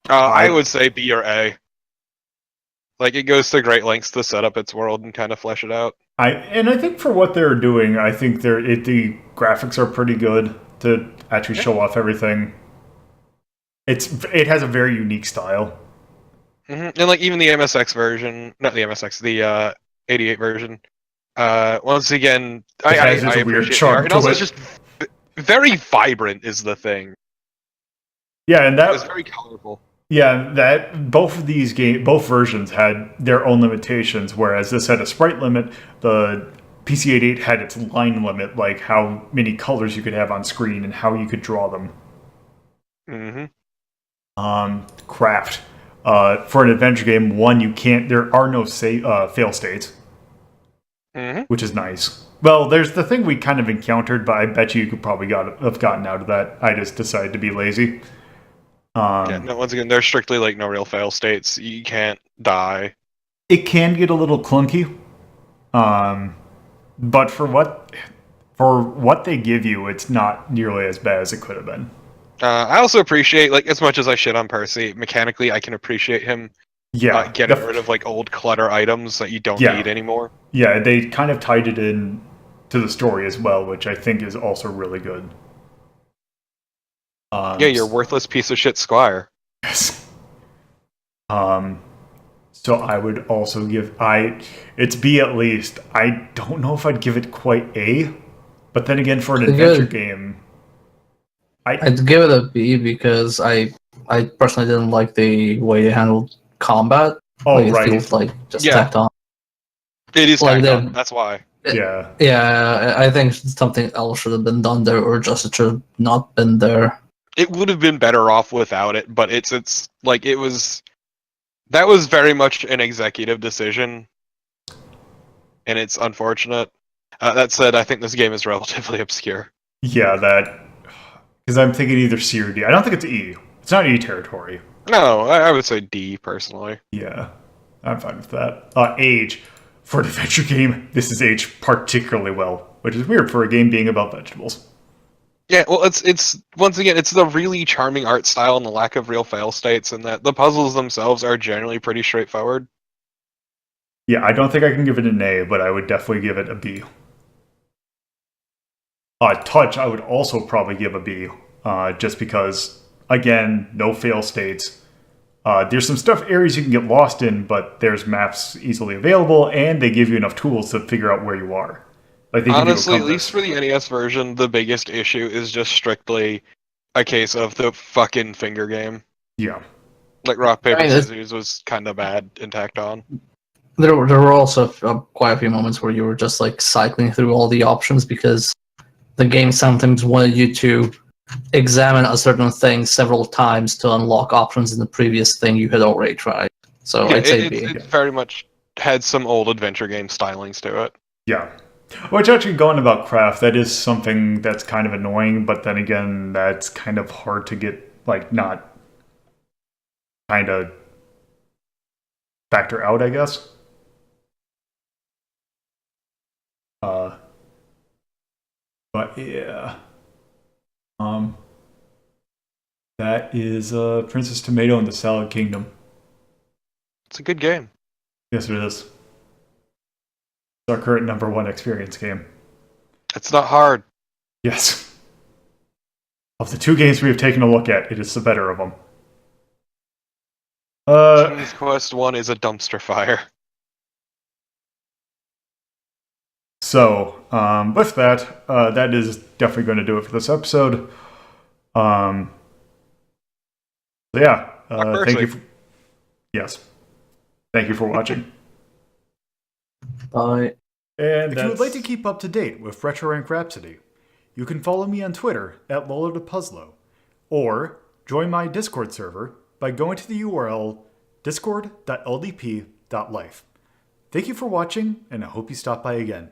C: I would say B or A. Like it goes to great lengths to set up its world and kind of flesh it out.
A: I think for what they're doing, I think the graphics are pretty good to actually show off everything. It has a very unique style.
C: And like even the MSX version, not the MSX, the 88 version. Once again, I appreciate
A: weird
C: the
A: charm
C: art. And
A: to
C: also,
A: it.
C: it's just very vibrant is the thing.
A: Yeah, and
C: It's very colorful.
A: Yeah, that both versions had their own limitations. Whereas this had a sprite limit, the PC-88 had its line limit, like how many colors you could have on screen and how you could draw them. Craft. For an adventure game, there are no fail states, which is nice. Well, there's the thing we kind of encountered, but I bet you could probably have gotten out of that. I just decided to be lazy.
C: Once again, there's strictly like no real fail states. You can't die.
A: It can get a little clunky, but for what they give you, it's not nearly as bad as it could have been.
C: I also appreciate, like, as much as I shit on Percy, mechanically, I can appreciate him getting rid of like old clutter items that you don't need anymore.
A: Yeah, they kind of tied it in to the story as well, which I think is also really good.
C: You're worthless piece of shit squire.
A: Yes. So I would also it's B at least. I don't know if I'd give it quite A, but then again, for an adventure game,
B: I'd give it a B because I personally didn't like the way they handled combat.
A: Oh,
B: like,
A: right.
B: It feels like just tacked on.
C: It is
B: Like
C: tacked on. That's why.
B: Yeah, I think something else should have been done there, or just it should have not been there.
C: It would have been better off without it, but it's like that was very much an executive decision, and it's unfortunate. That said, I think this game is relatively obscure.
A: Yeah, because I'm thinking either C or D. I don't think it's E. It's not E territory.
C: No, I would say D personally.
A: Yeah, I'm fine with that. Age. For an adventure game, this is aged particularly well, which is weird for a game being about vegetables.
C: Yeah, well, it's once again, it's the really charming art style and the lack of real fail states, and that the puzzles themselves are generally pretty straightforward.
A: Yeah, I don't think I can give it an A, but I would definitely give it a B. Touch, I would also probably give a B, just because, again, no fail states. There's some areas you can get lost in, but there's maps easily available, and they give you enough tools to figure out where you are. Like
C: honestly, at least for the NES version, the biggest issue is just strictly a case of the fucking finger game.
A: Yeah.
C: Like rock, paper, scissors was kind of bad and tacked on.
B: There were also quite a few moments where you were just like cycling through all the options because the game sometimes wanted you to examine a certain thing several times to unlock options in the previous thing you had already tried. So I'd say B.
C: It very much had some old adventure game stylings to it.
A: Yeah. Which actually, going about craft, that is something that's kind of annoying, but then again, that's kind of hard to get, like, not kind of factor out, I guess. But yeah. That is Princess Tomato and the Salad Kingdom.
C: It's a good game.
A: Yes, it is. Our current #1 experience game.
C: It's not hard.
A: Yes. Of the two games we have taken a look at, it is the better of them.
C: King's Quest 1 is a dumpster fire.
A: So, with that, that is definitely going to do it for this episode. So yeah, thank you. Yes, thank you for watching.
B: Bye.
A: And if you would like to keep up to date with Retro Rank Rhapsody, you can follow me on Twitter at LoloThePuzzlo, or join my Discord server by going to the URL discord.ldp.life. Thank you for watching, and I hope you stop by again.